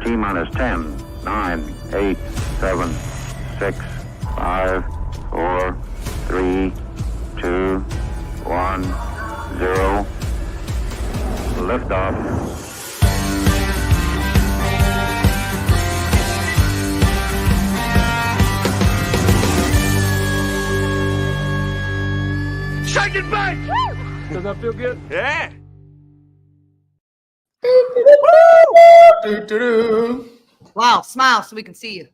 T minus 10, 9, 8, 7, 6, 5, 4, 3, 2, 1, 0. Liftoff. Shake it back! Does that feel good? Yeah. Wow, smile so we can see you.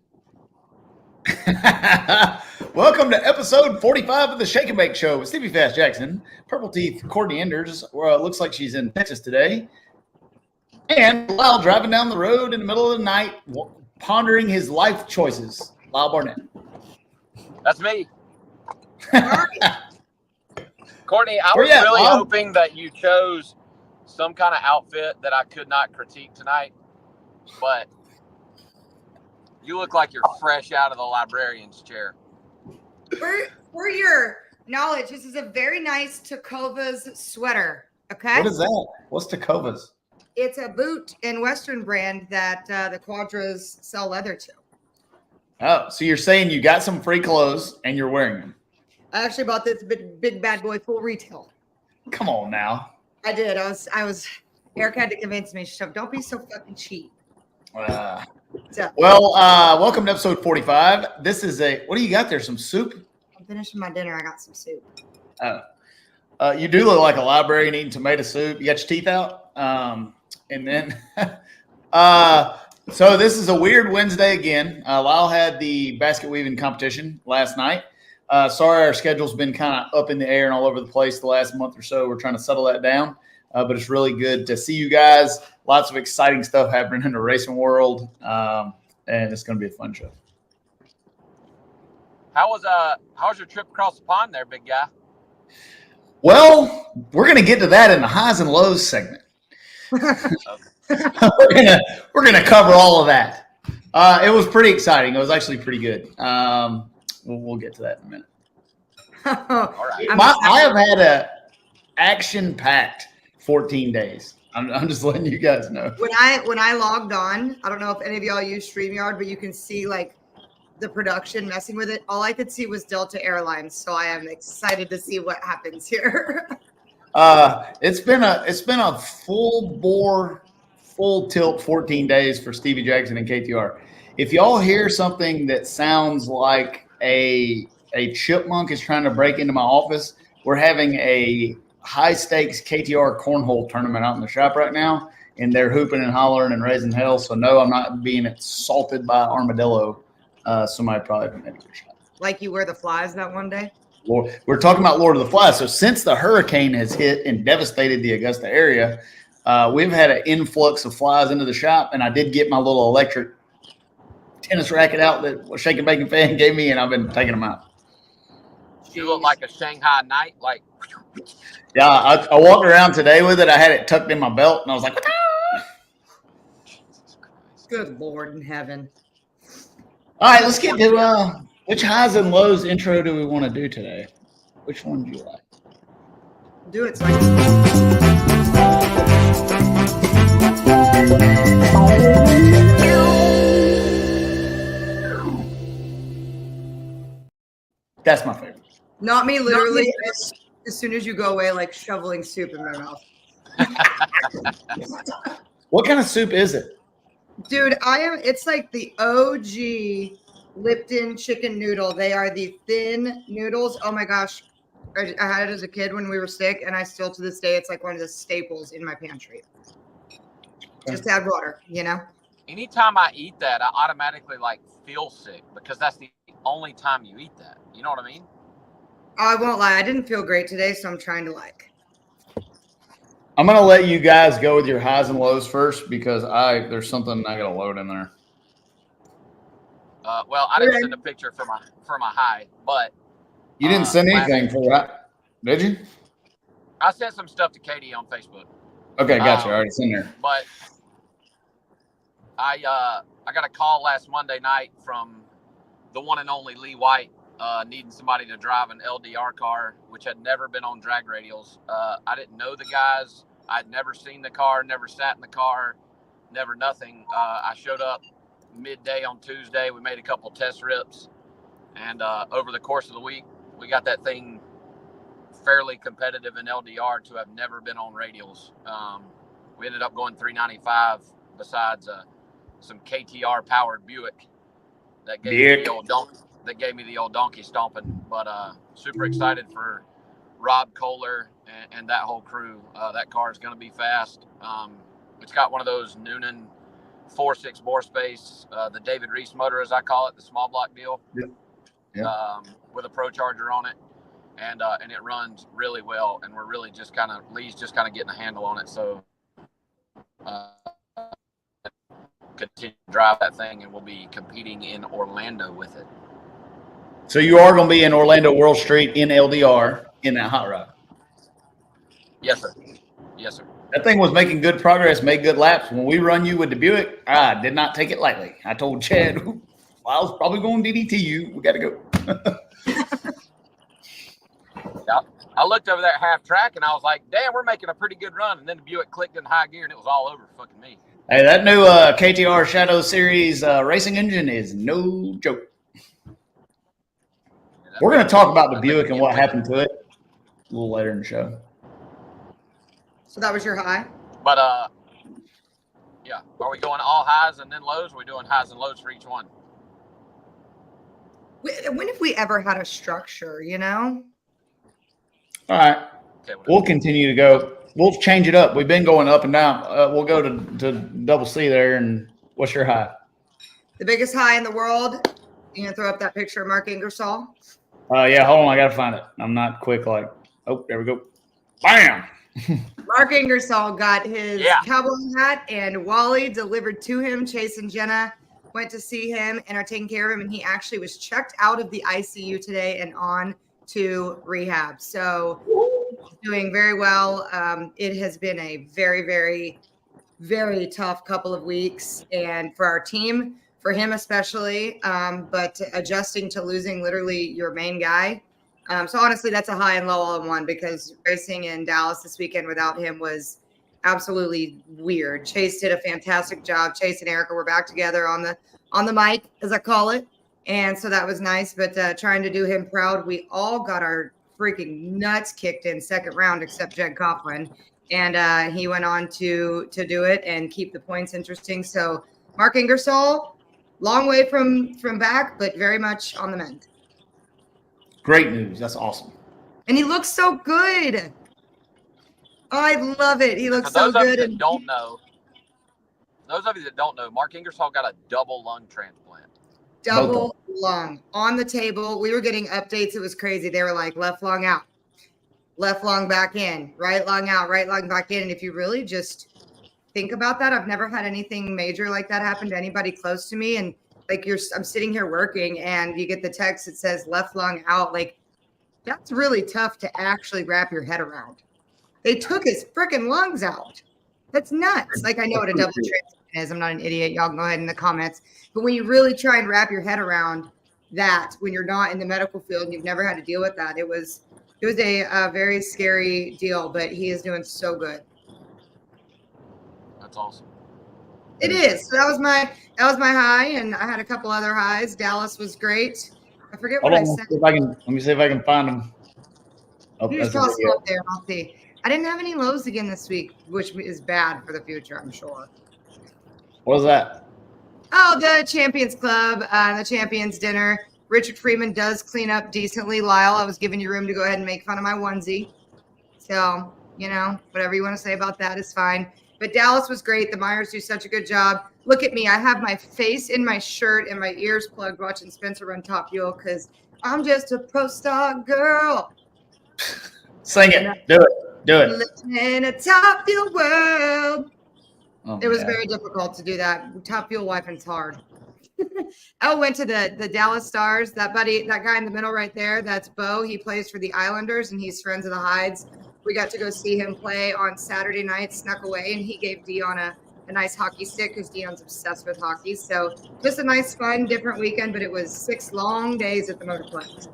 Welcome to episode 45 of the Shake and Bake Show with Stevie Fast Jackson, Purple Teeth Courtney Enders. Looks like she's in Texas today. And Lyle driving down the road in the middle of the night, pondering his life choices. Lyle Barnett. That's me. Courtney, I was really hoping that you chose some kind of outfit that I could not critique tonight, but you look like you're fresh out of the librarian's chair. For your knowledge, this is a very nice Takova's sweater, okay? What is that? What's Takova's? It's a boot and Western brand that the Quadras sell leather to. Oh, so you're saying you got some free clothes and you're wearing them? I actually bought this big bad boy full retail. Come on now. I did. I was. Eric had to convince me. She's like, don't be so fucking cheap. Welcome to episode 45. This is what do you got there? Some soup? I'm finishing my dinner. I got some soup. You do look like a librarian eating tomato soup. You got your teeth out. And then, so this is a weird Wednesday again. Lyle had the basket weaving competition last night. Sorry, our schedule's been kind of up in the air and all over the place the last month or so. We're trying to settle that down, but it's really good to see you guys. Lots of exciting stuff happening in the racing world, and it's going to be a fun show. How's your trip across the pond there, big guy? Well, we're going to get to that in the highs and lows segment. We're gonna cover all of that. It was pretty exciting. It was actually pretty good. We'll get to that in a minute. All right. I have had a action-packed 14 days. I'm just letting you guys know. When I logged on, I don't know if any of y'all use StreamYard, but you can see like the production messing with it. All I could see was Delta Airlines, so I am excited to see what happens here. It's been a full tilt 14 days for Stevie Jackson and KTR. If y'all hear something that sounds like a chipmunk is trying to break into my office, we're having a high stakes KTR cornhole tournament out in the shop right now, and they're hooping and hollering and raising hell. So no, I'm not being assaulted by armadillo. Somebody probably made a good shot. Like you wear the flies that one day? We're talking about Lord of the Flies. So since the hurricane has hit and devastated the Augusta area, we've had an influx of flies into the shop, and I did get my little electric tennis racket out that Shake and Bacon fan gave me, and I've been taking them out. You look like a Shanghai Knight, like. Yeah, I walked around today with it. I had it tucked in my belt, and I was like, Good Lord in heaven. all right, let's get to which highs and lows intro do we want to do today? Which one do you like? Do it so I can... That's my favorite. Not me, literally. As soon as you go away, like shoveling soup in my mouth. What kind of soup is it? Dude, it's like the OG Lipton chicken noodle. They are the thin noodles. Oh my gosh. I had it as a kid when we were sick, and I still to this day, it's like one of the staples in my pantry. Just add water, you know? Anytime I eat that, I automatically like feel sick because that's the only time you eat that. You know what I mean? I won't lie. I didn't feel great today, so I'm trying to like. I'm going to let you guys go with your highs and lows first because there's something I got to load in there. Well, I didn't send a picture for my high, but you didn't send anything for that, did you? I sent some stuff to Katie on Facebook. Okay, gotcha. All right, it's in there. But I got a call last Monday night from the one and only Lee White, needing somebody to drive an LDR car, which had never been on drag radials. I didn't know the guys. I'd never seen the car, never sat in the car. never nothing. I showed up midday on Tuesday. We made a couple test rips, and over the course of the week, we got that thing fairly competitive in LDR to have never been on radials. We ended up going 395 besides some KTR powered Buick that gave me the old donkey stomping. But super excited for Rob Kohler and that whole crew. That car is going to be fast. It's got one of those Noonan 4.6 bore space, the David Reese motor, as I call it, the small block deal, with a Pro Charger on it. And it runs really well, and we're really Lee's just kind of getting a handle on it. So continue to drive that thing, and we'll be competing in Orlando with it. So you are going to be in Orlando World Street in LDR in that hot rod? Yes, sir. Yes, sir. That thing was making good progress, made good laps. When we run you with the Buick, I did not take it lightly. I told Chad, well, I was probably going to DDT you. We got to go. Yeah, I looked over that half track, and I was like, damn, we're making a pretty good run. And then the Buick clicked in high gear, and it was all over fucking me. Hey, that new KTR Shadow Series racing engine is no joke. We're going to talk about the Buick and what happened to it a little later in the show. So that was your high? But, yeah. Are we going all highs and then lows? Or are we doing highs and lows for each one? When have we ever had a structure, you know? All right. Okay, we'll continue to go. We'll change it up. We've been going up and down. We'll go to double C there. And what's your high? The biggest high in the world. You gonna throw up that picture of Mark Ingersoll? Yeah, hold on. I got to find it. I'm not quick like, oh, there we go. Bam. Mark Ingersoll got his cowboy hat, and Wally delivered to him. Chase and Jenna went to see him and are taking care of him, and he actually was checked out of the ICU today and on to rehab. So doing very well. It has been a very, very, very tough couple of weeks, and for our team, for him especially, but adjusting to losing literally your main guy. So honestly, that's a high and low all in one, because racing in Dallas this weekend without him was absolutely weird. Chase did a fantastic job. Chase and Erica were back together on the mic, as I call it. And so that was nice, but trying to do him proud. We all got our freaking nuts kicked in second round, except Jed Coughlin. And he went on to do it and keep the points interesting. So Mark Ingersoll, long way from back, but very much on the mend. Great news. That's awesome. And he looks so good. Oh, I love it. He looks so good. Those of you that don't know, Mark Ingersoll got a double lung transplant. Double lung on the table. We were getting updates. It was crazy. They were like, left lung out, left lung back in, right lung out, right lung back in. And if you really just think about that, I've never had anything major like that happen to anybody close to me. And like I'm sitting here working and you get the text that says left lung out. Like, that's really tough to actually wrap your head around. They took his freaking lungs out. That's nuts. Like, I know what a double transplant is. I'm not an idiot. Y'all can go ahead in the comments. But when you really try and wrap your head around that, when you're not in the medical field and you've never had to deal with that, it was a very scary deal, but he is doing so good. That's awesome. It is. So that was my high, and I had a couple other highs. Dallas was great. I forget what I said. Let me see if I can find them. Oh, you just toss them up there, and I'll see. I didn't have any lows again this week, which is bad for the future, I'm sure. What was that? Oh, the Champions Club, the Champions Dinner. Richard Freeman does clean up decently. Lyle, I was giving you room to go ahead and make fun of my onesie. So, whatever you want to say about that is fine. But Dallas was great. The Myers do such a good job. Look at me. I have my face in my shirt and my ears plugged watching Spencer run Top Fuel because I'm just a pro star girl. Sing it. Do it. Living in a Top Fuel world. Oh, it was very difficult to do that. Top Fuel wifing's hard. I went to the Dallas Stars. That guy in the middle right there, that's Bo. He plays for the Islanders, and he's friends of the Hides. We got to go see him play on Saturday night, snuck away, and he gave Dion a nice hockey stick because Dion's obsessed with hockey. So just a nice, fun, different weekend, but it was 6 long days at the Motorplex.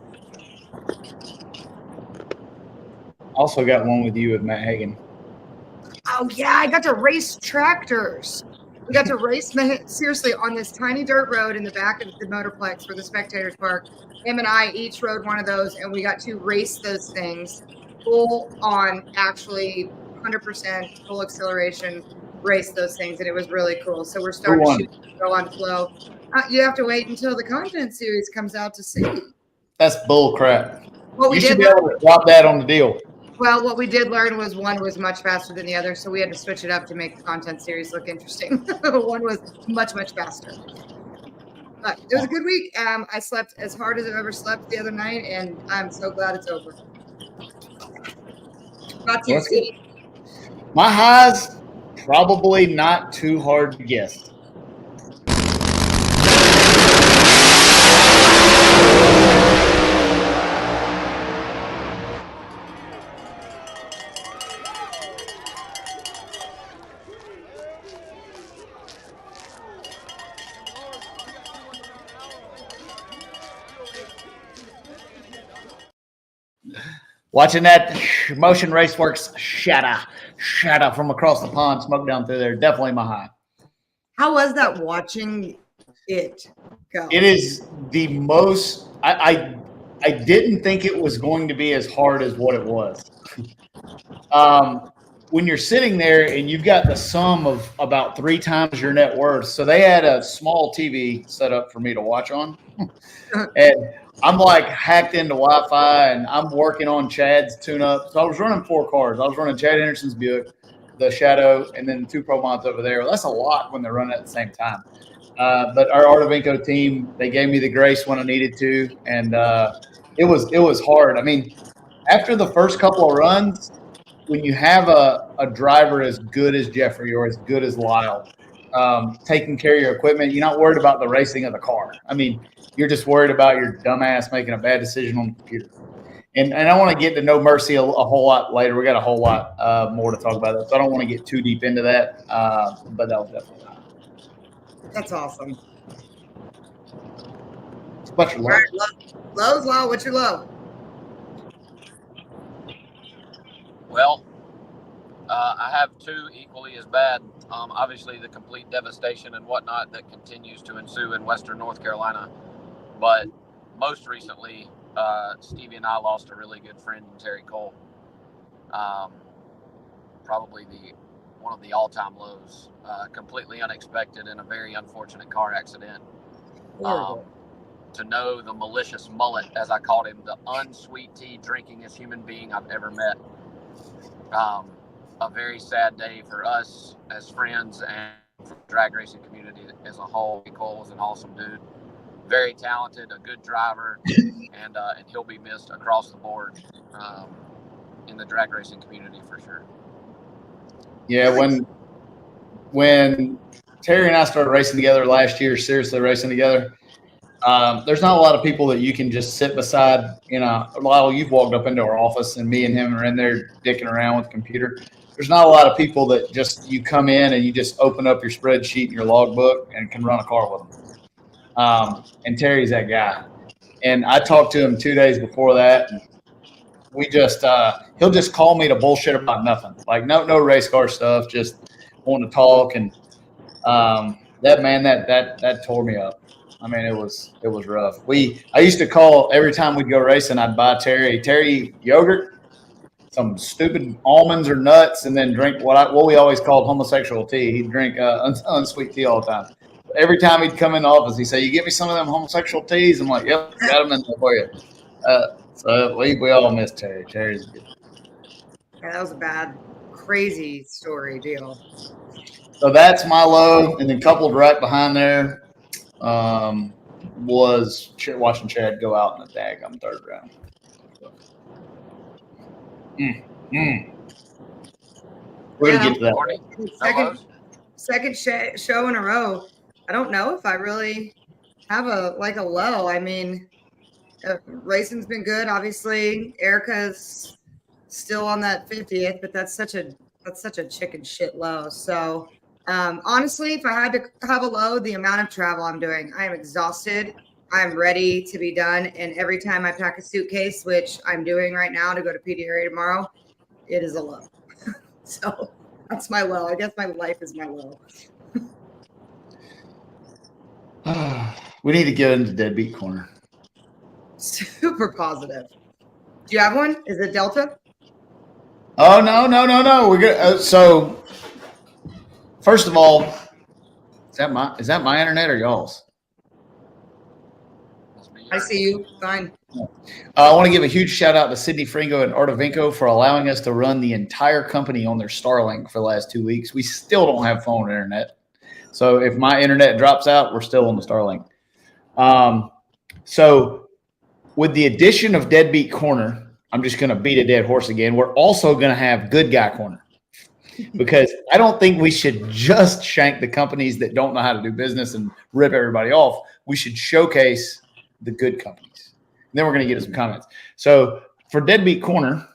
Also got one with you with Matt Hagan. Oh, yeah, I got to race tractors. We got to race seriously on this tiny dirt road in the back of the Motorplex where the spectators park. Him and I each rode one of those, and we got to race those things full on, actually 100% full acceleration, race those things, and it was really cool. So we're starting to go on flow. You have to wait until the content series comes out to see. That's bull crap. Well, you should be able to drop that on the deal. Well, what we did learn was one was much faster than the other, so we had to switch it up to make the content series look interesting. One was much, much faster. But it was a good week. I slept as hard as I've ever slept the other night, and I'm so glad it's over. About you, Steve. My highs, probably not too hard to guess. Watching that Motion Raceworks shadow from across the pond, smoke down through there. Definitely my high. How was that watching it go? It is the most. I didn't think it was going to be as hard as what it was. When you're sitting there and you've got the sum of about 3 times your net worth, so they had a small TV set up for me to watch on, and I'm like hacked into Wi-Fi, and I'm working on Chad's tune-up. So I was running 4 cars. I was running Chad Anderson's Buick, the Shadow, and then 2 Pro Mods over there. Well, that's a lot when they're running at the same time. But our Art of Inco team, they gave me the grace when I needed to, and it was hard. I mean, after the first couple of runs, when you have a driver as good as Jeffrey or as good as Lyle, taking care of your equipment, you're not worried about the racing of the car. I mean, you're just worried about your dumbass making a bad decision on the computer. And I want to get to No Mercy a whole lot later. We got a whole lot more to talk about that, so I don't want to get too deep into that. But that was definitely high. That's awesome. What's your low? All right, lows, low. What's your low? Well, I have 2 equally as bad. Obviously, the complete devastation and whatnot that continues to ensue in Western North Carolina. But most recently, Stevie and I lost a really good friend in Terry Cole. Probably one of the all-time lows. Completely unexpected and a very unfortunate car accident. To know the malicious mullet, as I called him, the unsweet tea drinkingest human being I've ever met. A very sad day for us as friends and for the drag racing community as a whole. Cole was an awesome dude, very talented, a good driver, and he'll be missed across the board in the drag racing community for sure. Yeah, when Terry and I started racing together last year, seriously racing together, there's not a lot of people that you can just sit beside. You know, Lyle, you've walked up into our office and me and him are in there dicking around with the computer. There's not a lot of people that just you come in and you just open up your spreadsheet and your logbook and can run a car with them. And Terry's that guy. And I talked to him 2 days before that. And we just he'll just call me to bullshit about nothing, like no race car stuff, just wanting to talk. And that tore me up. I mean, it was rough. I used to call every time we'd go racing. I'd buy Terry yogurt, some stupid almonds or nuts, and then drink what we always called homosexual tea. He'd drink unsweet tea all the time. Every time he'd come in the office, he'd say, "You get me some of them homosexual teas?" I'm like, "Yep, got them in there for you." So we all miss Terry. Terry's good. Yeah, that was a bad, crazy story deal. So that's my low, and then coupled right behind there was watching Chad go out in the daggum 3rd round. We're gonna get to that. Second show in a row. I don't know if I really have a low. I mean, racing's been good. Obviously, Erica's still on that 50th, but that's such a chicken shit low. So honestly, if I had to have a low, the amount of travel I'm doing, I am exhausted. I'm ready to be done. And every time I pack a suitcase, which I'm doing right now to go to PD area tomorrow, it is a low. So that's my low. I guess my life is my low. We need to get into Deadbeat Corner. Super positive. Do you have one? Is it Delta? Oh, no. We're good. So, first of all, is that my internet or y'all's? I see you. Fine. I want to give a huge shout out to Sydney Fringo and Artavinko for allowing us to run the entire company on their Starlink for the last 2 weeks. We still don't have phone internet. So if my internet drops out, we're still on the Starlink. So with the addition of Deadbeat Corner, I'm just going to beat a dead horse again. We're also going to have Good Guy Corner, because I don't think we should just shank the companies that don't know how to do business and rip everybody off. We should showcase the good companies. And then we're going to get to some comments. So for Deadbeat Corner,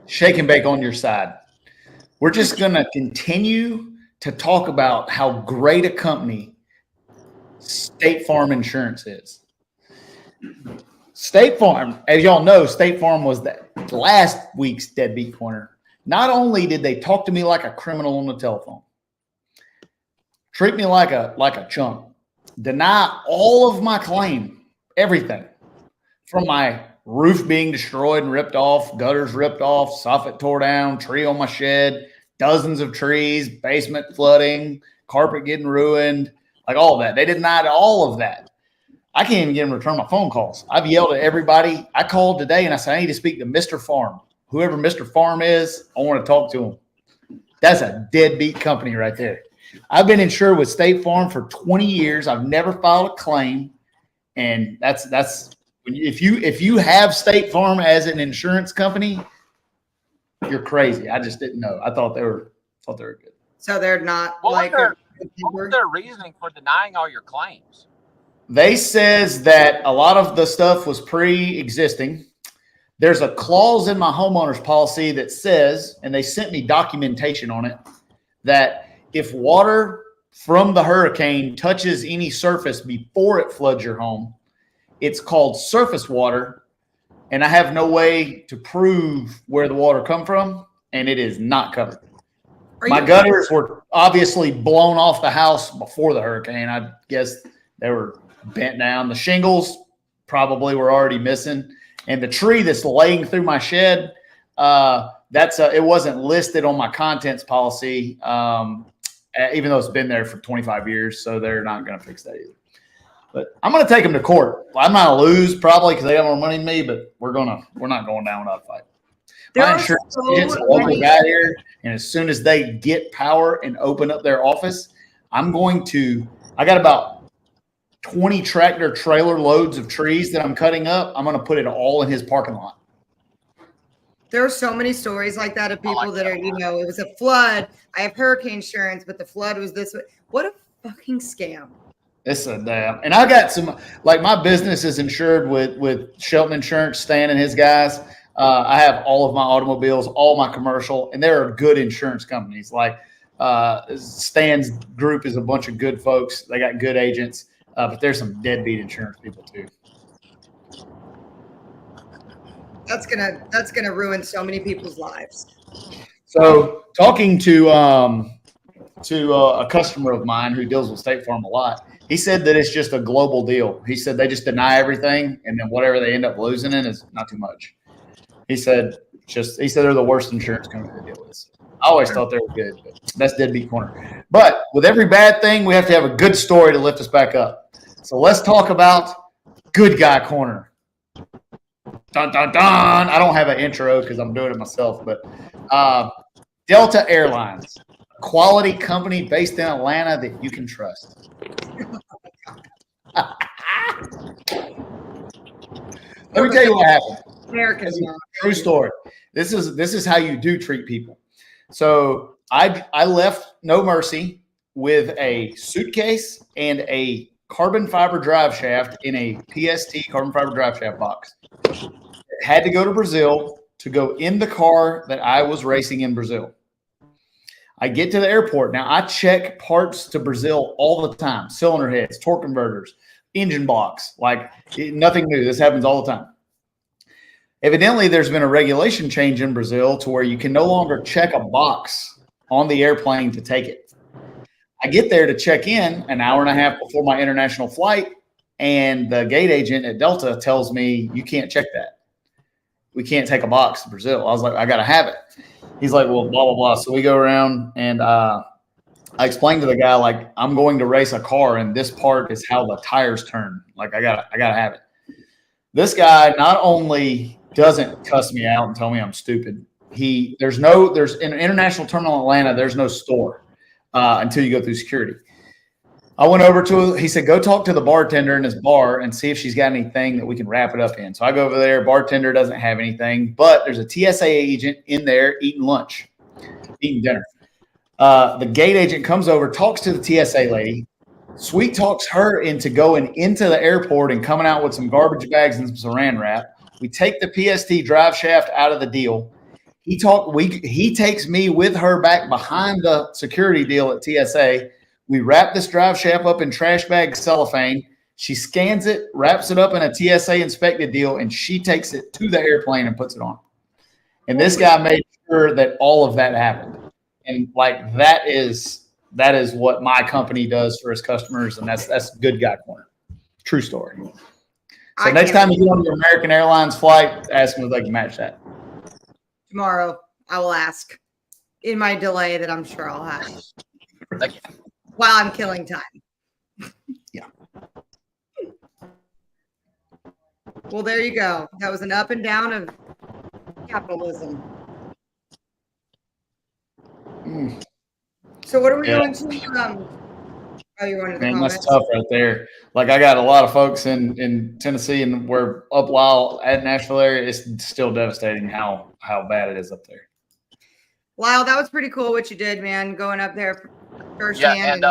shake and bake on your side. We're just going to continue to talk about how great a company State Farm Insurance is. State Farm, as y'all know, State Farm was the last week's Deadbeat Corner. Not only did they talk to me like a criminal on the telephone, treat me like a chump, deny all of my claim, everything, from my roof being destroyed and ripped off, gutters ripped off, soffit tore down, tree on my shed, dozens of trees, basement flooding, carpet getting ruined, like all of that. They denied all of that. I can't even get them to return my phone calls. I've yelled at everybody. I called today and I said, I need to speak to Mr. Farm. Whoever Mr. Farm is, I want to talk to him. That's a deadbeat company right there. I've been insured with State Farm for 20 years. I've never filed a claim. And that's if you have State Farm as an insurance company, you're crazy. I just didn't know. I thought they were good. So they're not what was their reasoning for denying all your claims? They says that a lot of the stuff was pre-existing. There's a clause in my homeowner's policy that says, and they sent me documentation on it, that if water from the hurricane touches any surface before it floods your home, it's called surface water, and I have no way to prove where the water come from, and it is not covered. My gutters were obviously blown off the house before the hurricane. I guess they were bent down. The shingles probably were already missing, and the tree that's laying through my shed, it wasn't listed on my contents policy, even though it's been there for 25 years, so they're not going to fix that either. But I'm going to take them to court. I'm not going to lose probably because they have more money than me, but we're not going down without a fight. My insurance agent's a local guy here, and as soon as they get power and open up their office, I got about 20 tractor trailer loads of trees that I'm cutting up. I'm going to put it all in his parking lot. There are so many stories like that of people that are, it was a flood. I have hurricane insurance, but the flood was this way. What a fucking scam. It's a damn. And I got some, like my business is insured with Shelton Insurance, Stan and his guys. I have all of my automobiles, all my commercial, and there are good insurance companies. Like Stan's group is a bunch of good folks. They got good agents, but there's some deadbeat insurance people too. That's gonna ruin so many people's lives. So talking to a customer of mine who deals with State Farm a lot, he said that it's just a global deal. He said they just deny everything, and then whatever they end up losing in is not too much. He said they're the worst insurance company to deal with. I always thought they were good, but that's Deadbeat Corner. But with every bad thing, we have to have a good story to lift us back up. So let's talk about Good Guy Corner. Dun, dun, dun. I don't have an intro because I'm doing it myself, but Delta Airlines, a quality company based in Atlanta that you can trust. Let me tell you what happened. America's true story. This is how you do treat people. So I left No Mercy with a suitcase and a carbon fiber drive shaft in a PST carbon fiber drive shaft box. It had to go to Brazil to go in the car that I was racing in Brazil. I get to the airport. Now, I check parts to Brazil all the time. Cylinder heads, torque converters, engine blocks. Like nothing new. This happens all the time. Evidently, there's been a regulation change in Brazil to where you can no longer check a box on the airplane to take it. I get there to check in an hour and a half before my international flight, and the gate agent at Delta tells me, you can't check that. We can't take a box to Brazil. I was like, I got to have it. He's like, well, blah, blah, blah. So we go around, and I explained to the guy, like, I'm going to race a car, and this part is how the tires turn. Like, I gotta have it. This guy not only doesn't cuss me out and tell me I'm stupid. There's in an international terminal in Atlanta, there's no store until you go through security. I went over to, he said, go talk to the bartender in his bar and see if she's got anything that we can wrap it up in. So I go over there, bartender doesn't have anything, but there's a TSA agent in there eating dinner. The gate agent comes over, talks to the TSA lady, sweet talks her into going into the airport and coming out with some garbage bags and some saran wrap. We take the PST drive shaft out of the deal. He takes me with her back behind the security deal at TSA. We wrap this drive shaft up in trash bag cellophane. She scans it, wraps it up in a TSA inspected deal, and she takes it to the airplane and puts it on. And this guy made sure that all of that happened. And like that is what my company does for its customers, and that's good guy corner. True story. So next time you go on your American Airlines flight, ask them if they can match that. Tomorrow, I will ask in my delay that I'm sure I'll have. Thank you. While I'm killing time. Yeah. Well, there you go. That was an up and down of capitalism. So what are we going to? Oh, you're going to the comments? That's tough right there. Like I got a lot of folks in Tennessee and we're up Lyle at Nashville area. It's still devastating how bad it is up there. Lyle, that was pretty cool what you did, man. Going up there first hand.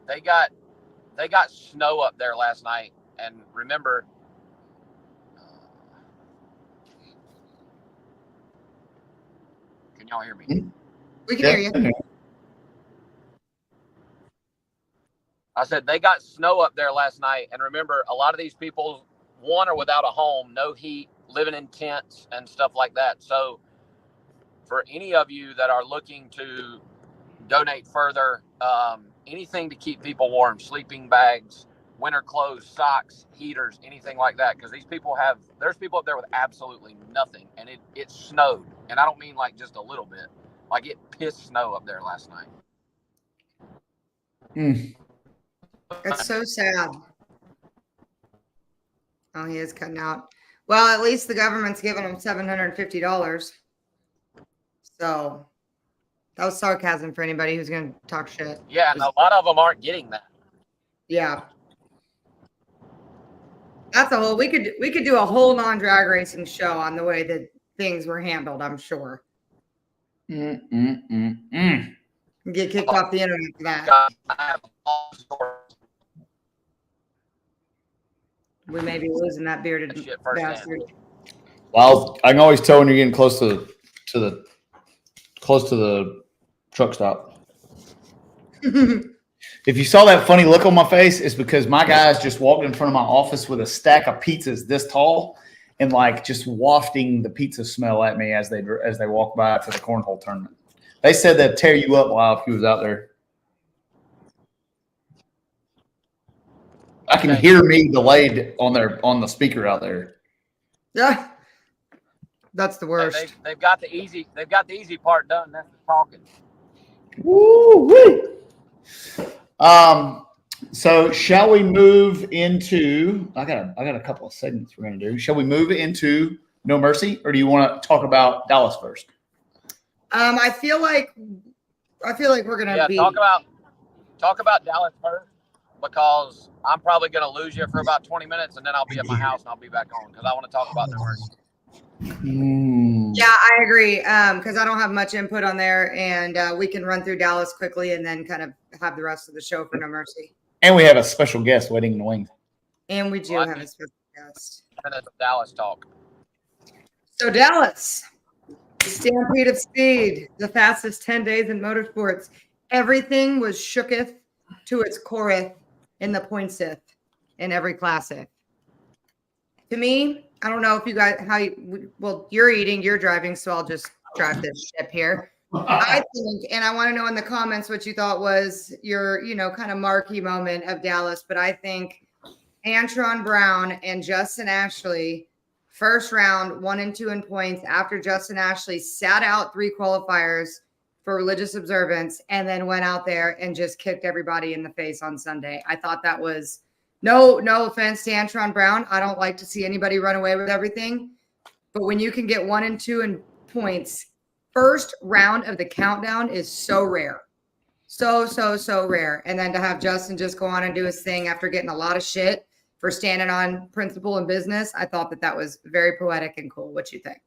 They got snow up there last night, and remember. Can y'all hear me? We can hear you. I said they got snow up there last night, and remember, a lot of these people, one, are without a home, no heat, living in tents and stuff like that. So for any of you that are looking to donate further, anything to keep people warm, sleeping bags, winter clothes, socks, heaters, anything like that, because there's people up there with absolutely nothing, and it snowed. And I don't mean like just a little bit. Like it pissed snow up there last night. That's so sad. Oh, he is cutting out. Well, at least the government's giving him $750. So that was sarcasm for anybody who's going to talk shit. Yeah, and a lot of them aren't getting that. Yeah. That's a whole. We could do a whole non-drag racing show on the way that things were handled. I'm sure. Get kicked off the internet for that. We may be losing that bearded bastard. Well, I can always tell when you're getting close to the truck stop. If you saw that funny look on my face, it's because my guys just walked in front of my office with a stack of pizzas this tall and like just wafting the pizza smell at me as they walk by to the cornhole tournament. They said they'd tear you up while if you was out there. I can hear me delayed on the speaker out there. Yeah, that's the worst. They've got the easy part done. That's the talking. Woo-wee. So shall we move into? I got a couple of segments we're going to do. Shall we move into No Mercy, or do you want to talk about Dallas first? I feel like we're going to talk about Dallas first, because I'm probably going to lose you for about 20 minutes, and then I'll be at my house and I'll be back on because I want to talk about No Mercy. Yeah, I agree. Because I don't have much input on there, and we can run through Dallas quickly and then kind of have the rest of the show for No Mercy. And we have a special guest waiting in the wings. And we do have a special guest. Minutes of Dallas talk. So Dallas, the Stampede of Speed, the fastest 10 days in motorsports. everything was shooketh to its coreth in the pointseth in every classeth. To me, I don't know if you guys, you're eating, you're driving, so I'll just drive this ship here. I think, and I want to know in the comments what you thought was your, kind of marquee moment of Dallas, but I think Antron Brown and Justin Ashley, first round, 1 and 2 in points after Justin Ashley sat out 3 qualifiers for religious observance and then went out there and just kicked everybody in the face on Sunday. I thought that was no offense to Antron Brown. I don't like to see anybody run away with everything, but when you can get 1 and 2 in points, first round of the countdown is so rare. So rare. And then to have Justin just go on and do his thing after getting a lot of shit for standing on principle and business, I thought that was very poetic and cool. What you think?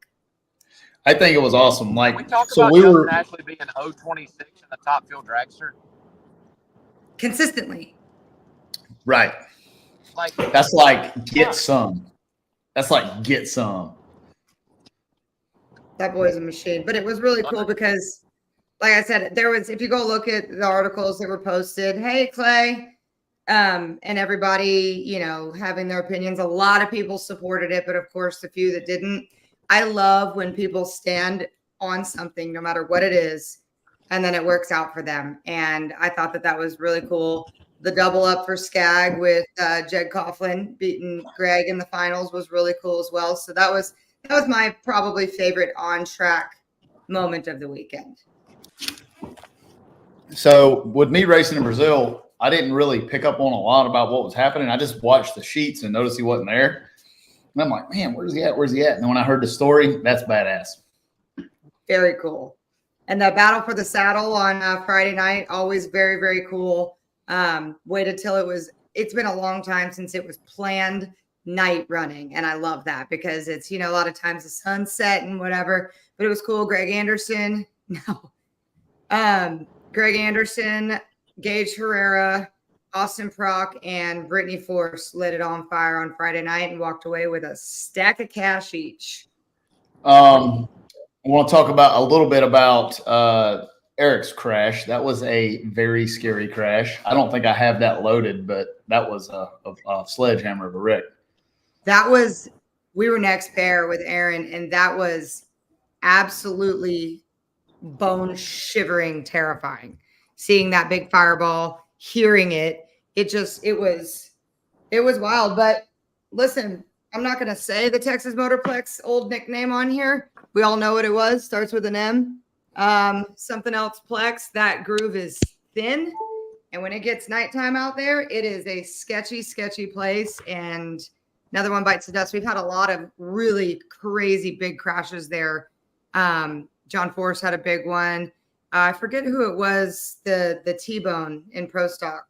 I think it was awesome. Like, we talked about Justin Ashley being 0-26 in the top field dragster consistently. Right. Like, that's like get some. That's like get some. That boy's a machine. But it was really cool because, like I said, there was, if you go look at the articles that were posted, hey, Clay, and everybody, having their opinions, a lot of people supported it, but of course, the few that didn't. I love when people stand on something, no matter what it is, and then it works out for them. And I thought that was really cool. The double up for Skag with Jed Coughlin beating Greg in the finals was really cool as well. So that was my probably favorite on-track moment of the weekend. So with me racing in Brazil, I didn't really pick up on a lot about what was happening. I just watched the sheets and noticed he wasn't there. And I'm like, man, where's he at? Where's he at? And then when I heard the story, that's badass. Very cool. And the battle for the saddle on Friday night, always very, very cool. Waited till it's been a long time since it was planned night running. And I love that because it's, a lot of times the sunset and whatever, but it was cool. Greg Anderson, Gage Herrera, Austin Prock, and Brittany Force lit it on fire on Friday night and walked away with a stack of cash each. I want to talk a little bit about Eric's crash. That was a very scary crash. I don't think I have that loaded, but that was a sledgehammer of a wreck. We were next pair with Aaron, and that was absolutely bone shivering, terrifying. Seeing that big fireball, hearing it, it was wild. But listen, I'm not going to say the Texas Motorplex old nickname on here. We all know what it was. Starts with an M. Something else Plex. That groove is thin. And when it gets nighttime out there, it is a sketchy place. And another one bites the dust. We've had a lot of really crazy big crashes there. John Force had a big one. I forget who it was, the T-bone in Pro Stock.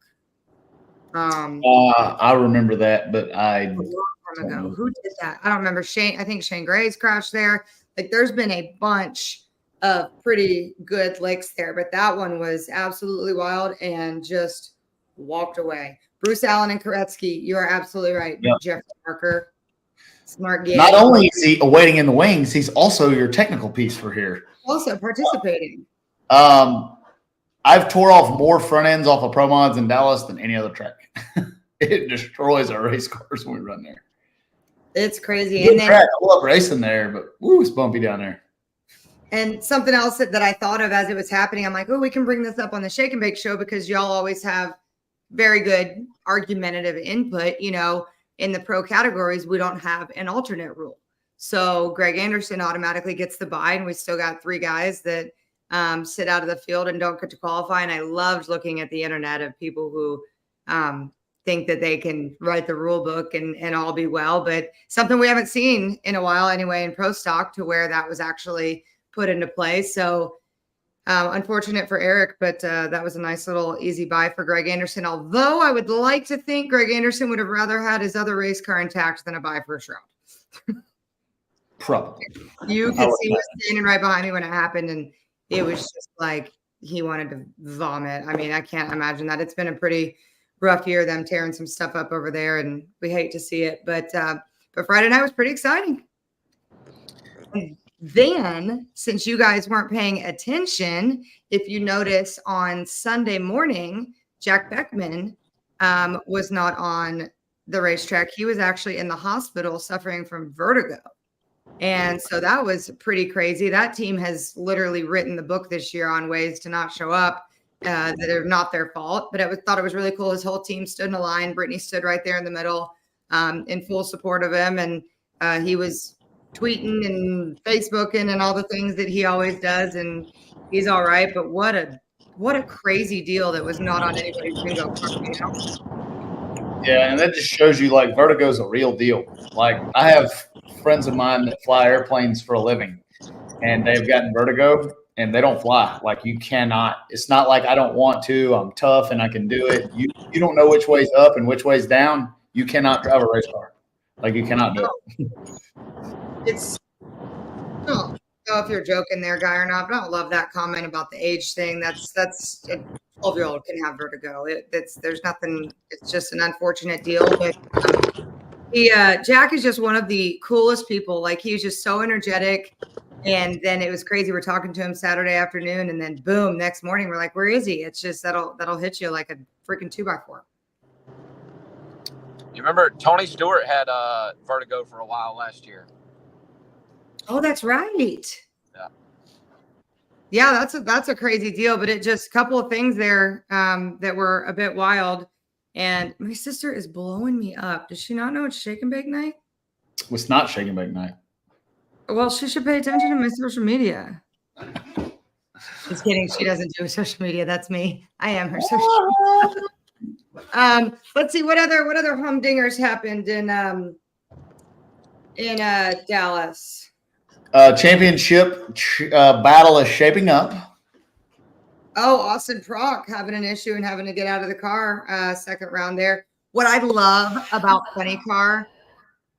I remember that, but who did that? I don't remember. I think Shane Gray's crashed there. Like, there's been a bunch of pretty good licks there, but that one was absolutely wild and just walked away. Bruce Allen and Koretsky, you are absolutely right. Yep. Jeff Parker, smart guy. Not only is he waiting in the wings, he's also your technical piece for here. Also participating. I've tore off more front ends off of Pro Mods in Dallas than any other track. It destroys our race cars when we run there. It's crazy. And then I love racing there, but it's bumpy down there. And something else that I thought of as it was happening, I'm like, we can bring this up on the Shake and Bake show because y'all always have very good argumentative input. In the pro categories, we don't have an alternate rule. So Greg Anderson automatically gets the bye, and we still got 3 guys that sit out of the field and don't get to qualify. And I loved looking at the internet of people who think that they can write the rule book and all be well, but something we haven't seen in a while anyway in Pro Stock to where that was actually put into play. So unfortunate for Eric, but that was a nice little easy buy for Greg Anderson. Although I would like to think Greg Anderson would have rather had his other race car intact than a buy first round. Probably. You could see him standing right behind me when it happened, and it was just like he wanted to vomit. I mean, I can't imagine that. It's been a pretty rough year, them tearing some stuff up over there, and we hate to see it. But Friday night was pretty exciting. Then, since you guys weren't paying attention, if you notice on Sunday morning, Jack Beckman was not on the racetrack. He was actually in the hospital suffering from vertigo. And so that was pretty crazy. That team has literally written the book this year on ways to not show up that are not their fault. But thought it was really cool. His whole team stood in a line. Brittany stood right there in the middle in full support of him. And he was tweeting and Facebooking and all the things that he always does. And he's all right. But what a crazy deal that was not on anybody's bingo card. Yeah, and that just shows you like vertigo is a real deal. Like I have friends of mine that fly airplanes for a living, and they've gotten vertigo and they don't fly. Like you cannot. It's not like I don't want to. I'm tough and I can do it. You don't know which way's up and which way's down. You cannot drive a race car. Like you cannot do it. It's I don't know if you're joking there, guy, or not, but I don't love that comment about the age thing. That's a 12-year-old can have vertigo. There's nothing. It's just an unfortunate deal. But Jack is just one of the coolest people. Like he was just so energetic. And then it was crazy. We're talking to him Saturday afternoon, and then boom, next morning we're like, "Where is he?" It's just that'll hit you like a freaking 2x4. You remember Tony Stewart had vertigo for a while last year. Oh, that's right. Yeah. Yeah, that's a crazy deal, but it just a couple of things there that were a bit wild. And my sister is blowing me up. Does she not know it's Shake and Bake night? It's not Shake and Bake night. Well, she should pay attention to my social media. Just kidding. She doesn't do social media. That's me. I am her social media. Let's see what other humdingers happened in Dallas. Championship battle is shaping up. Oh, Austin Prock having an issue and having to get out of the car second round there. What I love about Funny Car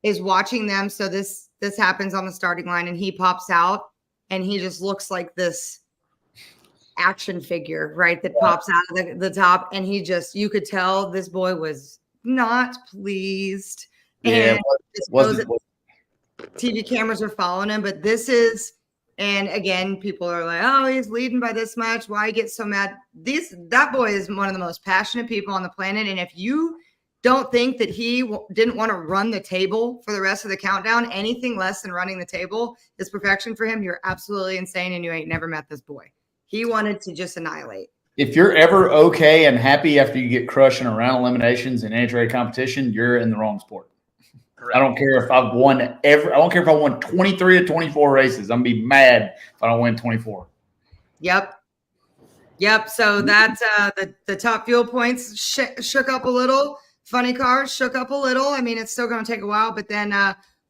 is watching them. So this happens on the starting line and he pops out and he just looks like this action figure, right? That pops out of the top. And you could tell this boy was not pleased. Yeah, and TV cameras are following him, but and again, people are like, oh, he's leading by this much. Why he gets so mad? That boy is one of the most passionate people on the planet. And if you don't think that he didn't want to run the table for the rest of the countdown, anything less than running the table is perfection for him. You're absolutely insane. And you ain't never met this boy. He wanted to just annihilate. If you're ever okay and happy after you get crushed in a round of eliminations in NHRA competition, you're in the wrong sport. Correct. I don't care if I've won I don't care if I won 23 or 24 races. I'm gonna be mad if I don't win 24. Yep. So that's the top fuel points shook up a little. Funny Cars shook up a little. I mean, it's still going to take a while, but then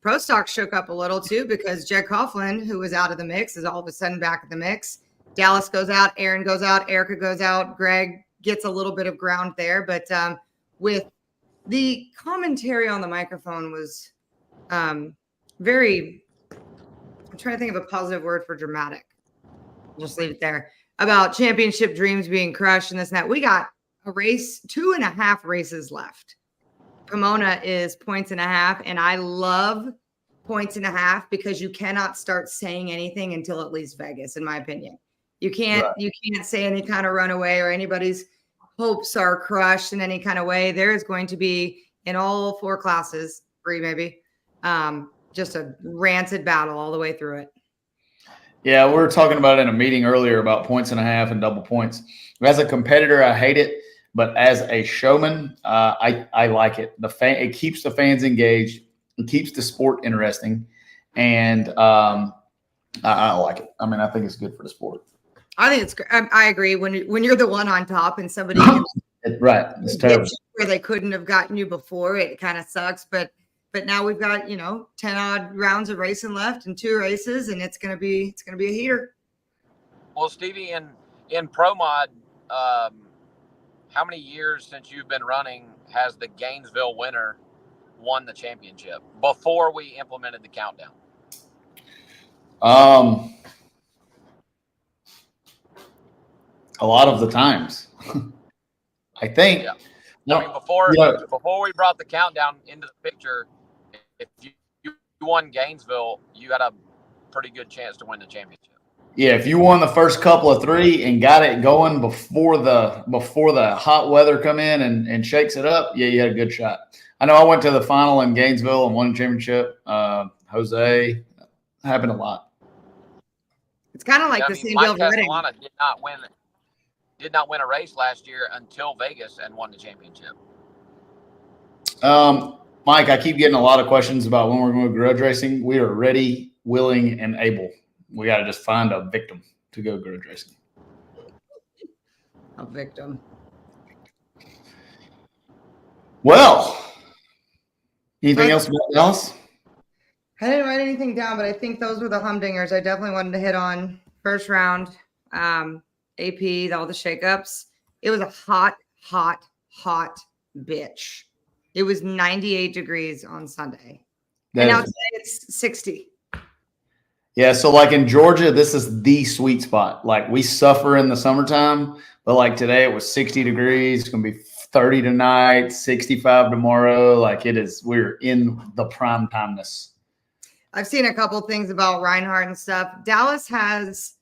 Pro Stock shook up a little too because Jed Coughlin, who was out of the mix, is all of a sudden back at the mix. Dallas goes out, Aaron goes out, Erica goes out, Greg gets a little bit of ground there, but with the commentary on the microphone was very, I'm trying to think of a positive word for dramatic. Just leave it there. About championship dreams being crushed and this and that. We got a race, 2.5 races left. Pomona is 1.5 points, and I love 1.5 points because you cannot start saying anything until at least Vegas, in my opinion. You can't say any kind of runaway or anybody's hopes are crushed in any kind of way. There is going to be in all 4 classes, 3 maybe, just a rancid battle all the way through it. Yeah, we were talking about it in a meeting earlier about 1.5 points and double points. As a competitor, I hate it, but as a showman, I like it. It keeps the fans engaged. It keeps the sport interesting, and I like it. I mean, I think it's good for the sport. I think it's great. I agree. When you're the one on top and somebody right, it's terrible. Where they couldn't have gotten you before, it kind of sucks. But now we've got 10 odd rounds of racing left and 2 races, and it's gonna be a heater. Well, Stevie, in Pro Mod, how many years since you've been running has the Gainesville winner won the championship before we implemented the countdown? A lot of the times, I think. Yeah. I mean, before we brought the countdown into the picture, if you won Gainesville, you had a pretty good chance to win the championship. Yeah, if you won the first couple of 3 and got it going before the hot weather come in and shakes it up, yeah, you had a good shot. I know I went to the final in Gainesville and won the championship. Jose, happened a lot. It's kind of like the same deal. Mike Castellana did not win a race last year until Vegas and won the championship. Mike, I keep getting a lot of questions about when we're going to grudge racing. We are ready, willing, and able. We got to just find a victim to go grudge racing. A victim. Well, anything else about Dallas? I didn't write anything down, but I think those were the humdingers I definitely wanted to hit on. First round, AP, all the shakeups. It was a hot bitch. It was 98 degrees on Sunday. And now today it's 60. Yeah, so like in Georgia, this is the sweet spot. Like we suffer in the summertime, but like today it was 60 degrees. It's going to be 30 tonight, 65 tomorrow. Like it is, we're in the prime timeness. I've seen a couple things about Reinhardt and stuff. Dallas has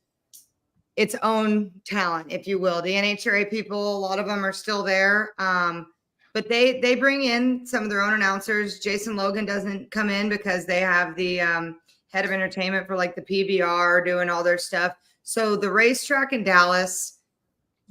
its own talent, if you will. The NHRA people, a lot of them are still there. But they bring in some of their own announcers. Jason Logan doesn't come in because they have the head of entertainment for like the PBR doing all their stuff. So the racetrack in Dallas,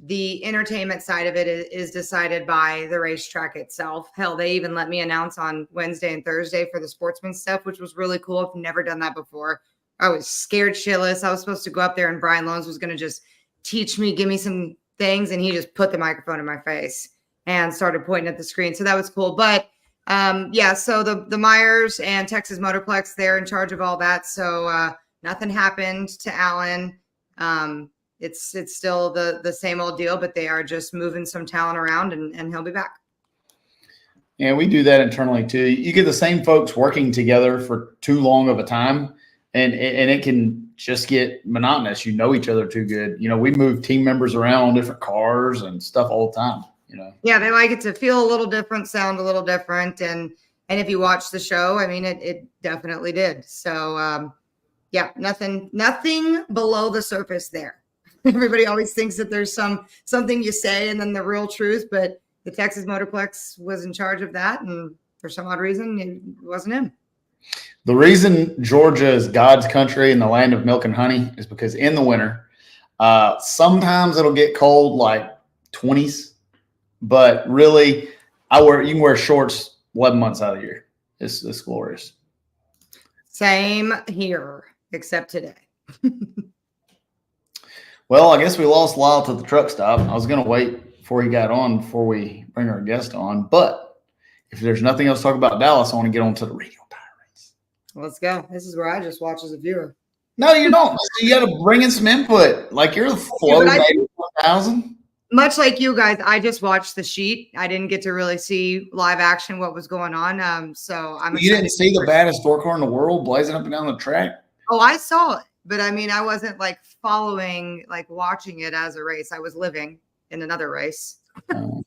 the entertainment side of it is decided by the racetrack itself. Hell, they even let me announce on Wednesday and Thursday for the sportsman stuff, which was really cool. I've never done that before. I was scared shitless. I was supposed to go up there and Brian Loans was going to just teach me, give me some things. And he just put the microphone in my face and started pointing at the screen. So that was cool. But yeah, so the Myers and Texas Motorplex, they're in charge of all that. So nothing happened to Alan. It's still the same old deal, but they are just moving some talent around and he'll be back. Yeah, we do that internally too. You get the same folks working together for too long of a time and it can just get monotonous. You know each other too good. You know, we move team members around on different cars and stuff all the time. You know. Yeah, they like it to feel a little different, sound a little different. And if you watch the show, I mean, it definitely did. So, yeah, nothing below the surface there. Everybody always thinks that there's something you say and then the real truth, but the Texas Motorplex was in charge of that. And for some odd reason, it wasn't him. The reason Georgia is God's country and the land of milk and honey is because in the winter, sometimes it'll get cold, like 20s. But really, you can wear shorts 11 months out of the year. It's glorious. Same here, except today. Well, I guess we lost Lyle to the truck stop. I was going to wait before he got on before we bring our guest on. But if there's nothing else to talk about Dallas, I want to get on to the radio tire race. Let's go. This is where I just watch as a viewer. No, you don't. You got to bring in some input. Like you're the flow 1000. Much like you guys, I just watched the sheet. I didn't get to really see live action what was going on. So you didn't see the baddest door car in the world blazing up and down the track? Oh, I saw it. But I mean, I wasn't like following, like watching it as a race. I was living in another race. Heaven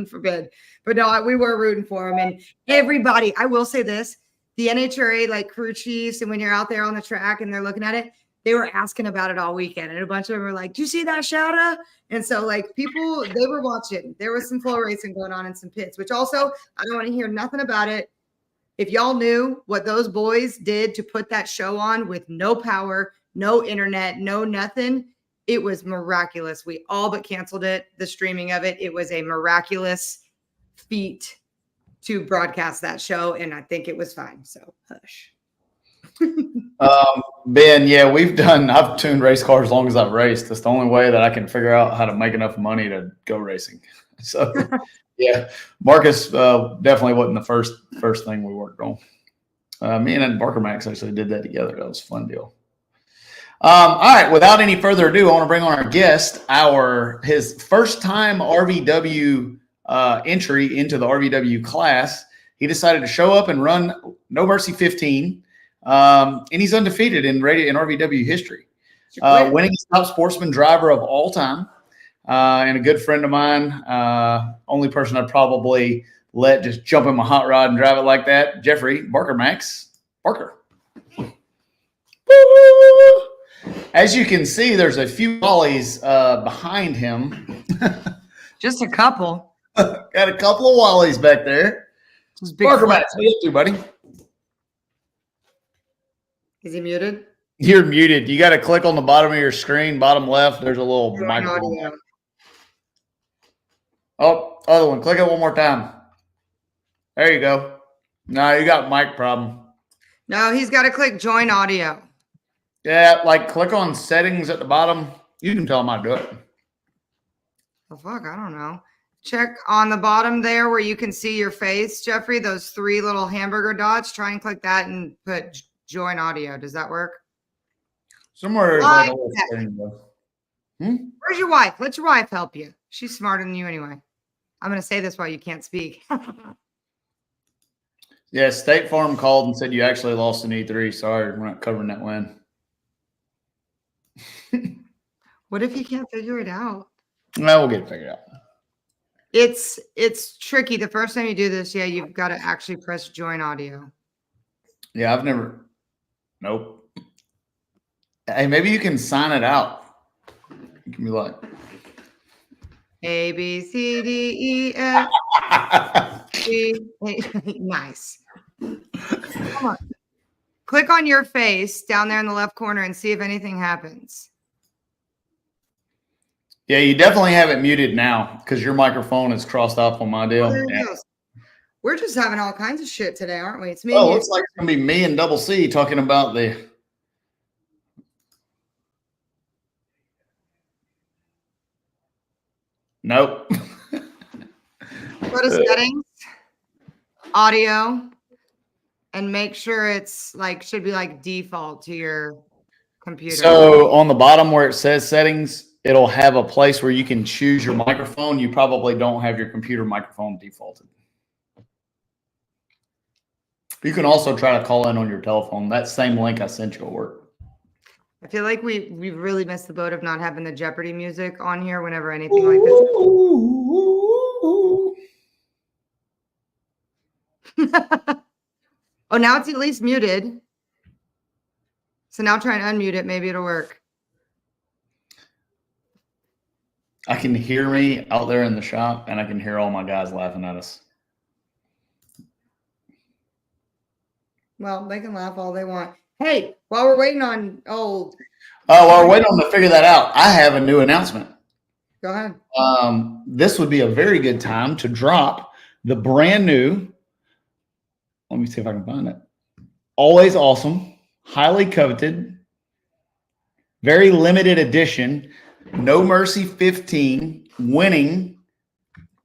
forbid. But no, we were rooting for him. And everybody, I will say this, the NHRA like crew chiefs, and when you're out there on the track and they're looking at it, they were asking about it all weekend. And a bunch of them were like, do you see that shout out? And so like people, they were watching. There was some flow racing going on in some pits, which also, I don't want to hear nothing about it. If y'all knew what those boys did to put that show on with no power, no internet, no nothing, it was miraculous. We all but canceled it, the streaming of it. It was a miraculous feat to broadcast that show. And I think it was fine. So hush. Ben, yeah, I've tuned race cars as long as I've raced. That's the only way that I can figure out how to make enough money to go racing. So yeah, Marcus definitely wasn't the first thing we worked on. Me and Barker Max actually did that together. That was a fun deal. All right, without any further ado, I want to bring on our guest, his first time RVW entry into the RVW class. He decided to show up and run No Mercy 15. And he's undefeated in RVW history, winning his top sportsman driver of all time, and a good friend of mine. Only person I'd probably let just jump in my hot rod and drive it like that. Jeffrey Barker Max. Barker. As you can see, there's a few Wallies behind him. Just a couple. Got a couple of Wallies back there. Parker Matt, what you up to, buddy? Is he muted? You're muted. You got to click on the bottom of your screen, bottom left. There's a little microphone. Oh, other one. Click it one more time. There you go. No, you got mic problem. No, he's got to click join audio. Yeah, like click on settings at the bottom. You can tell him how to do it. Oh, fuck, I don't know. Check on the bottom there where you can see your face, Jeffrey, those 3 little hamburger dots. Try and click that and put join audio. Does that work? Somewhere. Like Where's your wife? Let your wife help you. She's smarter than you anyway. I'm going to say this while you can't speak. Yeah, State Farm called and said you actually lost an E3. Sorry, we're not covering that win. What if you can't figure it out? No, we'll get it figured out. It's tricky. The first time you do this, yeah, you've got to actually press join audio. Yeah, I've never. Nope. Hey, maybe you can sign it out. You can be like A, B, C, D, E, F, G, H. Nice. Come on. Click on your face down there in the left corner and see if anything happens. Yeah, you definitely have it muted now because your microphone is crossed off on my deal. Oh, there it goes. We're just having all kinds of shit today, aren't we? It's me. Oh, looks like it's gonna be me and Double C talking about the. Nope. Go to settings, audio, and make sure it's like should be like default to your computer. So on the bottom where it says settings, it'll have a place where you can choose your microphone. You probably don't have your computer microphone defaulted. You can also try to call in on your telephone. That same link I sent you will work. I feel like we really missed the boat of not having the Jeopardy music on here whenever anything like this. Oh, now it's at least muted. So now try and unmute it. Maybe it'll work. I can hear me out there in the shop, and I can hear all my guys laughing at us. Well, they can laugh all they want. Hey, while we're waiting on while we're waiting on to figure that out, I have a new announcement. Go ahead. This would be a very good time to drop the brand new. Let me see if I can find it. Always awesome, highly coveted, very limited edition, No Mercy 15 winning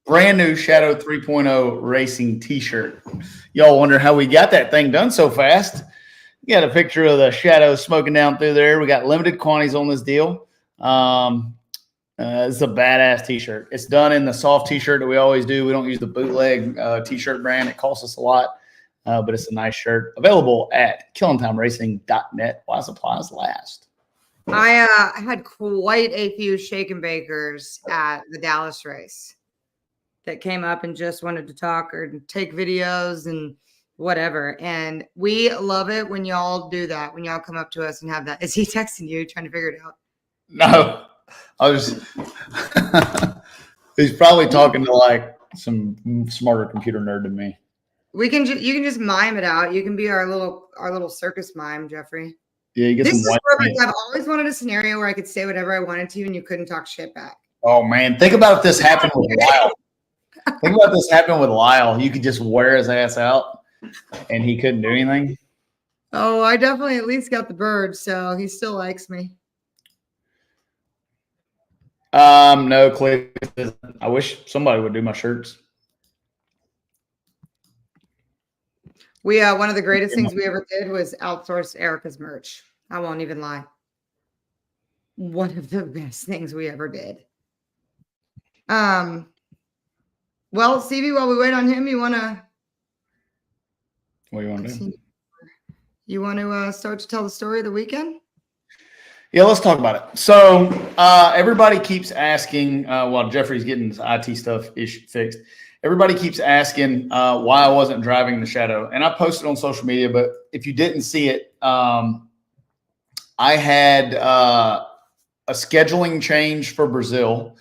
brand new Shadow 3.0 racing t-shirt. Y'all wonder how we got that thing done so fast. You got a picture of the Shadow smoking down through there. We got limited quantities on this deal. It's a badass t-shirt. It's done in the soft t-shirt that we always do. We don't use the bootleg t-shirt brand. It costs us a lot, but it's a nice shirt. Available at killintimeracing.net while supplies last. I had quite a few shake and bakers at the Dallas race that came up and just wanted to talk or take videos and whatever. And we love it when y'all do that, when y'all come up to us and have that. Is he texting you trying to figure it out? No, I was. He's probably talking to like some smarter computer nerd than me. You can just mime it out. You can be our little circus mime, Jeffrey. Yeah, you get this some is white perfect. I've always wanted a scenario where I could say whatever I wanted to and you couldn't talk shit back. Oh man, think about if this happened with Lyle. Think about this happened with Lyle. You could just wear his ass out and he couldn't do anything. Oh, I definitely at least got the bird, so he still likes me. No, Clay. I wish somebody would do my shirts. We one of the greatest things we ever did was outsource Erica's merch. I won't even lie. One of the best things we ever did. Well, Stevie, while we wait on him, you want to? What do you want to do? You want to start to tell the story of the weekend? Yeah, let's talk about it. So everybody keeps asking while Jeffrey's getting his IT stuff fixed. Everybody keeps asking why I wasn't driving the Shadow. And I posted on social media, but if you didn't see it, I had a scheduling change for Brazil.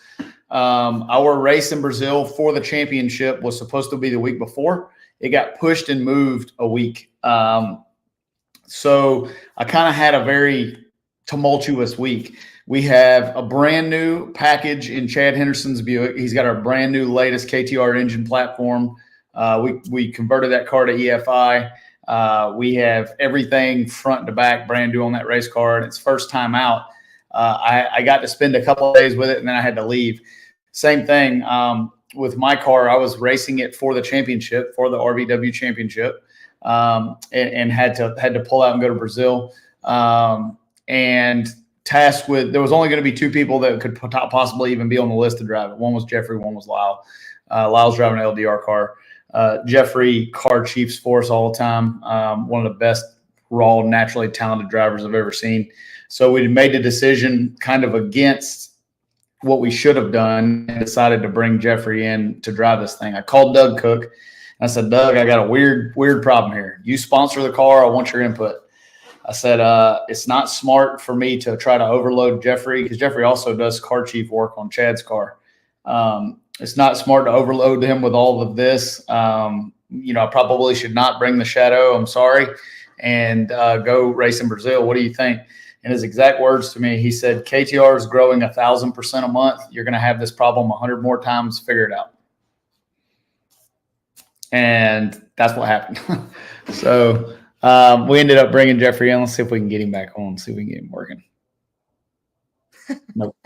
Our race in Brazil for the championship was supposed to be the week before. It got pushed and moved a week. So I kind of had a very tumultuous week. We have a brand new package in Chad Henderson's Buick. He's got our brand new latest KTR engine platform. We converted that car to EFI. We have everything front to back brand new on that race car. And it's first time out. I got to spend a couple of days with it, and then I had to leave. Same thing with my car. I was racing it for the championship, for the RVW championship, and had to pull out and go to Brazil. And tasked with, there was only going to be two people that could possibly even be on the list to drive it. One was Jeffrey, one was Lyle. Lyle's driving an LDR car. Jeffrey car chiefs for us all the time. One of the best raw, naturally talented drivers I've ever seen. So we made the decision kind of against what we should have done and decided to bring Jeffrey in to drive this thing. I called Doug Cook. I said, Doug, I got a weird problem here. You sponsor the car. I want your input. I said, it's not smart for me to try to overload Jeffrey, because Jeffrey also does car chief work on Chad's car. It's not smart to overload him with all of this. I probably should not bring the Shadow. I'm sorry. And go race in Brazil. What do you think? And his exact words to me, he said, KTR is growing 1,000% a month. You're going to have this problem 100 more times. Figure it out. And that's what happened. So we ended up bringing Jeffrey in. Let's see if we can get him back on. See if we can get him working. Nope.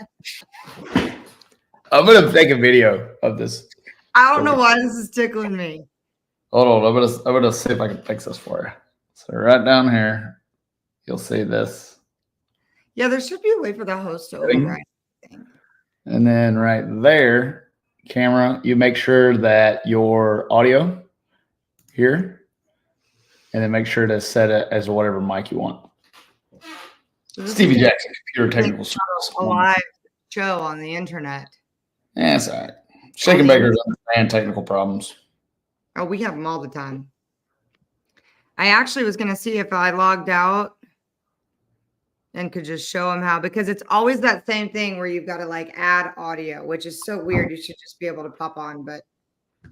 I'm going to take a video of this. I don't know why this is tickling me. Hold on. I'm gonna see if I can fix this for you. So right down here, you'll see this. Yeah, there should be a way for the host to override. And then right there, camera, you make sure that your audio here, and then make sure to set it as whatever mic you want. Stevie Jackson, computer technical service. A live show on the internet. Yeah, that's all right. Shake and bakers understand technical problems. Oh, we have them all the time. I actually was going to see if I logged out and could just show them how, because it's always that same thing where you've got to like add audio, which is so weird. You should just be able to pop on, but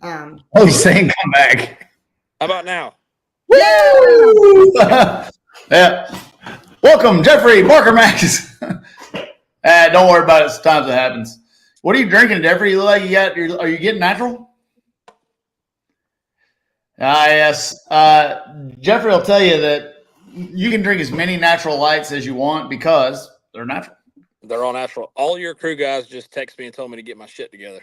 oh, he's saying come back. How about now? Woo! Yeah. Welcome, Jeffrey Barker Max. Don't worry about it. Sometimes it happens. What are you drinking, Jeffrey? You look like are you getting natural? Yes. Jeffrey will tell you that you can drink as many natural lights as you want because they're natural. They're all natural. All your crew guys just text me and told me to get my shit together.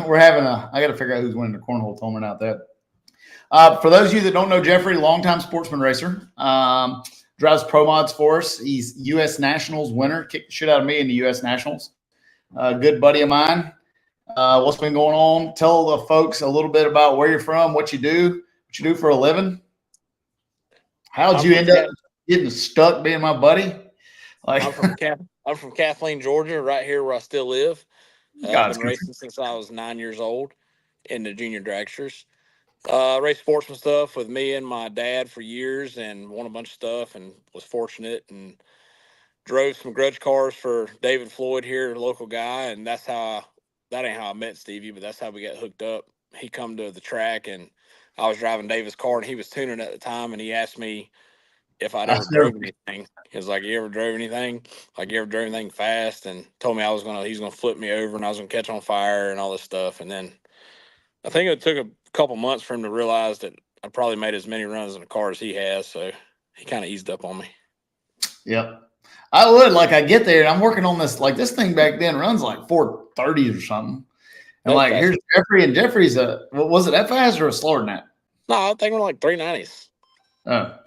We're having I got to figure out who's winning the cornhole tournament out there. For those of you that don't know Jeffrey, longtime sportsman racer, drives pro mods for us. He's U.S. Nationals winner, kicked the shit out of me in the U.S. Nationals. Good buddy of mine. What's been going on? Tell the folks a little bit about where you're from, what you do for a living. How'd you end up getting stuck being my buddy? Like, I'm from Kathleen, Georgia, right here where I still live. I've been racing since I was 9 years old in the junior dragsters. Raced sportsman stuff with me and my dad for years, and won a bunch of stuff, and was fortunate and drove some grudge cars for David Floyd here, a local guy, and that ain't how I met Stevie, but that's how we got hooked up. He come to the track, and I was driving David's car, and he was tuning at the time, and he asked me if I'd ever drove anything. He was like, "You ever drove anything? Like, you ever drove anything fast?" And told me he's gonna flip me over, and I was gonna catch on fire and all this stuff. And then I think it took a couple months for him to realize that I probably made as many runs in the car as he has, so he kind of eased up on me. Yep. I would, like, I get there and I'm working on this, like, this thing back then runs like 430s or something. And like, here's Jeffrey, and Jeffrey's was it that fast or a slower than that? No, I think we're like 390s.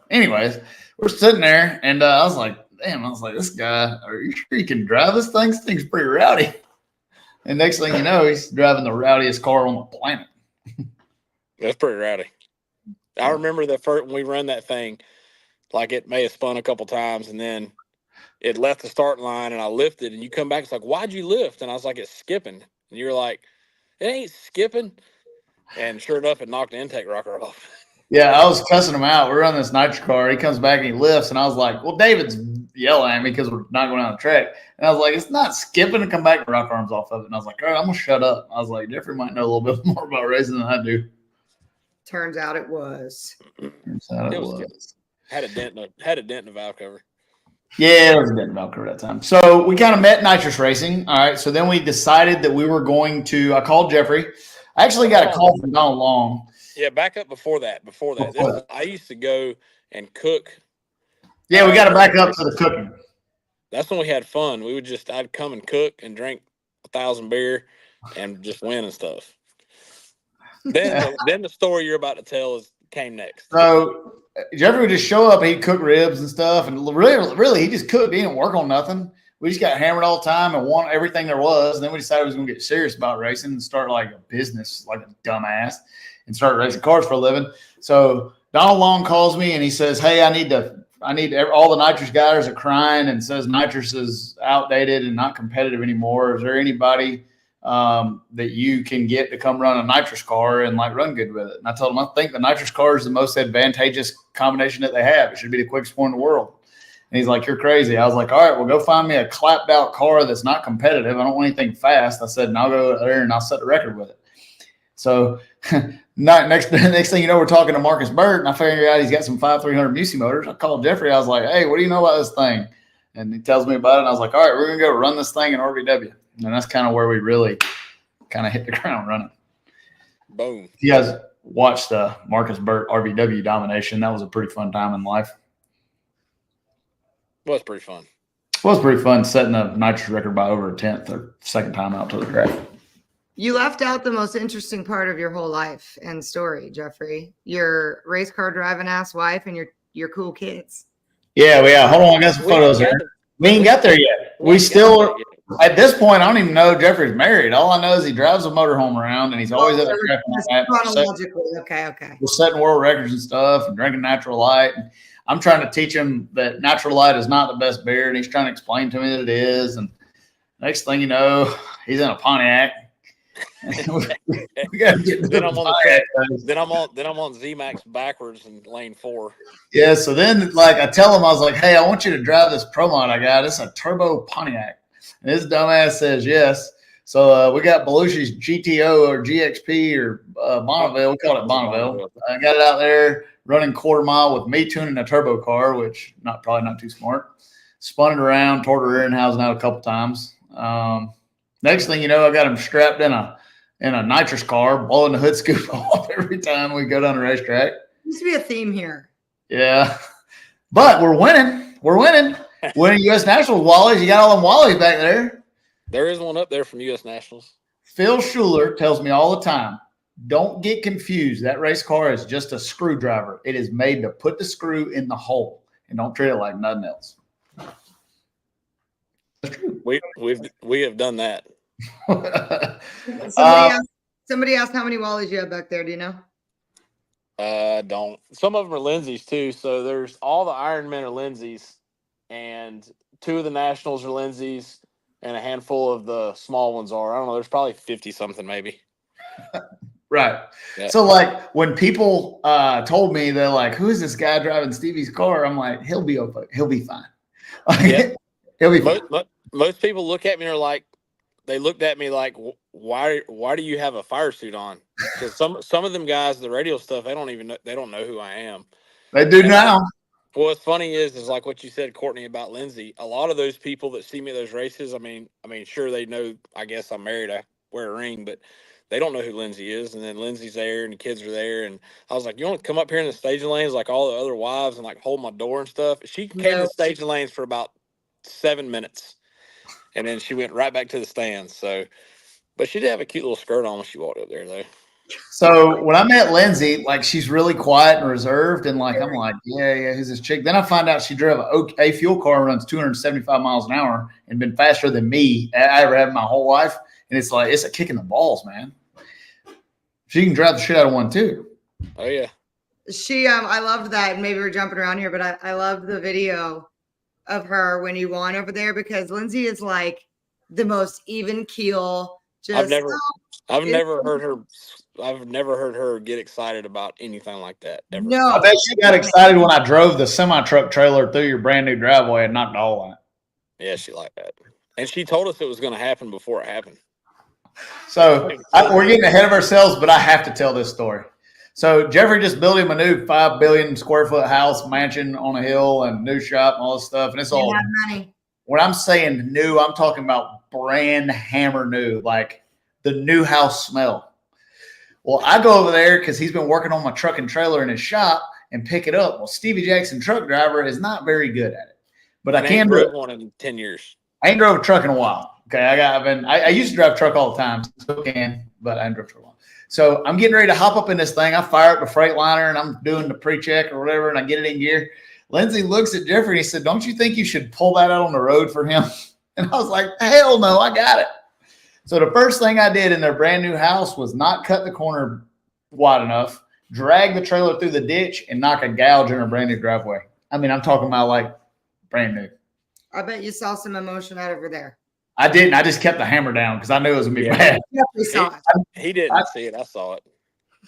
Anyways, we're sitting there and I was like, this guy, are you sure you can drive this thing? This thing's pretty rowdy. And next thing you know, he's driving the rowdiest car on the planet. That's pretty rowdy. I remember the first when we run that thing, like, it may have spun a couple times, and then it left the start line, and I lifted, and you come back, it's like, why'd you lift? And I was like, it's skipping. And you're like, it ain't skipping. And sure enough, it knocked the intake rocker off. Yeah, I was cussing him out. We're on this nitro car. He comes back and he lifts, and I was like, well, David's yelling at me because we're not going down the track. And I was like, it's not skipping to come back and rock arms off of it. And I was like, all right, I'm going to shut up. I was like, Jeffrey might know a little bit more about racing than I do. Turns out it was. Had a dent in the valve cover. Yeah, it was a dent in the valve cover that time. So we kind of met nitrous racing. All right, so then we decided that we were going to. I called Jeffrey. I actually got a call from Donald Long. Yeah, back up before that. I used to go and cook. Yeah, we got to back up to the cooking. That's when we had fun. I'd come and cook and drink 1,000 beer and just win and stuff. Then the story you're about to tell came next. So Jeffrey would just show up and he'd cook ribs and stuff, and really he just cooked. He didn't work on nothing. We just got hammered all the time and won everything there was. And then we decided we was going to get serious about racing and start like a business, like a dumbass, and start racing cars for a living. So Donald Long calls me and he says, hey, I need all the nitrous guys are crying and says nitrous is outdated and not competitive anymore. Is there anybody that you can get to come run a nitrous car and like run good with it? And I told him, I think the nitrous car is the most advantageous combination that they have. It should be the quickest one in the world. And he's like, you're crazy. I was like, all right, well, go find me a clapped out car that's not competitive. I don't want anything fast. I said, and I'll go there and I'll set the record with it. So next thing you know, we're talking to Marcus Burt, and I figured out he's got some 5300 Musi motors. I called Jeffrey. I was like, hey, what do you know about this thing? And he tells me about it. And I was like, all right, we're going to go run this thing in RVW. And that's kind of where we really kind of hit the ground running. Boom. You guys watched the Marcus Burt RVW domination. That was a pretty fun time in life. It was pretty fun. It was pretty fun setting the nitrous record by over a tenth or second time out to the track. You left out the most interesting part of your whole life and story, Jeffrey. Your race car driving ass wife and your cool kids. Yeah. Hold on. I got some photos there. We ain't got there yet. We still, at this point, I don't even know Jeffrey's married. All I know is he drives a motorhome around and he's always at the track. Chronologically. Okay. We're setting world records and stuff and drinking natural light. And I'm trying to teach him that natural light is not the best beer. And he's trying to explain to me that it is. And next thing you know, he's in a Pontiac. We gotta get then I'm on the track. Then I'm on Z-Max backwards in lane 4. Yeah, so then like I tell him, I was like, hey, I want you to drive this Pro Mod I got. It's a turbo Pontiac. And his dumbass says yes. So we got Belushi's GTO or GXP or Bonneville. We call it Bonneville. I got it out there running quarter mile with me tuning a turbo car, which probably not too smart. Spun it around, tore the rear end housing out a couple times. Next thing you know, I got him strapped in a nitrous car, blowing the hood scoop off every time we go down the racetrack. Used to be a theme here. Yeah, but we're winning. Winning U.S. Nationals Wallies. You got all them Wallies back there. There is one up there from U.S. Nationals. Phil Schuler tells me all the time, don't get confused. That race car is just a screwdriver. It is made to put the screw in the hole, and don't treat it like nothing else. That's true. We have done that. Somebody asked how many Wallies you have back there. Do you know? Don't. Some of them are Lindsay's too. So there's all the Ironmen are Lindsay's, and 2 of the Nationals are Lindsay's, and a handful of the small ones are. I don't know. There's probably 50 something maybe. Right. Yeah. So like when people told me they're like, who's this guy driving Stevie's car? I'm like, he'll be okay. He'll be fine. Yeah. He'll be fine. Most people look at me and are like, they looked at me like, why do you have a fire suit on? Because some of them guys, the radio stuff, they don't know who I am. They do now. What's funny is like what you said, Courtney, about Lindsay. A lot of those people that see me at those races, I mean, sure they know. I guess I'm married. I wear a ring, but they don't know who Lindsay is. And then Lindsay's there, and the kids are there. And I was like, you want to come up here in the staging lanes like all the other wives and like hold my door and stuff? She came in the staging lanes for about 7 minutes. And then she went right back to the stands. So, but she did have a cute little skirt on when she walked up there, though. So when I met Lindsay, like she's really quiet and reserved, and like I'm like, yeah, who's this chick? Then I find out she drove a fuel car, runs 275 miles an hour, and been faster than me I ever have in my whole life. And it's like it's a kick in the balls, man. She can drive the shit out of one too. Oh yeah. I loved that. And maybe we're jumping around here, but I loved the video of her when you won over there, because Lindsay is like the most even keel, I've never heard her get excited about anything like that ever. No. I bet she got excited when I drove the semi-truck trailer through your brand new driveway and knocked a hole in it. Yeah, she liked that. And she told us it was going to happen before it happened. So we're getting ahead of ourselves, but I have to tell this story. So Jeffrey just built him a new 5 billion square foot house, mansion on a hill, and new shop and all this stuff. And it's all money. When I'm saying new, I'm talking about brand hammer new, like the new house smell. Well, I go over there because he's been working on my truck and trailer in his shop and pick it up. Well, Stevie Jackson, truck driver, is not very good at it, but I can do it. One in 10 years. I ain't drove a truck in a while. Okay, I used to drive truck all the time, still can, but I ain't drove truck a while. So I'm getting ready to hop up in this thing. I fire up the Freightliner and I'm doing the pre-check or whatever, and I get it in gear. Lindsay looks at Jeffrey and he said, "Don't you think you should pull that out on the road for him?" And I was like, "Hell no, I got it." So the first thing I did in their brand new house was not cut the corner wide enough, drag the trailer through the ditch, and knock a gouge in her brand new driveway. I mean, I'm talking about like brand new. I bet you saw some emotion out over there. I didn't. I just kept the hammer down because I knew it was going to be bad. He didn't see it. I saw it.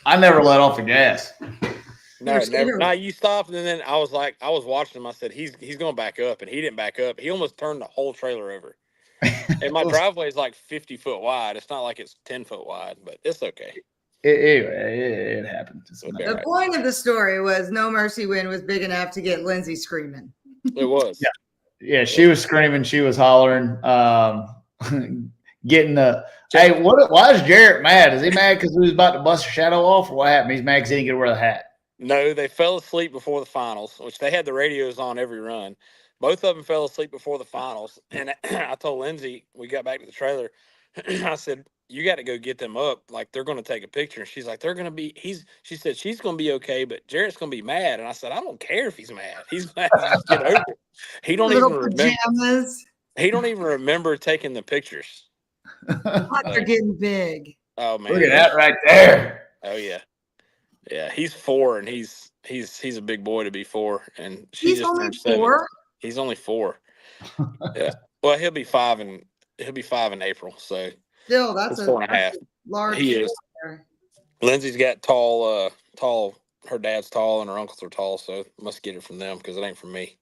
I never let off the gas. No, never. No, you stopped, and then I was watching him. I said, he's going to back up, and he didn't back up. He almost turned the whole trailer over. And my driveway is like 50 foot wide. It's not like it's 10 foot wide, but it's okay. It happened. The point of the story was No Mercy Wind was big enough to get Lindsay screaming. It was. Yeah, she was screaming. She was hollering. Getting the hey, why is Jarrett mad? Is he mad because he was about to bust a shadow off, or what happened? He's mad because he didn't get to wear the hat. No, they fell asleep before the finals, which they had the radios on every run. Both of them fell asleep before the finals. And I told Lindsay, we got back to the trailer, I said, "You got to go get them up. Like, they're going to take a picture." And she's like, she said, "She's going to be okay, but Jarrett's going to be mad." And I said, "I don't care if he's mad. He's mad. Just get over it." He don't even remember. He don't even remember taking the pictures. They're getting big. Oh man. Look at that right there. Oh yeah. Yeah, he's 4 and he's a big boy to be 4, and he's only 4. He's only 4. Yeah. Well, he'll be 5 in April. So still, that's 4.5. Large. He is. Lindsay's got tall. Her dad's tall and her uncles are tall, so must get it from them because it ain't from me.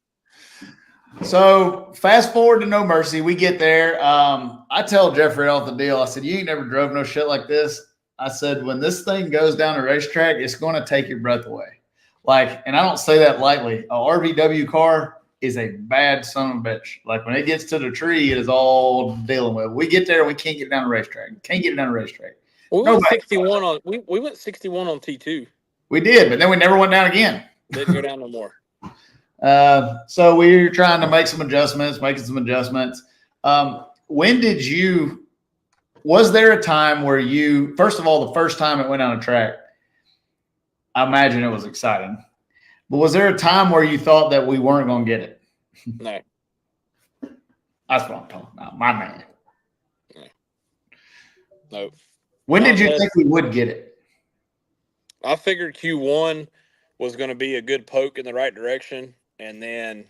So fast forward to No Mercy, we get there. I tell Jeffrey off the deal. I said, "You ain't never drove no shit like this." I said, "When this thing goes down the racetrack, it's going to take your breath away." Like, and I don't say that lightly. A RVW car is a bad son of a bitch. Like, when it gets to the tree, it is all dealing with. We get there and we can't get down the racetrack. Can't get it down the racetrack. We went 61 on we went 61 on T2. We did, but then we never went down again. Didn't go down no more. So we were trying to make some adjustments. Was there a time where you, first of all, the first time it went on a track, I imagine it was exciting, but was there a time where you thought that we weren't going to get it? No. That's what I'm talking about. My man. No. When did you think we would get it? I figured Q1 was going to be a good poke in the right direction. And then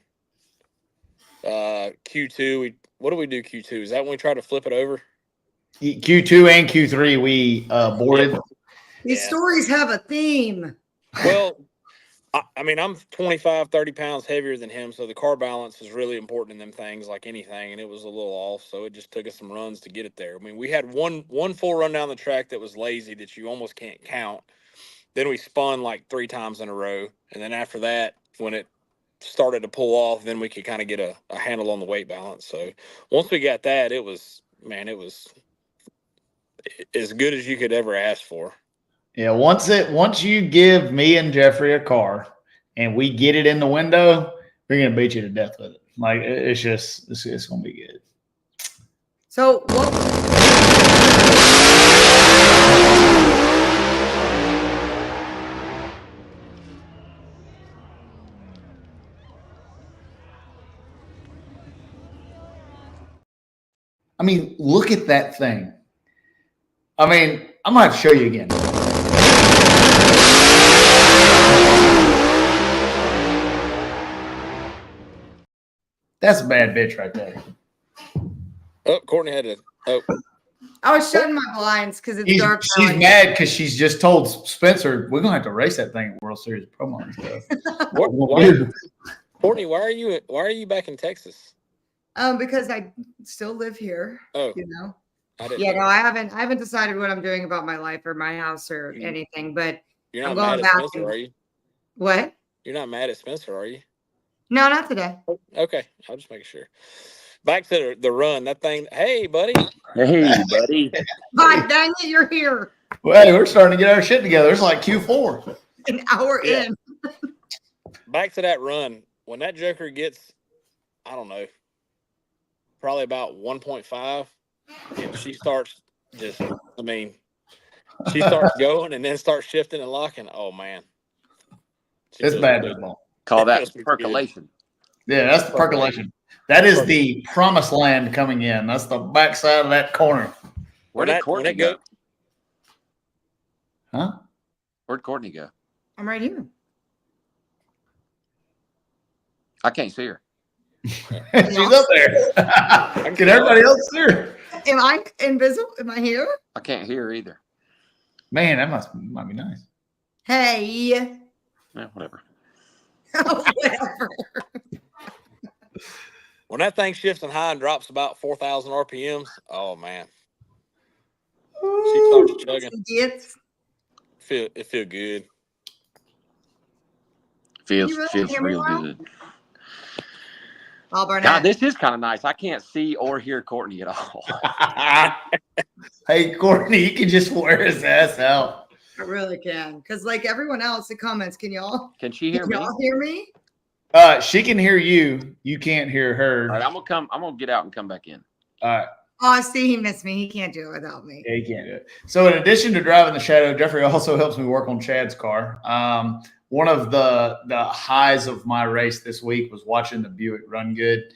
Q2, what do we do Q2? Is that when we try to flip it over? Q2 and Q3, we boarded. Yeah. These stories have a theme. Well, I mean, I'm 25, 30 pounds heavier than him, so the car balance is really important in them things like anything, and it was a little off, so it just took us some runs to get it there. I mean, we had one full run down the track that was lazy that you almost can't count. Then we spun like 3 times in a row, and then after that, when it started to pull off, then we could kind of get a handle on the weight balance. So once we got that, it was as good as you could ever ask for. Yeah, once you give me and Jeffrey a car and we get it in the window, we're gonna beat you to death with it. Like, it's gonna be good. So I mean, look at that thing. I mean, I'm gonna have to show you again. That's a bad bitch right there. Oh, Courtney had to. Oh, I was shutting my blinds because it's dark. She's mad because she's just told Spencer we're gonna have to race that thing at World Series promo and stuff. Courtney, why are you back in Texas? Because I still live here. Oh, you know. No, I haven't decided what I'm doing about my life or my house or anything. But you're not mad at Spencer, are you? What? You're not mad at Spencer, are you? No, not today. Okay, I'll just make sure. Back to the run. That thing. Hey, buddy. Hey, buddy. God dang it, you're here. Well, hey, we're starting to get our shit together. It's like Q4. An hour in. Back to that run. When that joker gets, I don't know, probably about 1.5, and she starts she starts going and then starts shifting and locking. Oh, man. It's bad. Call that percolation. Yeah, that's the percolation. That is the promised land coming in. That's the backside of that corner. Where did Courtney go? Huh? Where'd Courtney go? I'm right here. I can't see her. She's up there. Can everybody else see her? Am I invisible? Am I here? I can't hear her either. Man, that might be nice. Hey. Yeah, whatever. Whatever. When that thing shifts and high and drops about 4,000 RPMs, oh man, she starts chugging. It feel good. Feels real good. Lyle Barnett. God, this is kind of nice. I can't see or hear Courtney at all. Hey, Courtney, you can just wear his ass out. I really can, because like everyone else, the comments. Can she hear me? Y'all hear me? She can hear you. You can't hear her. All right, I'm gonna get out and come back in. All right. Oh, see, he missed me. He can't do it without me. Yeah, he can't do it. So in addition to driving the Shadow, Jeffrey also helps me work on Chad's car. One of the highs of my race this week was watching the Buick run good.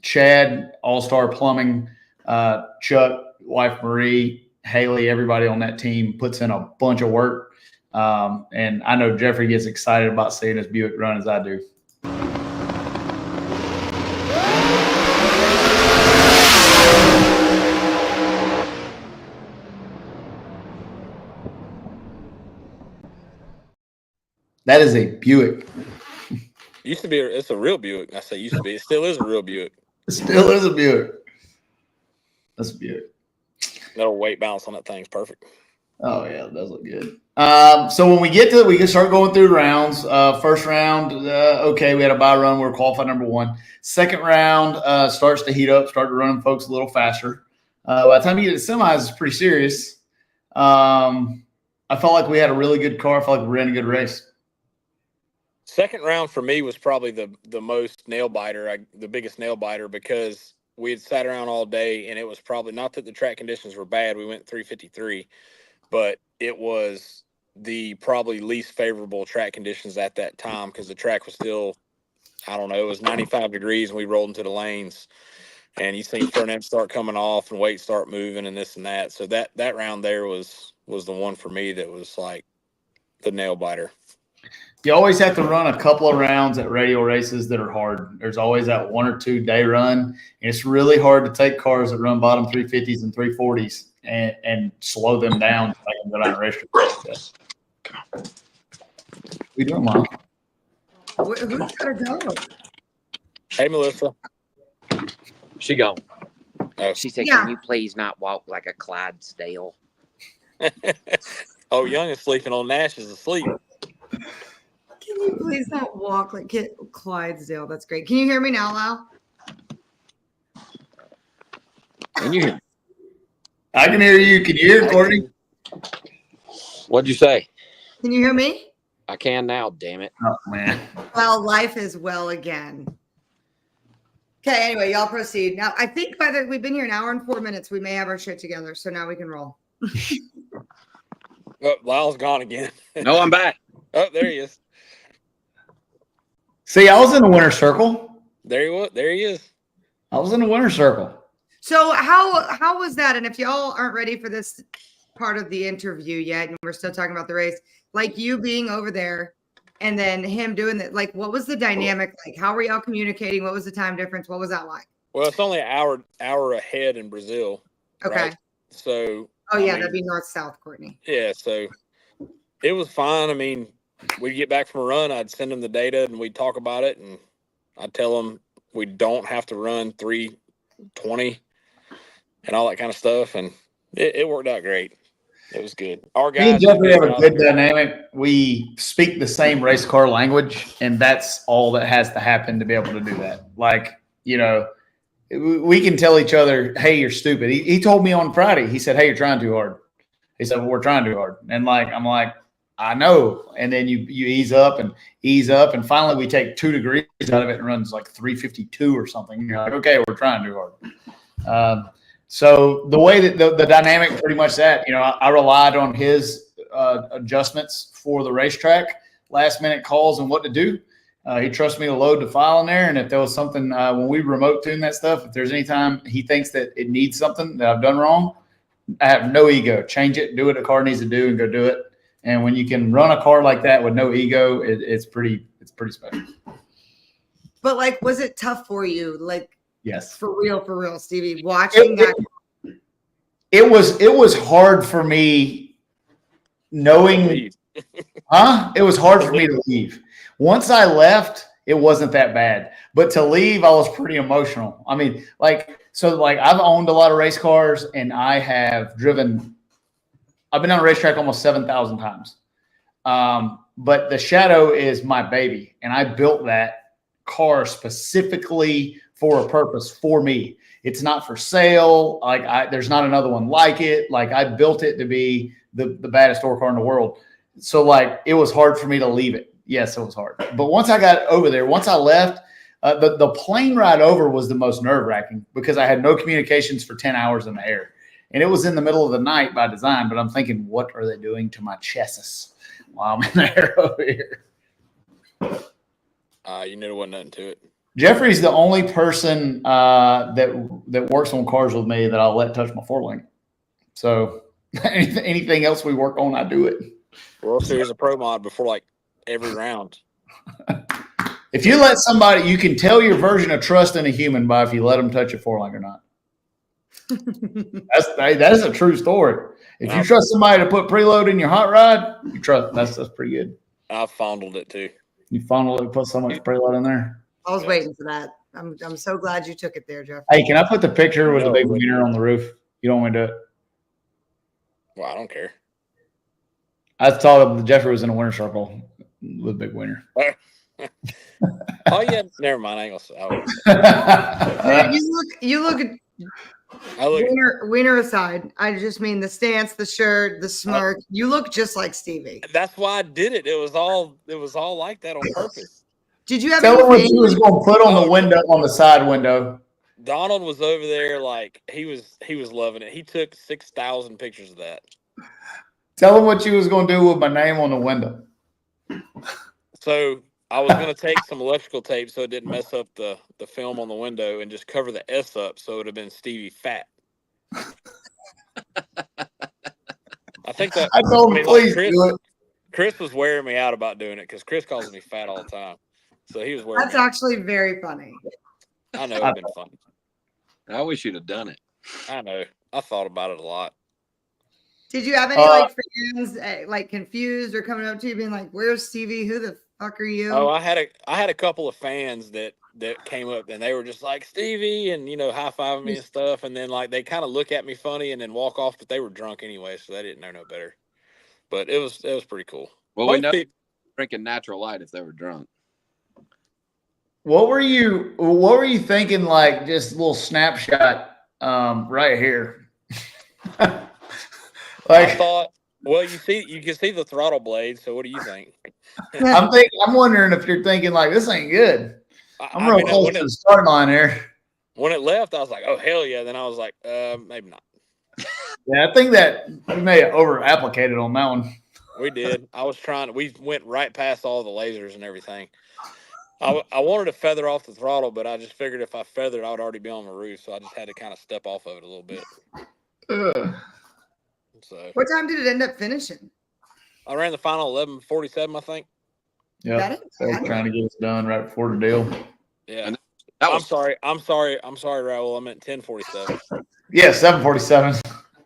Chad, All-Star Plumbing, Chuck, wife Marie, Haley, everybody on that team puts in a bunch of work. And I know Jeffrey gets excited about seeing his Buick run as I do. That is a Buick. Used to be. It's a real Buick. I say used to be. It still is a real Buick. It still is a Buick. That's a Buick. That weight balance on that thing's perfect. Oh yeah, it does look good. So when we get to it, we can start going through rounds. First round, okay, we had a bye run. We're qualified number 1. Second round starts to heat up, start running folks a little faster. By the time you get to semis, it's pretty serious. I felt like we had a really good car. I felt like we ran a good race. Second round for me was probably the most nail biter, the biggest nail biter, because we had sat around all day, and it was probably not that the track conditions were bad. We went 353, but it was the probably least favorable track conditions at that time because the track was still, I don't know, it was 95 degrees, and we rolled into the lanes, and you seen front end start coming off and weight start moving and this and that. So that round there was the one for me that was like the nail biter. You always have to run a couple of rounds at radio races that are hard. There's always that 1 or 2 day run. And it's really hard to take cars that run bottom 350s and 340s and slow them down to make them go down a racetrack. We doing, Mom? Who's gotta go? Hey, Melissa. She gone. Oh. She said, "Can you please not walk like a Clydesdale?" Oh, Young is sleeping on Nash is asleep. Can you please not walk like Clydesdale? That's great. Can you hear me now, Lyle? Can you hear me? I can hear you. Can you hear Courtney? What'd you say? Can you hear me? I can now, damn it. Oh, man. Well, life is well again. Okay, anyway, y'all proceed. Now, I think we've been here an hour and 4 minutes. We may have our shit together, so now we can roll. Oh, Lyle's gone again. No, I'm back. Oh, there he is. See, I was in the winner's circle. There he is. I was in the winner's circle. So how was that? And if y'all aren't ready for this part of the interview yet, and we're still talking about the race, like you being over there and then him doing that, like what was the dynamic like? How were y'all communicating? What was the time difference? What was that like? Well, it's only an hour ahead in Brazil. Okay. Right? So. Oh yeah, that'd be north-south, Courtney. Yeah. So it was fine. I mean, we'd get back from a run. I'd send them the data and we'd talk about it. And I'd tell them we don't have to run 3:20 and all that kind of stuff. And it worked out great. It was good. Our guys. Me and Jeffrey have a good dynamic. We speak the same race car language, and that's all that has to happen to be able to do that. Like, you know, we can tell each other, hey, you're stupid. He told me on Friday, he said, hey, you're trying too hard. He said, well, we're trying too hard. And like, I'm like, I know. And then you ease up. And finally we take 2 degrees out of it and runs like 352 or something. You're like, okay, we're trying too hard. So the way that the dynamic pretty much that, you know, I relied on his adjustments for the racetrack, last minute calls and what to do. He trusts me to load the file in there. And if there was something, when we remote tune that stuff, if there's any time he thinks that it needs something that I've done wrong, I have no ego. Change it, do what the car needs to do and go do it. And when you can run a car like that with no ego, it's pretty special. But like, was it tough for you? Like, yes, for real, Stevie, watching that. It was hard for me knowing, it was hard for me to leave. Once I left, it wasn't that bad, but to leave, I was pretty emotional. I mean, I've owned a lot of race cars and I've been on a racetrack almost 7,000 times. But the Shadow is my baby. And I built that car specifically for a purpose for me. It's not for sale. There's not another one like it. Like, I built it to be the baddest tour car in the world. So it was hard for me to leave it. Yes, it was hard. But once I got over there, once I left, the plane ride over was the most nerve-wracking because I had no communications for 10 hours in the air. And it was in the middle of the night by design, but I'm thinking, what are they doing to my chassis while I'm in the air over here? You knew there wasn't nothing to it. Jeffrey's the only person that works on cars with me that I'll let touch my forelink. So anything else we work on, I do it. World Series of Pro Mod before every round. If you let somebody, you can tell your version of trust in a human by if you let them touch your forelink or not. That's a true story. If you trust somebody to put preload in your hot rod, you trust. That's pretty good. I fondled it too. You fondled it, put so much preload in there. I was waiting for that. I'm so glad you took it there, Jeff. Hey, can I put the picture with the big wiener on the roof? You don't want me to do it? Well, I don't care. I thought Jeffrey was in a winner circle with a big wiener. Oh yeah, never mind. I ain't gonna say. You look. Wiener aside, I just mean the stance, the shirt, the smirk. You look just like Stevie. That's why I did it. It was all like that on purpose. Did you have? Tell him what you was going to put on the window, on the side window. Donald was over there, he was loving it. He took 6,000 pictures of that. Tell him what you was going to do with my name on the window. So I was going to take some electrical tape so it didn't mess up the film on the window and just cover the S up so it would have been Stevie Fat. I think that I told him, please do it. Chris was wearing me out about doing it because Chris calls me fat all the time. So he was wearing That's actually very funny. I know, it's been fun. I wish you'd have done it. I know. I thought about it a lot. Did you have any fans confused or coming up to you being like, "Where's Stevie? Who the fuck are you?" Oh, I had a couple of fans that came up and they were just like Stevie and high fiving me and stuff, and then they kind of look at me funny and then walk off, but they were drunk anyway, so they didn't know no better. But it was pretty cool. Well, we know drinking natural light if they were drunk. What were you thinking? Just a little snapshot right here. I thought, well, you can see the throttle blade. So what do you think? I'm wondering if you're thinking this ain't good. I'm real close to the start line here. When it left, I was like, oh hell yeah. Then I was like, maybe not. Yeah, I think that we may have over applicated on that one. We did. We went right past all the lasers and everything. I wanted to feather off the throttle, but I just figured if I feathered, I would already be on my roof. So I just had to kind of step off of it a little bit. So what time did it end up finishing? I ran the final 11:47, I think. Yeah, trying to get us done right before the deal. Yeah, I'm sorry, Raul. I meant 10:47. Yeah, 747.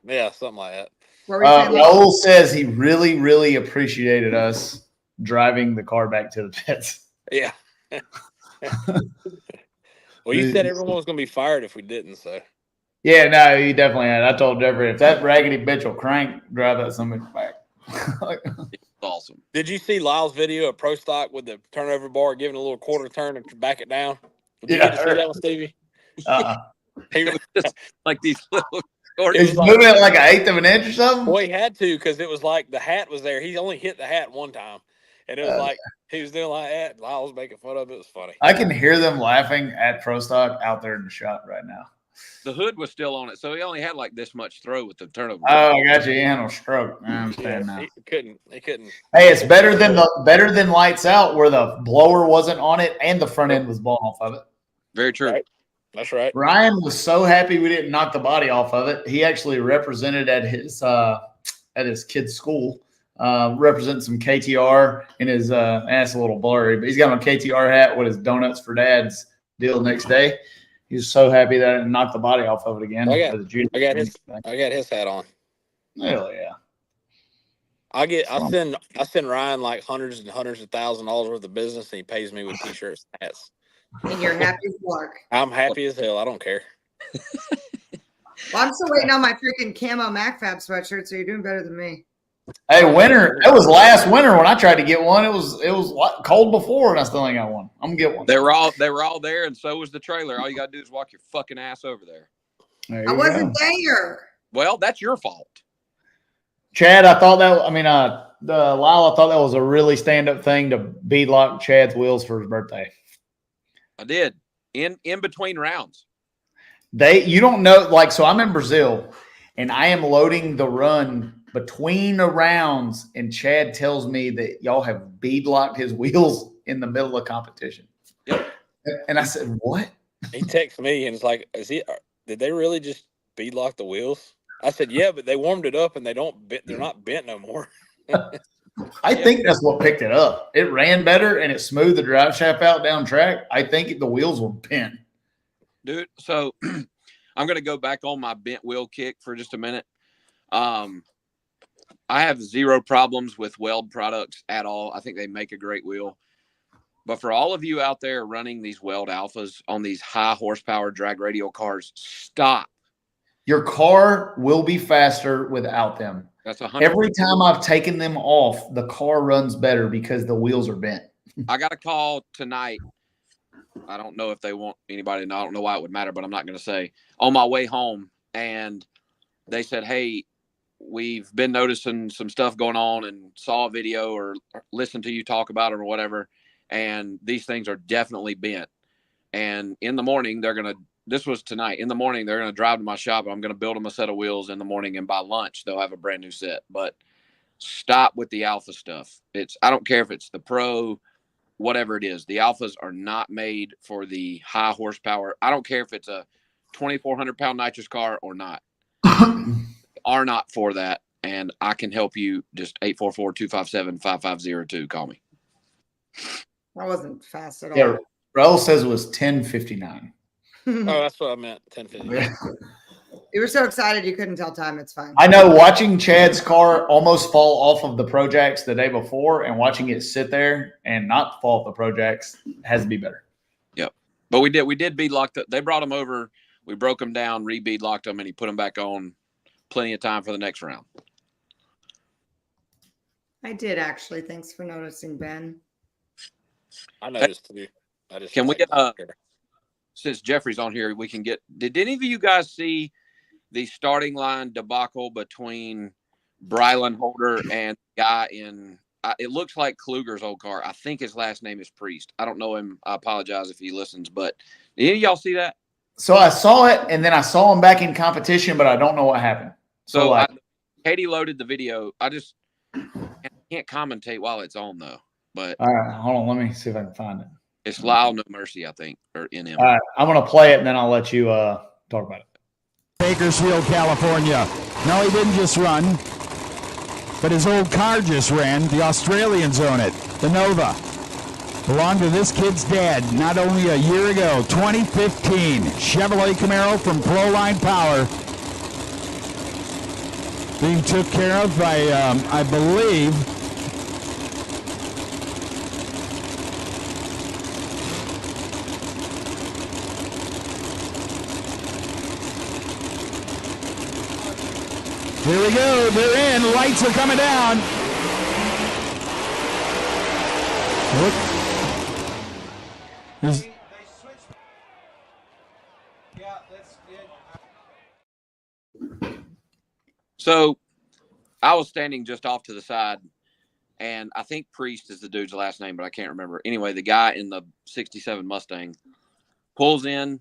Yeah, something like that. What were you saying? Raul says he really, really appreciated us driving the car back to the pits. Yeah. Well, you said everyone was going to be fired if we didn't, so. Yeah, no, you definitely had. I told Jeffrey, if that raggedy bitch will crank, drive that somebody back. Awesome. Did you see Lyle's video of Pro Stock with the turnover bar giving a little quarter turn and back it down? Did you get to see that one, Stevie? It was just like these little. He's moving it like 1/8 of an inch or something? Well, he had to because it was like the hat was there. He only hit the hat one time. And it was like he was doing like that. Lyle was making fun of it. It was funny. I can hear them laughing at Pro Stock out there in the shop right now. The hood was still on it, so he only had like this much throw with the turnover. Oh, I got you. He had no stroke. I understand now. He couldn't. Hey, it's better than Lights Out, where the blower wasn't on it and the front end was blown off of it. Very true. Right. That's right. Ryan was so happy we didn't knock the body off of it. He actually represented at his kid's school, representing some KTR in his that's a little blurry, but he's got on a KTR hat with his Donuts for Dads deal next day. He was so happy that I didn't knock the body off of it again. I got his hat on. Hell yeah. I send Ryan like hundreds and hundreds of $1,000s worth of business, and he pays me with t-shirts and hats. And you're happy as lark. I'm happy as hell. I don't care. Well, I'm still waiting on my freaking camo MacFab sweatshirt, so you're doing better than me. Hey, winter. It was last winter when I tried to get one. It was cold before, and I still ain't got one. I'm gonna get one. They were all there, and so was the trailer. All you gotta do is walk your fucking ass over there. I wasn't there. Well, that's your fault. Chad, I thought that. I mean, Lyle, I thought that was a really stand-up thing to beadlock Chad's wheels for his birthday. I did in between rounds. You don't know, like, so I'm in Brazil, and I am loading the run between the rounds, and Chad tells me that y'all have beadlocked his wheels in the middle of competition. Yep. And I said, "What?" He texts me and it's like, did they really just beadlock the wheels? I said, yeah, but they warmed it up and they're not bent no more. I think that's what picked it up. It ran better and it smoothed the drive shaft out down track. I think the wheels were bent. Dude, so I'm going to go back on my bent wheel kick for just a minute. I have zero problems with Weld products at all. I think they make a great wheel. But for all of you out there running these Weld Alphas on these high horsepower drag radial cars, stop. Your car will be faster without them. That's 100%. Every time I've taken them off, the car runs better because the wheels are bent. I got a call tonight. I don't know if they want anybody, and I don't know why it would matter, but I'm not going to say. On my way home, and they said, hey, we've been noticing some stuff going on and saw a video or listened to you talk about it or whatever, and these things are definitely bent. And in the morning, this was tonight. In the morning, they're going to drive to my shop, and I'm going to build them a set of wheels in the morning, and by lunch, they'll have a brand new set. But stop with the Alpha stuff. I don't care if it's the Pro, whatever it is. The Alphas are not made for the high horsepower. I don't care if it's a 2,400-pound nitrous car or not. Are not for that, and I can help you. Just 844-257-5502. Call me. That wasn't fast at all. Yeah, Raul says it was 10:59. Oh, that's what I meant. 10:59. You were so excited you couldn't tell time. It's fine. I know, watching Chad's car almost fall off of the Projects the day before and watching it sit there and not fall off the Projects has to be better. Yep. But we did beadlock them. They brought them over. We broke them down, re-beadlocked them, and he put them back on. Plenty of time for the next round. I did actually. Thanks for noticing, Ben. I noticed too. Can we get since Jeffrey's on here, we can get. Did any of you guys see the starting line debacle between Brylan Holder and the guy in? It looks like Kluger's old car. I think his last name is Priest. I don't know him. I apologize if he listens, but did any of y'all see that? So I saw it, and then I saw him back in competition, but I don't know what happened. So Katie loaded the video. I can't commentate while it's on, though. But all right, hold on. Let me see if I can find it. It's Lyle No Mercy, I think, or in him. All right, I'm going to play it, and then I'll let you talk about it. Bakersfield, California. No, he didn't just run, but his old car just ran. The Australians own it, the Nova. Belonged to this kid's dad not only a year ago, 2015. Chevrolet Camaro from Proline Power. being took care of by, I believe, here we go. They're in. Lights are coming down. Look. So I was standing just off to the side, and I think Priest is the dude's last name, but I can't remember. Anyway, the guy in the 67 Mustang pulls in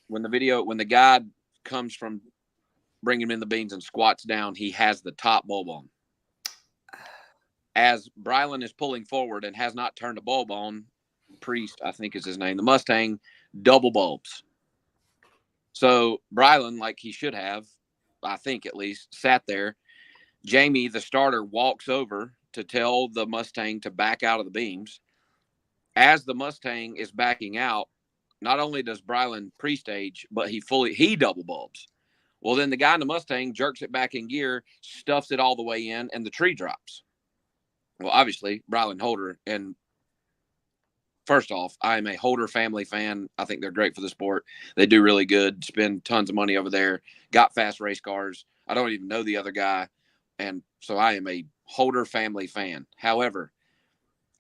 when the guy comes from bringing him in the beans and squats down, he has the top bulb on. As Brylan is pulling forward and has not turned a bulb on, Priest, I think is his name, the Mustang, double bulbs. So Brylan, like he should have, I think at least, sat there. Jamie, the starter, walks over to tell the Mustang to back out of the beams. As the Mustang is backing out, not only does Brylan pre-stage, but he double bulbs. Well, then the guy in the Mustang jerks it back in gear, stuffs it all the way in, and the tree drops. Well, obviously, Brylan Holder, and first off, I am a Holder family fan. I think they're great for the sport. They do really good, spend tons of money over there, got fast race cars. I don't even know the other guy, and so I am a Holder family fan. However,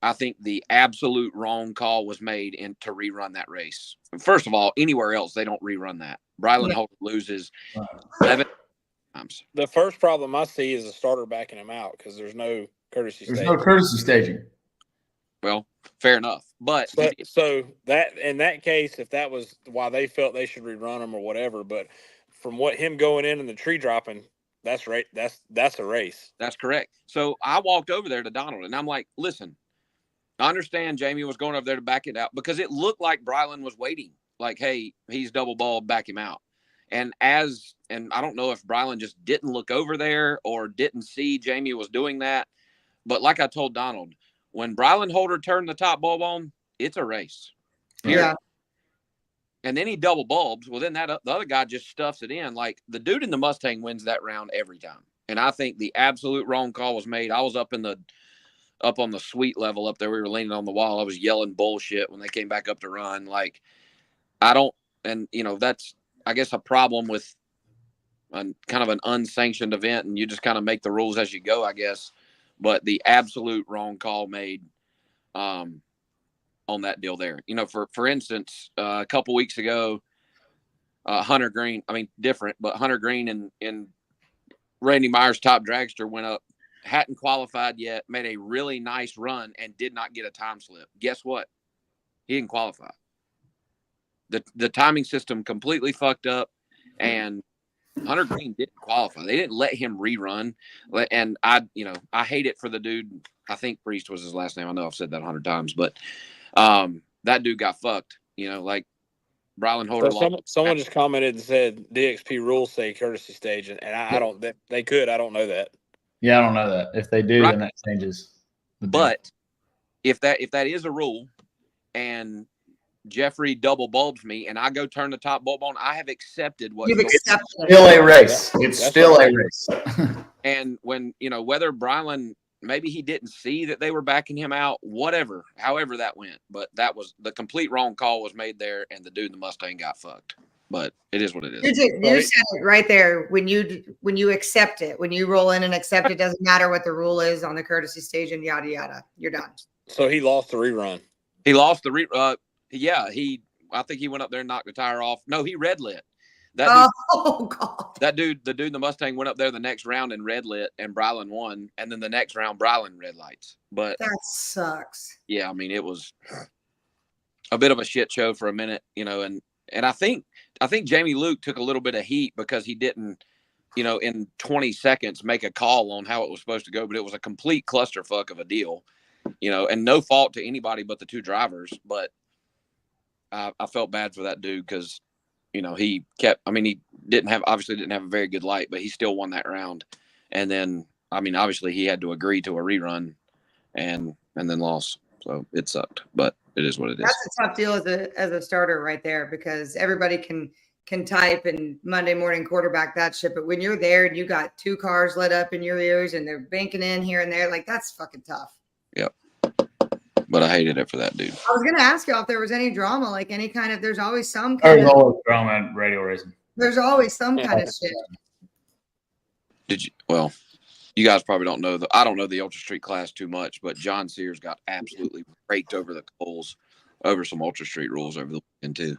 I think the absolute wrong call was made to rerun that race. First of all, anywhere else, they don't rerun that. Brylan Holder loses 11 times. The first problem I see is the starter backing him out because there's no courtesy There's staging. no courtesy staging. Well, fair enough. But so that in that case, if that was why they felt they should rerun them or whatever, but from what him going in and the tree dropping, that's right. That's a race. That's correct. So I walked over there to Donald and I'm like, listen, I understand Jamie was going over there to back it out because it looked like Brylan was waiting. Like, hey, he's double balled, back him out. And I don't know if Brylan just didn't look over there or didn't see Jamie was doing that. But like I told Donald, when Brylan Holder turned the top bulb on, it's a race. Yeah. And then he double bulbs. Well, then the other guy just stuffs it in. Like the dude in the Mustang wins that round every time. And I think the absolute wrong call was made. I was up on the suite level up there. We were leaning on the wall. I was yelling bullshit when they came back up to run. Like that's, I guess, a problem with kind of an unsanctioned event, and you just kind of make the rules as you go, I guess. But the absolute wrong call made on that deal there. For instance, a couple weeks ago, Hunter Green, different, but Hunter Green and Randy Myers' top dragster went up, hadn't qualified yet, made a really nice run, and did not get a time slip. Guess what? He didn't qualify. The timing system completely fucked up, and Hunter Green didn't qualify. They didn't let him rerun, and I hate it for the dude. I think Priest was his last name. I know I've said that 100 times, but that dude got fucked. Like Brylan Holder. So someone just commented and said DXP rules say courtesy stage, and I don't. They could. I don't know that. Yeah, I don't know that. If they do, Right. then that changes. But if that is a rule, and Jeffrey double bulbs me, and I go turn the top bulb on, I have accepted what You've accepted it. Still a race. Yeah, It's that's still right. a race. And when whether Brylan, maybe he didn't see that they were backing him out, however that went, but that was the complete wrong call was made there, and the dude in the Mustang got fucked. But it is what it is. You said it right there. When you accept it, when you roll in and accept it, doesn't matter what the rule is on the courtesy stage and yada yada. You're done. So he lost the rerun. He lost the I think he went up there and knocked the tire off. No, he red lit. God. The dude in the Mustang went up there the next round and red lit, and Brylan won. And then the next round, Brylan red lights. But that sucks. Yeah, it was a bit of a shit show for a minute, and I think Jamie Luke took a little bit of heat because he didn't, in 20 seconds make a call on how it was supposed to go, but it was a complete clusterfuck of a deal, and no fault to anybody but the two drivers. But I felt bad for that dude because, he kept, he obviously didn't have a very good light, but he still won that round. And then, obviously he had to agree to a rerun and then lost. So it sucked, but it is what it is. That's a tough deal as a starter right there, because everybody can can type and Monday morning quarterback that shit. But when you're there and you got 2 cars lit up in your ears and they're banking in here and there, like that's fucking tough. Yep. But I hated it for that dude. I was gonna ask y'all if there was any drama, like any kind of. There's always some. There's always drama in radio racing. There's always some kind of shit. Did you? Well, you guys probably don't know I don't know the Ultra Street class too much, but John Sears got absolutely raked over the coals over some Ultra Street rules over the weekend too.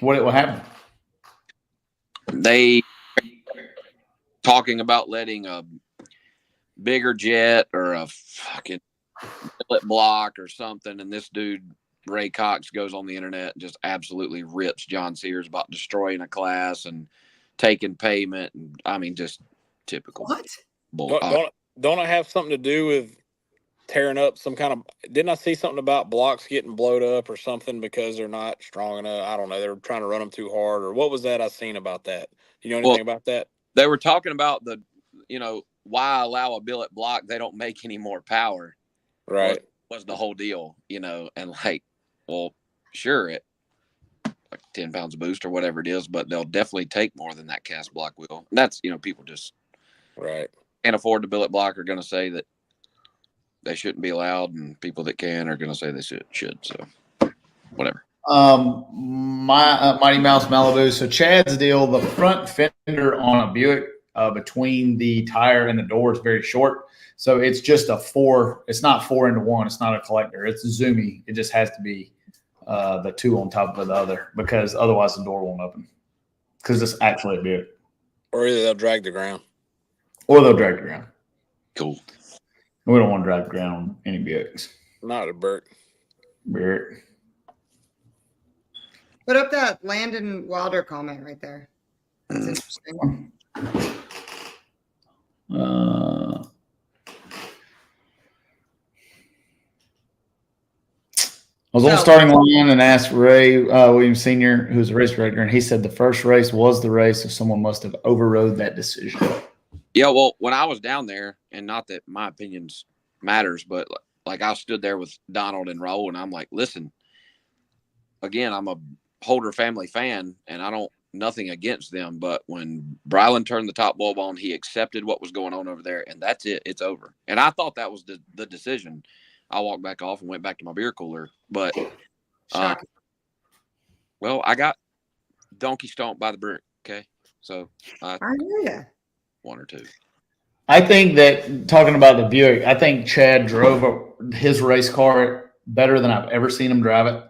What happened? They talking about letting a bigger jet or a fucking billet block or something, and this dude Ray Cox goes on the internet and just absolutely rips John Sears about destroying a class and taking payment, and I mean just typical. What? Bull. Don't I have something to do with tearing up some kind of? Didn't I see something about blocks getting blowed up or something because they're not strong enough? I don't know. They were trying to run them too hard, or what was that I seen about that? You know anything about that? They were talking about why allow a billet block? They don't make any more power. Right. Was the whole deal, and like, well, sure, it like 10 pounds of boost or whatever it is, but they'll definitely take more than that cast block will. And that's, people just can't afford the billet block are going to say that they shouldn't be allowed, and people that can are going to say they should. So whatever. My Mighty Mouse Malibu. So Chad's deal, the front fender on a Buick between the tire and the door is very short. So it's just a 4. It's not 4 into 1. It's not a collector. It's a zoomy. It just has to be the 2 on top of the other, because otherwise the door won't open. Because it's actually a Buick. Or either they'll drag the ground. Or they'll drag the ground. Cool. We don't want to drag the ground on any Buicks. Not a Burt. Buick. Put up that Landon Wilder comment right there. That's interesting. I was on the starting line and asked Ray Williams Sr., who's a race director, and he said the first race was the race, so someone must have overrode that decision. Yeah, well, when I was down there, and not that my opinions matters, but like I stood there with Donald and Raul, and I'm like, listen, again, I'm a Holder family fan, and I don't nothing against them, but when Brylan turned the top bulb on, he accepted what was going on over there, and that's it. It's over. And I thought that was the decision. I walked back off and went back to my beer cooler, but well, I got donkey stomped by the Brick. Okay, so I hear you. 1 or 2. I think that, talking about the Buick, I think Chad drove his race car better than I've ever seen him drive it.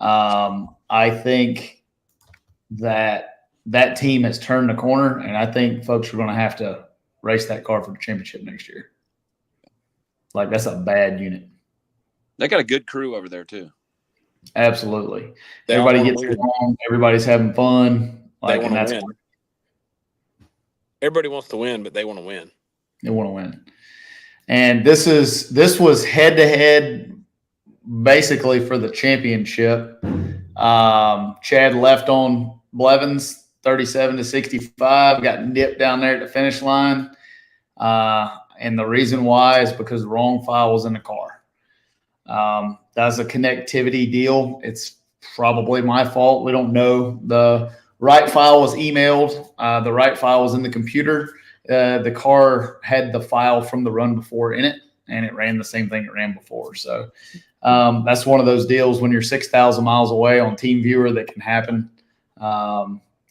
I think that team has turned the corner, and I think folks are going to have to race that car for the championship next year. Like, that's a bad unit. They got a good crew over there too. Absolutely. Everybody gets along. Everybody's having fun. Like, and that's win. Everybody wants to win, but they want to win. They want to win. And this was head to head, basically for the championship. Chad left on Blevins 37-65. Got nipped down there at the finish line. And the reason why is because the wrong file was in the car. That's a connectivity deal. It's probably my fault. We don't know. The right file was emailed. The right file was in the computer. The car had the file from the run before in it, and it ran the same thing it ran before. So that's one of those deals when you're 6,000 miles away on TeamViewer that can happen.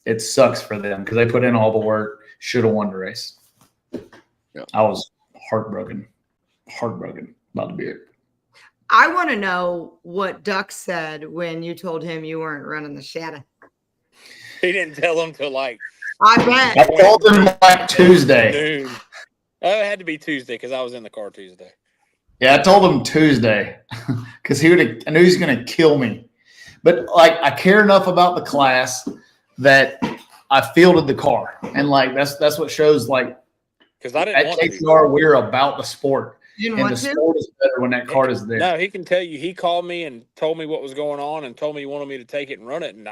It sucks for them because they put in all the work. Should have won the race. Yeah. I was heartbroken about the beer. I want to know what Duck said when you told him you weren't running the shadow. He didn't tell him till like. I bet. I told him like Tuesday. Noon. Oh, it had to be Tuesday because I was in the car Tuesday. Yeah, I told him Tuesday because I knew he was going to kill me. But like, I care enough about the class that I fielded the car, and like that's what shows like. Because I didn't want KTR, we're about the sport. You didn't and want the to? sport is better when that card is there. No, he can tell you. He called me and told me what was going on and told me he wanted me to take it and run it. And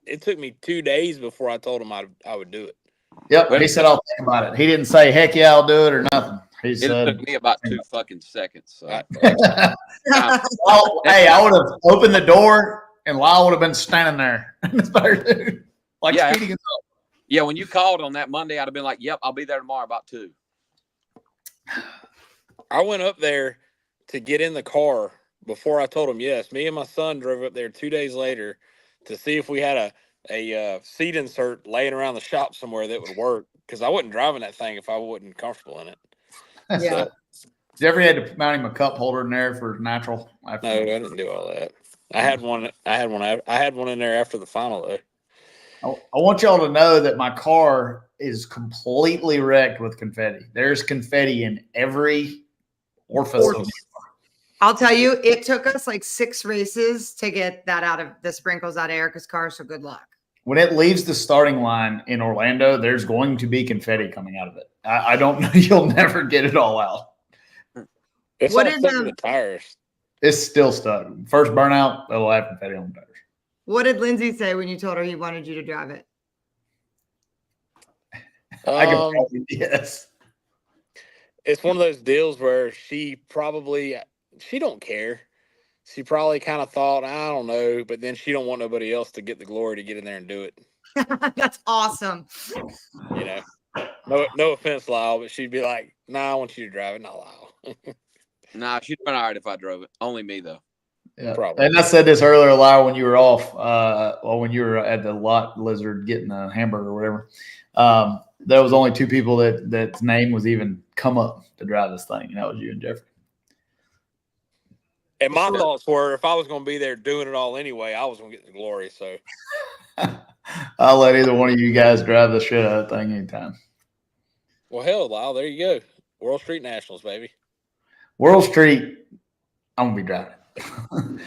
it took me 2 days before I told him I would do it. Yep, he said I'll think about it. He didn't say heck yeah I'll do it or nothing. He said it took me about 2 fucking seconds. So. Hey, I would have opened the door and Lyle would have been standing there in the spare dude, like Yeah. Speedy Gonzalez. Yeah, when you called on that Monday, I'd have been like, "Yep, I'll be there tomorrow about 2." I went up there to get in the car before I told him yes. Me and my son drove up there 2 days later to see if we had a seat insert laying around the shop somewhere that would work, because I wasn't driving that thing if I wasn't comfortable in it. Yeah. Did you ever had to mount him a cup holder in there for natural? No, I didn't do all that. I had one in there after the final though. I want y'all to know that my car is completely wrecked with confetti. There's confetti in every orifice of the I'll tell you, it took us like 6 races to get that out of the sprinkles out of Erica's car. So good luck. When it leaves the starting line in Orlando, there's going to be confetti coming out of it. I don't know. You'll never get it all out. It's What all is, stuck in the tires. It's still stuck. First burnout, it'll have confetti on the tires. What did Lindsay say when you told her he wanted you to drive it? I can probably guess. It's one of those deals where she don't care. She probably kind of thought, I don't know, but then she don't want nobody else to get the glory to get in there and do it. That's awesome. You know, no offense, Lyle, but she'd be like, "Nah, I want you to drive it, not Lyle." Nah, she'd been all right if I drove it. Only me though. Yeah, Probably. and I said this earlier, Lyle, when you were off, when you were at the Lot Lizard getting a hamburger or whatever. There was only 2 people that's name was even come up to drive this thing, and that was you and Jeffrey. And my thoughts were, if I was going to be there doing it all anyway, I was going to get the glory. So I'll let either one of you guys drive the shit out of that thing anytime. well, hell, Lyle, there you go. World Street Nationals, baby. World Street, I'm gonna be driving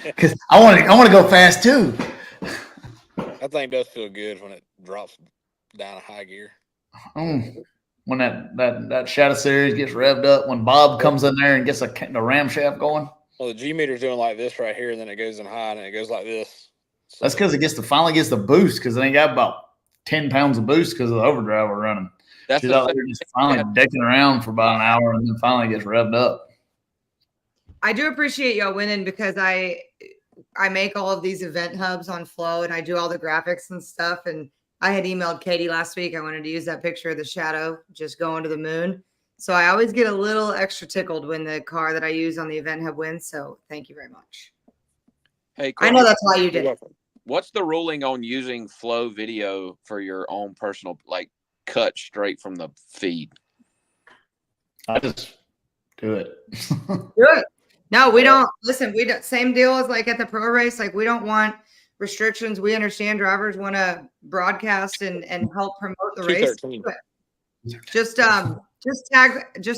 because I want to go fast too. That thing does feel good when it drops down a high gear. When that Shadow Series gets revved up, when Bob comes in there and gets the ram shaft going. Well, the G meter's doing like this right here, and then it goes in high, and it goes like this. So that's because it finally gets the boost, because they got about 10 pounds of boost because of the overdrive we're running. She's out there just finally decking around for about an hour, and then finally gets revved up. I do appreciate y'all winning, because I make all of these event hubs on Flow, and I do all the graphics and stuff. And I had emailed Katie last week. I wanted to use that picture of the shadow just going to the moon. So I always get a little extra tickled when the car that I use on the event hub wins. So thank you very much. Hey, Courtney, I know that's why you did it. What's the ruling on using Flow video for your own personal, like, cut straight from the feed? I just do it. Do it. No, we don't. Listen, we don't. Same deal as like at the pro race. Like, we don't want restrictions. We understand drivers want to broadcast and help promote the race. Just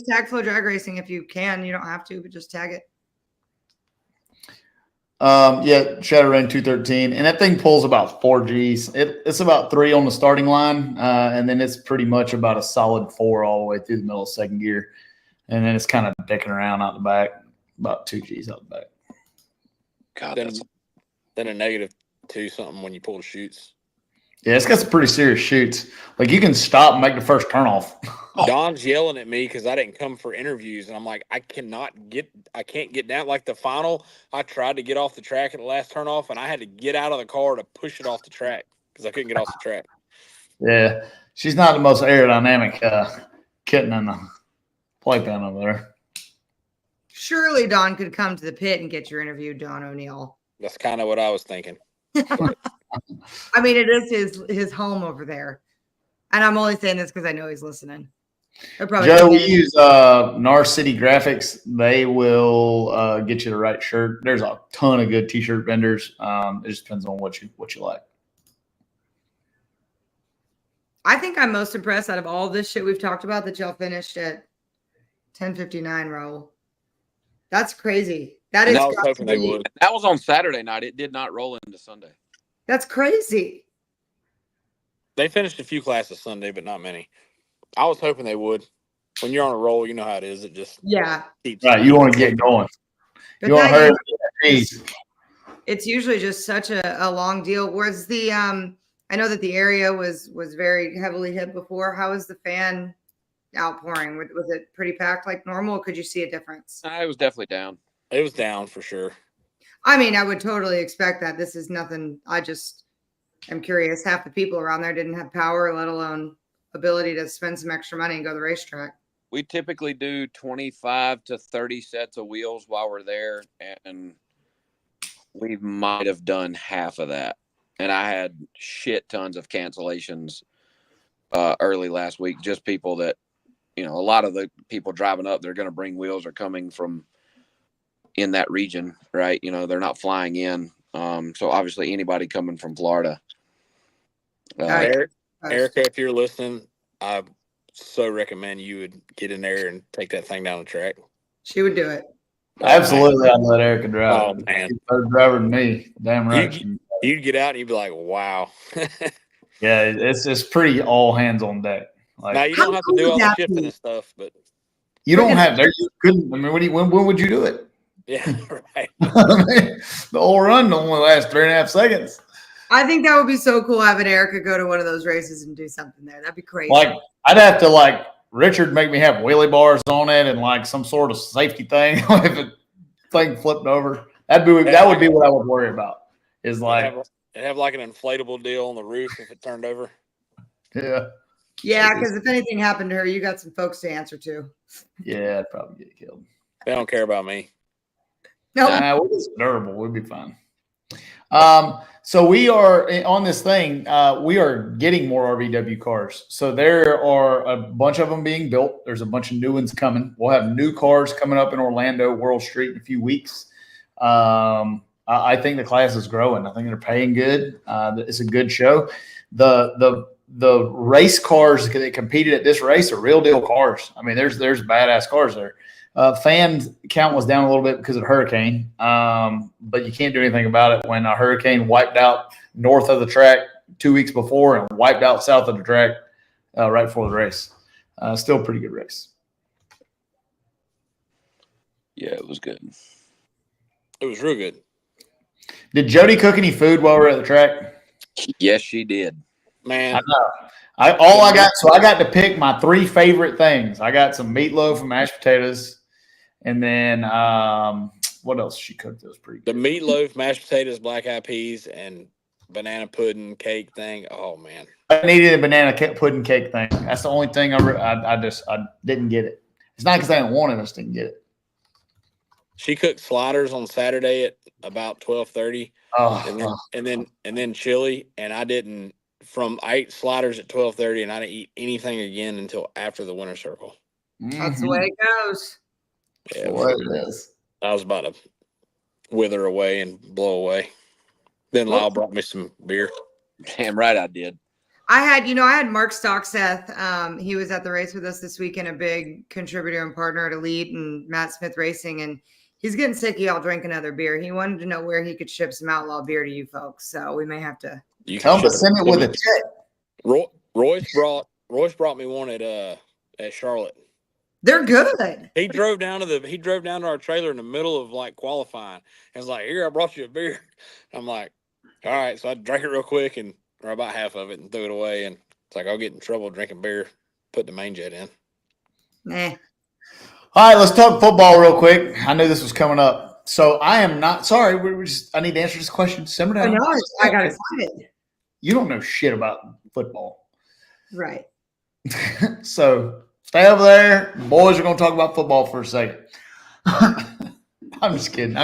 tag Flow Drag Racing if you can. You don't have to, but just tag it. Yeah, Shadow Rain 213, and that thing pulls about 4 Gs. It's about 3 on the starting line, and then it's pretty much about a solid 4 all the way through the middle of second gear, and then it's kind of decking around out the back, about 2 Gs out the back. God, then a -2 something when you pull the chutes. Yeah, it's got some pretty serious shoots. Like, you can stop and make the first turnoff. Don's yelling at me because I didn't come for interviews, and I'm like, I can't get down. Like the final, I tried to get off the track at the last turnoff, and I had to get out of the car to push it off the track because I couldn't get off the track. Yeah, she's not the most aerodynamic kitten in the playpen over there. Surely Don could come to the pit and get your interview, Don O'Neill. That's kind of what I was thinking. I mean, it is his home over there. And I'm only saying this because I know he's listening. Joe, we use NAR City Graphics. They will get you the right shirt. There's a ton of good T-shirt vendors. It just depends on what you like. I think I'm most impressed out of all this shit we've talked about that y'all finished at 10:59, Raul. That's crazy. That is. I was hoping they would. That was on Saturday night. It did not roll into Sunday. That's crazy. They finished a few classes Sunday, but not many. I was hoping they would. When you're on a roll, you know how it is. It just keeps right. You want to get going. But you want to hurry. It's usually just such a long deal. Whereas the I know that the area was very heavily hit before. How was the fan outpouring? Was it pretty packed like normal? Or could you see a difference? It was definitely down. It was down for sure. I mean, I would totally expect that. This is nothing. I just am curious. Half the people around there didn't have power, let alone ability to spend some extra money and go to the racetrack. We typically do 25 to 30 sets of wheels while we're there, and we might have done half of that. And I had shit tons of cancellations early last week. Just people that, a lot of the people driving up, they're going to bring wheels are coming from in that region, right? They're not flying in. So obviously anybody coming from Florida. Erica, if you're listening, I so recommend you would get in there and take that thing down the track. She would do it. Absolutely, I'd let Erica drive. Oh man, she's better driver than me. Damn right. You'd get out and you'd be like, "Wow." Yeah, it's pretty all hands on deck. Like, now you don't have to do all the shifting and stuff, but you don't have there. You couldn't. I mean, when would you do it? Yeah, right. The whole run only lasts 3.5 seconds. I think that would be so cool having Erica go to one of those races and do something there. That'd be crazy. Like, I'd have to Richard make me have wheelie bars on it and some sort of safety thing if it thing flipped over. That would be what I would worry about. Is have an inflatable deal on the roof if it turned over. Yeah. Yeah, because if anything happened to her, you got some folks to answer to. Yeah, I'd probably get killed. They don't care about me. No, we're just durable. We'll be fine. So we are on this thing. We are getting more RVW cars. So there are a bunch of them being built. There's a bunch of new ones coming. We'll have new cars coming up in Orlando, World Street in a few weeks. I think the class is growing. I think they're paying good. It's a good show. The race cars that competed at this race are real deal cars. I mean, there's badass cars there. Fan count was down a little bit because of the hurricane, but you can't do anything about it when a hurricane wiped out north of the track 2 weeks before and wiped out south of the track right before the race. Still a pretty good race. Yeah, it was good. It was real good. Did Jody cook any food while we were at the track? Yes, she did. Man, I know. I got to pick my 3 favorite things. I got some meatloaf and mashed potatoes, and then what else she cooked? That was pretty good. The meatloaf, mashed potatoes, black eyed peas, and banana pudding cake thing. Oh man, I needed a banana pudding cake thing. That's the only thing I didn't get it. It's not because I didn't want it. I just didn't get it. She cooked sliders on Saturday at about 12:30. And then chili, and I ate sliders at 12:30, and I didn't eat anything again until after the winter circle. That's the way it goes. Yeah, it is. I was about to wither away and blow away. Then Lyle brought me some beer. Damn right I did. I had Mark Stockseth. He was at the race with us this weekend, a big contributor and partner at Elite and Matt Smith Racing, and he's getting sick of y'all drinking other beer. He wanted to know where he could ship some outlaw beer to you folks, so we may have to. You tell him to send it with a tip. Royce brought me one at Charlotte. They're good. He drove down to our trailer in the middle of qualifying. And was like, "Here, I brought you a beer." I'm like, "All right." So I drank it real quick or about half of it and threw it away. And it's like, I'll get in trouble drinking beer. Put the main jet in. Nah. All right, let's talk football real quick. I knew this was coming up. So I am not sorry. I need to answer this question. Simmer down. I got excited. You don't know shit about football. Right. So stay over there. The boys are going to talk about football for a second. I'm just kidding.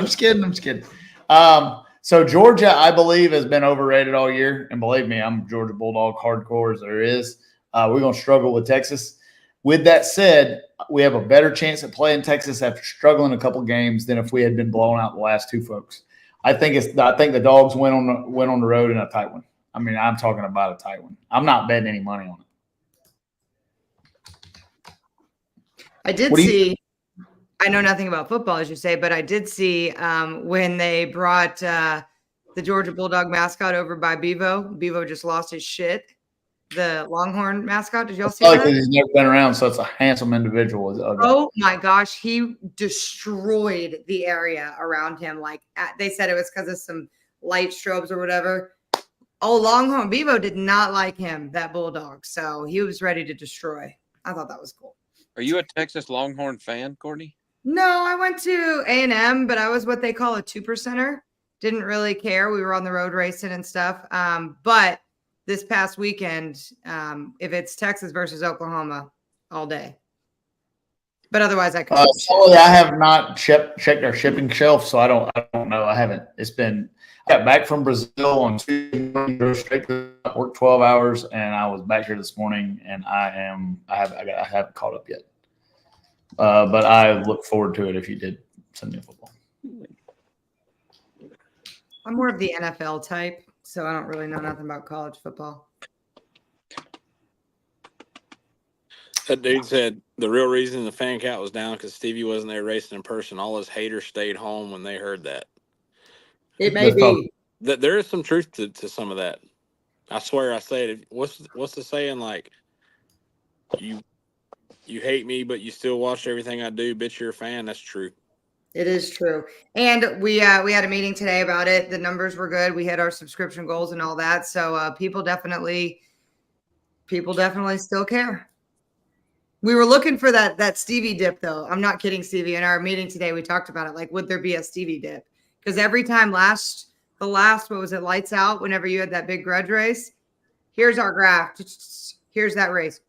So Georgia, I believe, has been overrated all year. And believe me, I'm a Georgia Bulldog hardcore as there is. We're going to struggle with Texas. With that said, we have a better chance at playing Texas after struggling a couple games than if we had been blown out the last 2 folks. I think the Dogs went on the road in a tight one. I mean, I'm talking about a tight one. I'm not betting any money on it. I did see. I know nothing about football, as you say, but I did see when they brought the Georgia Bulldog mascot over by Bevo. Bevo just lost his shit. The Longhorn mascot. Did y'all see that? He's never been around, so it's a handsome individual. Oh my gosh, he destroyed the area around him. They said it was because of some light strobes or whatever. Oh, Longhorn Bevo did not like him, that Bulldog, so he was ready to destroy. I thought that was cool. Are you a Texas Longhorn fan, Courtney? No, I went to A&M, but I was what they call a 2%er. Didn't really care. We were on the road racing and stuff. But this past weekend, if it's Texas versus Oklahoma, all day. But otherwise, I could. Sorry, I have not checked our shipping shelf, so I don't know. I haven't. I got back from Brazil on Tuesday, drove straight to work 12 hours, and I was back here this morning, and I haven't caught up yet. But I look forward to it if you did Sunday football. I'm more of the NFL type, so I don't really know nothing about college football. That dude said the real reason the fan count was down because Stevie wasn't there racing in person. All his haters stayed home when they heard that. It may be. There is some truth to some of that. I swear I say it. What's the saying? Like, you hate me, but you still watch everything I do. Bitch, you're a fan. That's true. It is true. And we had a meeting today about it. The numbers were good. We hit our subscription goals and all that. So people definitely still care. We were looking for that Stevie dip, though. I'm not kidding, Stevie. In our meeting today, we talked about it. Like, would there be a Stevie dip? Because every time the last, what was it, lights out, whenever you had that big grudge race, here's our graph. Here's that race.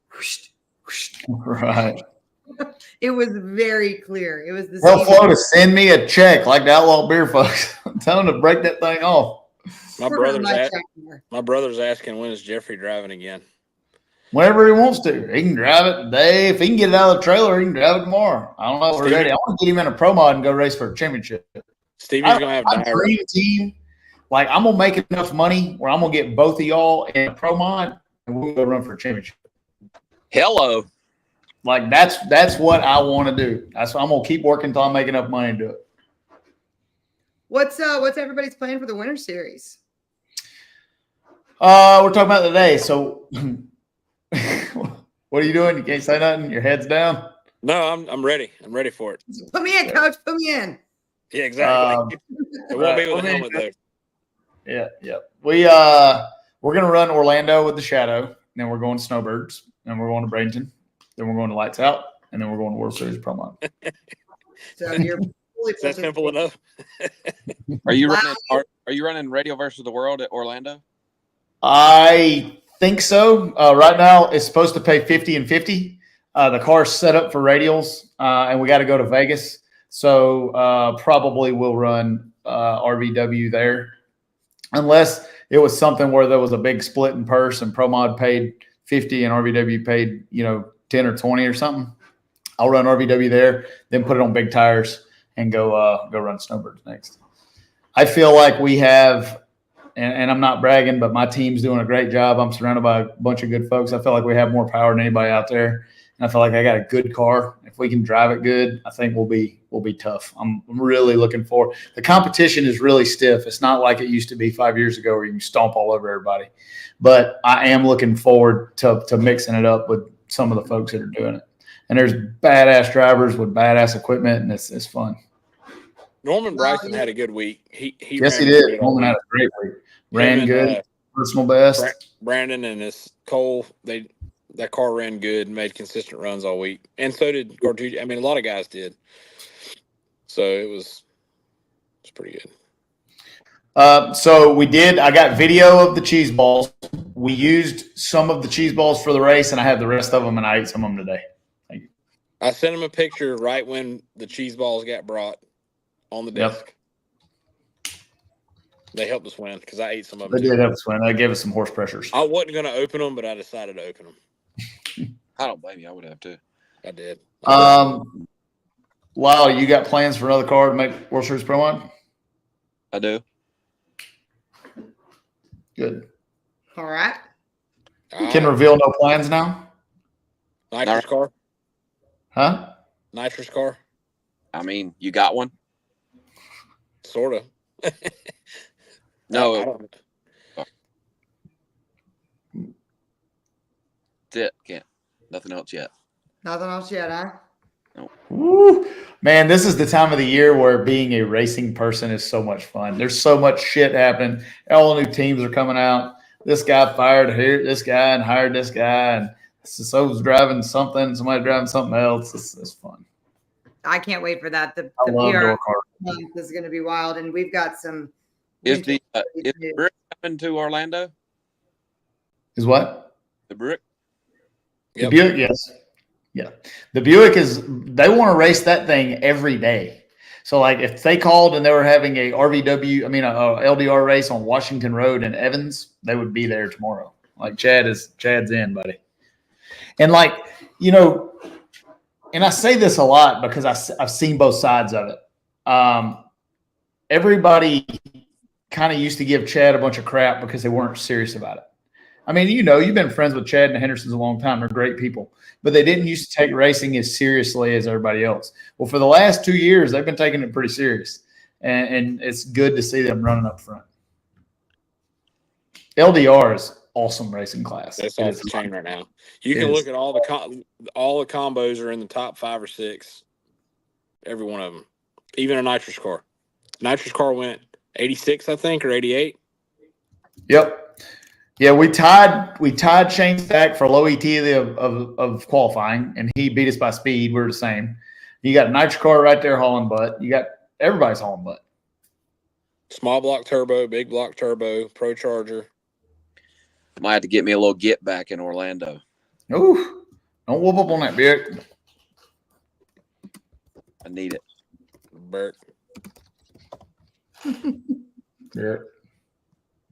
Right. It was very clear. It was the Tell Flo to send me a check like the Outlaw Beer folks. Tell them to break that thing off. My brother's asking, when is Jeffrey driving again? Whenever he wants to. He can drive it today. If he can get it out of the trailer, he can drive it tomorrow. I don't know if we're ready. I want to get him in a pro mod and go race for a championship. Stevie's going to have a dream team. Like, I'm going to make enough money where I'm going to get both of y'all in a pro mod and we'll go run for a championship. Hello. Like, that's what I want to do. That's what I'm going to keep working until I make enough money to do it. What's everybody's plan for the Winter Series? We're talking about today. So what are you doing? You can't say nothing? Your head's down? No, I'm ready. I'm ready for it. Put me in, coach. Put me in. Yeah, exactly. It won't be with a helmet, though. Yeah. We're gonna run Orlando with the Shadow, then we're going to Snowbirds, then we're going to Bradenton, then we're going to Lights Out, and then we're going to World Series Pro Mod. So you're is that simple enough? Are you running Radio versus the World at Orlando? I think so. Right now, it's supposed to pay 50 and 50. The car's set up for radials, and we got to go to Vegas. So probably we'll run RVW there. Unless it was something where there was a big split in purse and Pro Mod paid 50 and RVW paid, 10 or 20 or something. I'll run RVW there, then put it on big tires and go run Snowbirds next. I feel like we have, and I'm not bragging, but my team's doing a great job. I'm surrounded by a bunch of good folks. I feel like we have more power than anybody out there. And I feel like I got a good car. If we can drive it good, I think we'll be tough. I'm really looking forward. The competition is really stiff. It's not like it used to be 5 years ago where you can stomp all over everybody. But I am looking forward to mixing it up with some of the folks that are doing it. And there's badass drivers with badass equipment, and it's fun. Norman Bryson had a good week. He did. Norman had a great week. Ran good, personal best. Brandon and Cole, that car ran good and made consistent runs all week. And so did Cortucci. I mean, a lot of guys did. So it was pretty good. So I got video of the cheese balls. We used some of the cheese balls for the race, and I have the rest of them, and I ate some of them today. Thank you. I sent him a picture right when the cheese balls got brought on the desk. Yep. They helped us win because I ate some of them. They did help us win. They gave us some horse pressures. I wasn't going to open them, but I decided to open them. I don't blame you. I would have to. I did. Lyle, you got plans for another car to make World Series Pro Mod? I do. Good. All right. Can reveal no plans now? Nitrous car? Huh? Nitrous car? I mean, you got one? Sort of. No. That's it. Can't. Nothing else yet. Nothing else yet, huh? No. Woo. Man, this is the time of the year where being a racing person is so much fun. There's so much shit happening. All the new teams are coming out. This guy fired here, this guy, and hired this guy, and so's driving something, somebody driving something else. It's fun. I can't wait for that. The I love PR door car. month is going to be wild, and we've got some Is the Brick coming to Orlando? Is what? The Brick? The Buick, yes. Yeah. The Buick they want to race that thing every day. So, like, if they called and they were having a LDR race on Washington Road in Evans, they would be there tomorrow. Like, Chad's in, buddy. And, like, and I say this a lot because I've seen both sides of it. Everybody kind of used to give Chad a bunch of crap because they weren't serious about it. I mean, you've been friends with Chad and the Hendersons a long time. They're great people. But they didn't used to take racing as seriously as everybody else. Well, for the last 2 years, they've been taking it pretty serious. And it's good to see them running up front. LDR is awesome racing class. That's off the chain right now. You can look at all the combos are in the top 5 or 6. Every one of them. Even a nitrous car. Nitrous car went 86, I think, or 88. Yep. Yeah, we tied Shane Stack for low ET of qualifying, and he beat us by speed. We're the same. You got a nitrous car right there hauling butt. You got everybody's hauling butt. Small block turbo, big block turbo, Pro Charger. Might have to get me a little get back in Orlando. Ooh, don't whoop up on that Buick. I need it. Bert. Yeah.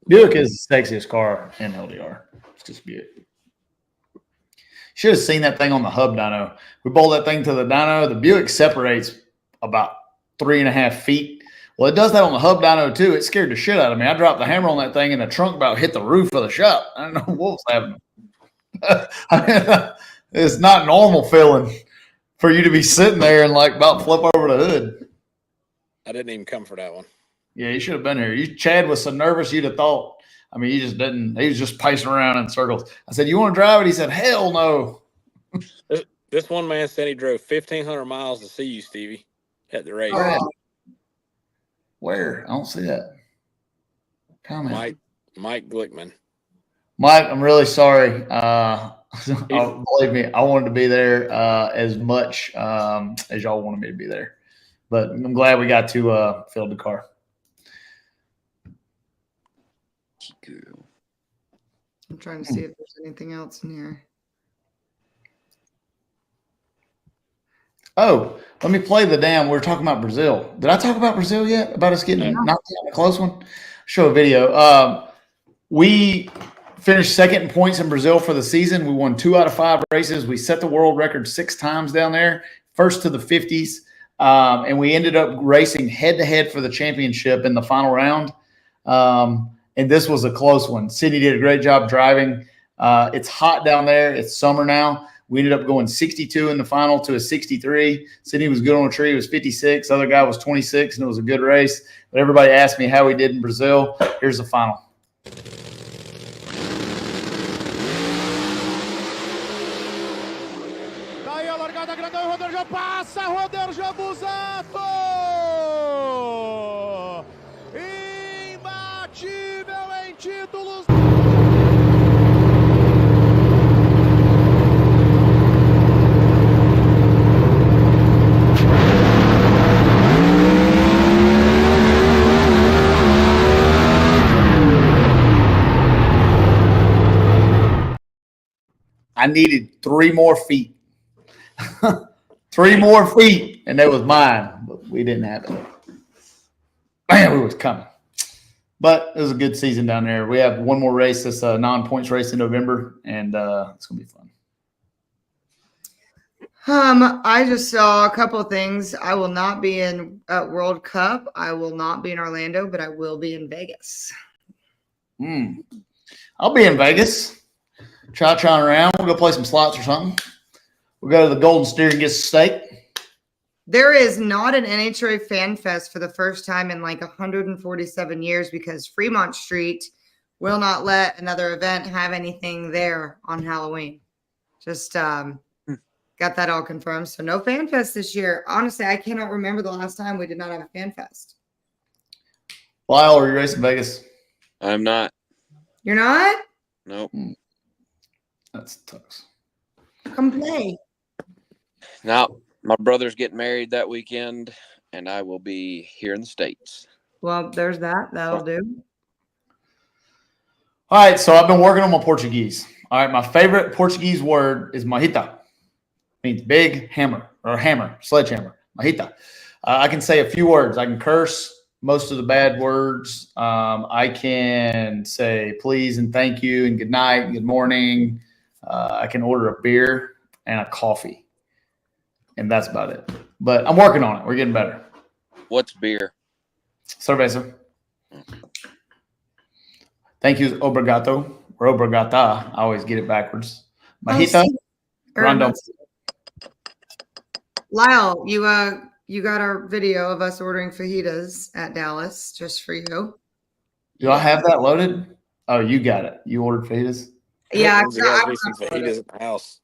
Buick is the sexiest car in LDR. It's just Buick. Should have seen that thing on the hub dyno. We bolt that thing to the dyno. The Buick separates about 3.5 feet. Well, it does that on the hub dyno too. It scared the shit out of me. I dropped the hammer on that thing and the trunk about hit the roof of the shop. I don't know what was happening. It's not normal feeling for you to be sitting there and like about flip over the hood. I didn't even come for that one. Yeah, you should have been here. Chad was so nervous you'd have thought. I mean, he just didn't. He was just pacing around in circles. I said, "You want to drive it?" He said, "Hell no." This one man said he drove 1,500 miles to see you, Stevie, at the race. Oh. Where? I don't see that. Comment. Mike Glickman. Mike, I'm really sorry. Believe me, I wanted to be there as much as y'all wanted me to be there. But I'm glad we got to fill the car. I'm trying to see if there's anything else in here. Oh, let me play the damn. We're talking about Brazil. Did I talk about Brazil yet? About us getting knocked out in a close one? Show a video. We finished second in points in Brazil for the season. We won 2 out of 5 races. We set the world record 6 times down there, first to the 50s. And we ended up racing head-to-head for the championship in the final round. And this was a close one. Sydney did a great job driving. It's hot down there. It's summer now. We ended up going 62 in the final to a 63. Sydney was good on a tree. It was 56. The other guy was 26, and it was a good race. But everybody asked me how we did in Brazil. Here's the final. Daí a largada grandão, o Roder já passa, Roder já Busato! Imbatível em títulos! I needed 3 more feet. 3 more feet, and that was mine. But we didn't have it. Man, it was coming. But it was a good season down there. We have one more race, this non-points race in November, and it's going to be fun. I just saw a couple of things. I will not be in World Cup. I will not be in Orlando, but I will be in Vegas. I'll be in Vegas. Try around. We'll go play some slots or something. We'll go to the Golden Steer and get some steak. There is not an NHRA Fan Fest for the first time in like 147 years because Fremont Street will not let another event have anything there on Halloween. Just got that all confirmed. So no Fan Fest this year. Honestly, I cannot remember the last time we did not have a Fan Fest. Lyle, are you racing Vegas? I'm not. You're not? Nope. That's tough. Come play. Now, my brother's getting married that weekend, and I will be here in the States. Well, there's that. That'll do. All right, so I've been working on my Portuguese. All right, my favorite Portuguese word is mahita. Means big hammer or hammer, sledgehammer. Mahita. I can say a few words. I can curse most of the bad words. I can say please and thank you and good night and good morning. I can order a beer and a coffee, and that's about it. But I'm working on it. We're getting better. What's beer? Cerveza. Thank you, obrigado or obrigata. I always get it backwards. Mahita. Random. Lyle, you got our video of us ordering fajitas at Dallas just for you. Do I have that loaded? Oh, you got it. You ordered fajitas? Yeah, some fajitas at the house.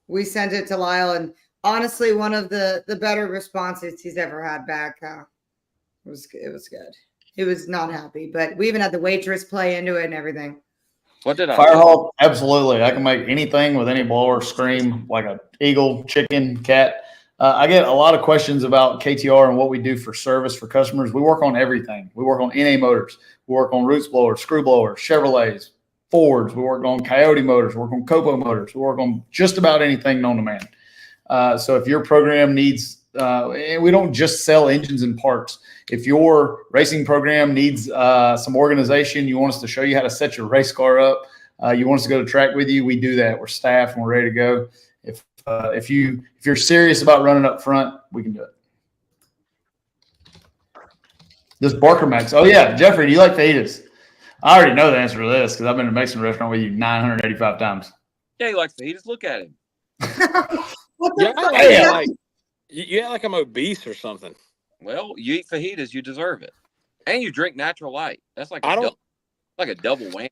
We sent it to Lyle, and honestly, one of the better responses he's ever had back. It was good. He was not happy, but we even had the waitress play into it and everything. What did I Firehawk? Absolutely. I can make anything with any blower, scream like an eagle, chicken, cat. I get a lot of questions about KTR and what we do for service for customers. We work on everything. We work on NA motors. We work on roots blowers, screw blowers, Chevrolets, Fords. We work on Coyote motors. We work on Copo motors. We work on just about anything known to man. So if your program needs, and we don't just sell engines and parts. If your racing program needs some organization, you want us to show you how to set your race car up, you want us to go to track with you, we do that. We're staffed and we're ready to go. If you're serious about running up front, we can do it. This Barker Max. Oh yeah, Jeffrey, do you like fajitas? I already know the answer to this because I've been in a Mexican restaurant with you 985 times. Yeah, he likes fajitas. Look at him. You act like I'm obese or something. Well, you eat fajitas, you deserve it, and you drink natural light. That's like a double whammy.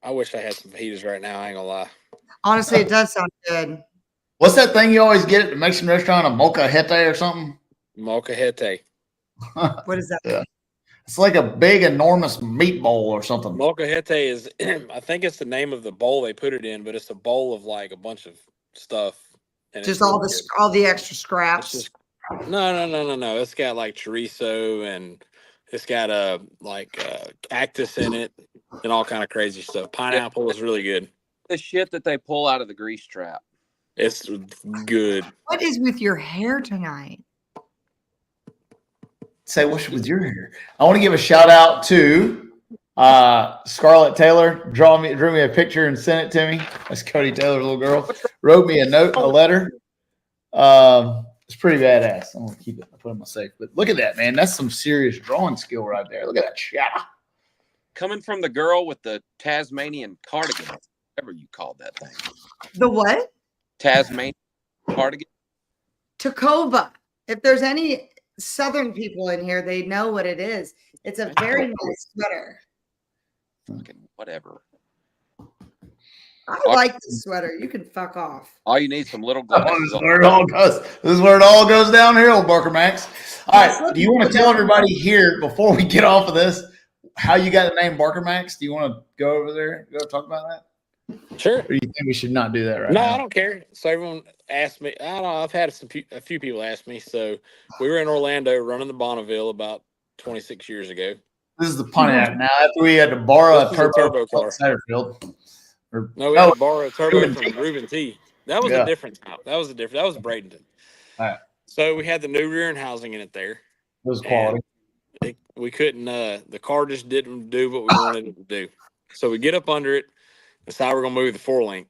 I wish I had some fajitas right now. I ain't gonna lie. Honestly, it does sound good. What's that thing you always get at the Mexican restaurant? A molcajete or something? Molcajete. What is that? Yeah. It's like a big, enormous meat bowl or something. Molcajete is, I think it's the name of the bowl they put it in, but it's a bowl of like a bunch of stuff. And just all the extra scraps. No. It's got like chorizo and it's got cactus in it and all kind of crazy stuff. Pineapple is really good. The shit that they pull out of the grease trap. It's good. What is with your hair tonight? Say what's with your hair? I want to give a shout out to Scarlett Taylor. Drew me a picture and sent it to me. That's Cody Taylor's little girl. Wrote me a letter. It's pretty badass. I'm gonna keep it. I put it in my safe. But look at that, man. That's some serious drawing skill right there. Look at that shot. Coming from the girl with the Tasmanian cardigan, whatever you called that thing. The what? Tasmanian cardigan. Tacova. If there's any Southern people in here, they know what it is. It's a very nice sweater. Fucking whatever. I like this sweater. You can fuck off. All you need some little glasses. This is where it all goes downhill, Barker Max. All right. Do you want to tell everybody here before we get off of this how you got the name Barker Max? Do you want to go over there, go talk about that? Sure. Or do you think we should not do that right now? No, I don't care. So everyone asked me. I don't know. I've had a few people ask me. So we were in Orlando running the Bonneville about 26 years ago. This is the Pontiac. Now, after we had to borrow a turbo car. Satterfield. No, we had to borrow a turbo from Reuben T. That was a different time. That was Bradenton. All right. So we had the new rear end housing in it there. It was quality. We couldn't. The car just didn't do what we wanted it to do. So we get up under it, decide we're gonna move the 4-link,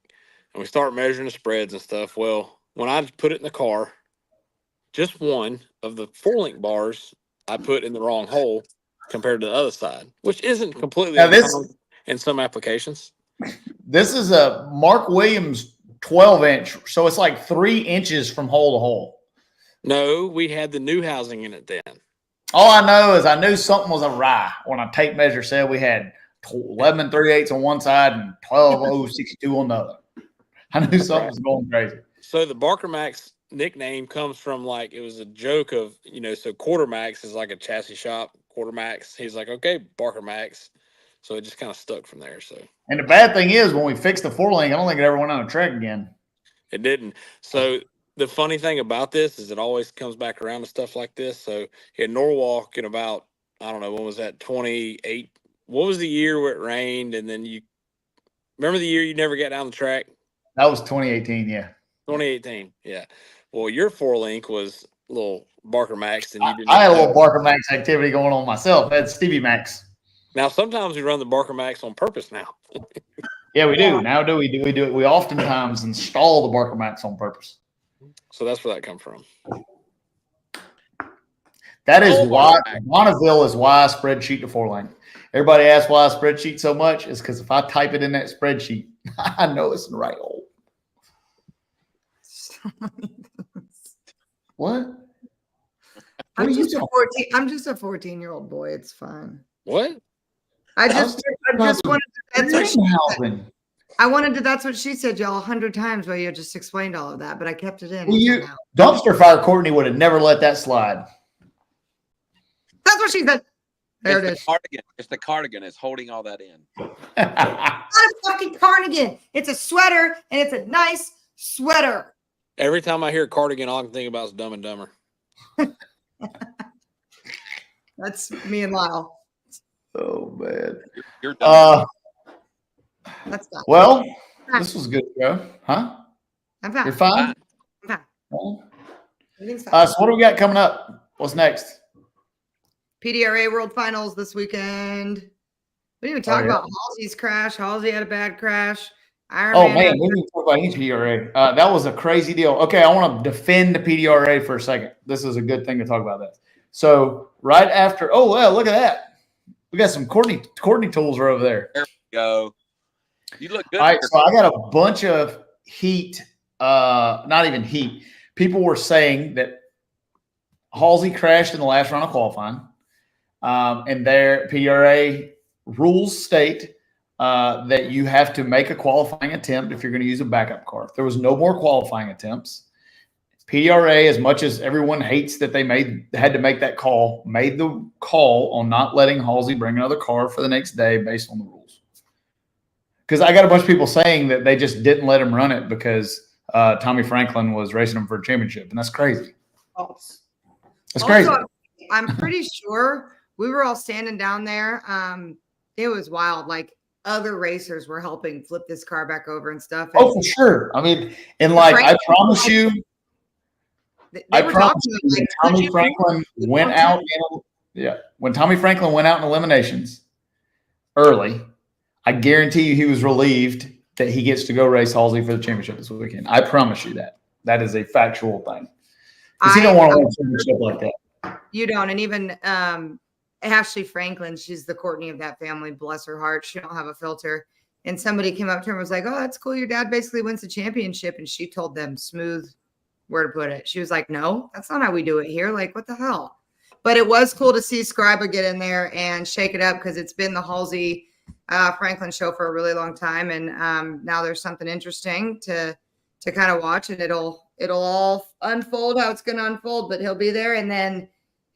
and we start measuring the spreads and stuff. Well, when I put it in the car, just one of the 4-link bars I put in the wrong hole compared to the other side, which isn't completely uncommon in some applications. This is a Mark Williams 12-inch, so it's like 3 inches from hole to hole. No, we had the new housing in it then. All I know is I knew something was awry when a tape measure said we had 11 3/8 on one side and 12.062 on the other. I knew something was going crazy. So the Barker Max nickname comes from it was a joke of, so Quarter Max is like a chassis shop, Quarter Max. He's like, okay, Barker Max. So it just kind of stuck from there. So, and the bad thing is when we fixed the 4-link, I don't think it ever went on a track again. It didn't. So the funny thing about this is it always comes back around to stuff like this. So in Norwalk, in about, I don't know, when was that? 28. What was the year where it rained? And then you remember the year you never got down the track? That was 2018. Yeah. 2018. Yeah. Well, your 4-link was a little Barker Max, and you didn't. I had a little Barker Max activity going on myself. That's Stevie Max. Now, sometimes we run the Barker Max on purpose now. Yeah, we do. Now we do it. We oftentimes install the Barker Max on purpose. So that's where that comes from. That is why Bonneville is why I spreadsheet to 4-lane. Everybody asks why I spreadsheet so much. It's because if I type it in that spreadsheet, I know it's in the right hole. What? I'm just a 14-year-old boy. It's fine. What? I just wanted to, that's what she said, y'all, 100 times while you just explained all of that, but I kept it in. Well, dumpster fire Courtney would have never let that slide. That's what she said. There it is. Cardigan. It's the cardigan. It's holding all that in. It's not a fucking cardigan. It's a sweater, and it's a nice sweater. Every time I hear cardigan, all I can think about is Dumb and Dumber. That's me and Lyle. Oh man, you're done. That's fine. Well, this was good, Joe. Huh? I'm fine. You're fine. I'm fine. So what do we got coming up? What's next? PDRA World Finals this weekend. We didn't even talk about Halsey's crash. Halsey had a bad crash. Man, we didn't talk about any PDRA. That was a crazy deal. Okay, I want to defend the PDRA for a second. This is a good thing to talk about that. So right after, look at that. We got some Courtney tools are over there. There we go. You look good. All right, so I got a bunch of heat, not even heat. People were saying that Halsey crashed in the last round of qualifying. And their PDRA rules state that you have to make a qualifying attempt if you're going to use a backup car. There was no more qualifying attempts. PDRA, as much as everyone hates that they had to make that call, made the call on not letting Halsey bring another car for the next day based on the rules. Because I got a bunch of people saying that they just didn't let him run it because Tommy Franklin was racing him for a championship, and that's crazy. False. That's crazy. I'm pretty sure we were all standing down there. It was wild. Like other racers were helping flip this car back over and stuff. And for sure. I mean, and like I promise you. When Tommy Franklin went out in eliminations early, I guarantee you he was relieved that he gets to go race Halsey for the championship this weekend. I promise you that. That is a factual thing. Because he don't want to win a championship like that. You don't. And even Ashley Franklin, she's the Courtney of that family, bless her heart. She don't have a filter. And somebody came up to her and was like, "Oh, that's cool. Your dad basically wins the championship." And she told them smooth where to put it. She was like, "No, that's not how we do it here. Like, what the hell?" But it was cool to see Scriba get in there and shake it up because it's been the Halsey Franklin show for a really long time. And now there's something interesting to kind of watch, and it'll all unfold how it's going to unfold, but he'll be there. And then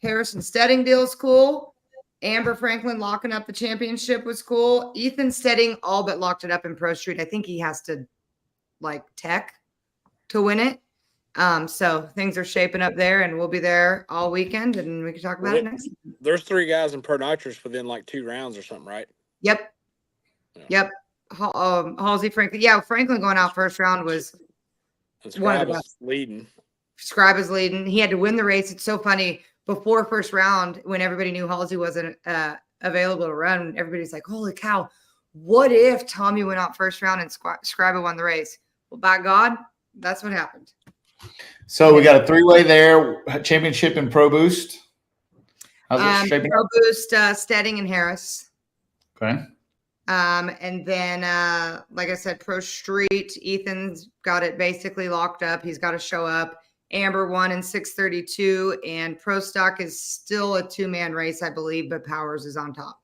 Harrison Stedding deal's cool. Amber Franklin locking up the championship was cool. Ethan Stedding all but locked it up in Pro Street. I think he has to like tech to win it. So things are shaping up there, and we'll be there all weekend, and we can talk about it next. There's 3 guys in Pro Nitrous within like 2 rounds or something, right? Yep. Yep. Halsey Franklin. Yeah, Franklin going out first round was one of the best. Leading. Scribe is leading. He had to win the race. It's so funny. Before first round, when everybody knew Halsey wasn't available to run, everybody's like, "Holy cow, what if Tommy went out first round and Scribe won the race?" Well, by God, that's what happened. So we got a 3-way there, championship and Pro Boost. How's it shaping Pro Boost, Stedding and Harris. Okay. And then, like I said, Pro Street, Ethan's got it basically locked up. He's got to show up. Amber won in 6:32, and Pro Stock is still a 2-man race, I believe, but Powers is on top.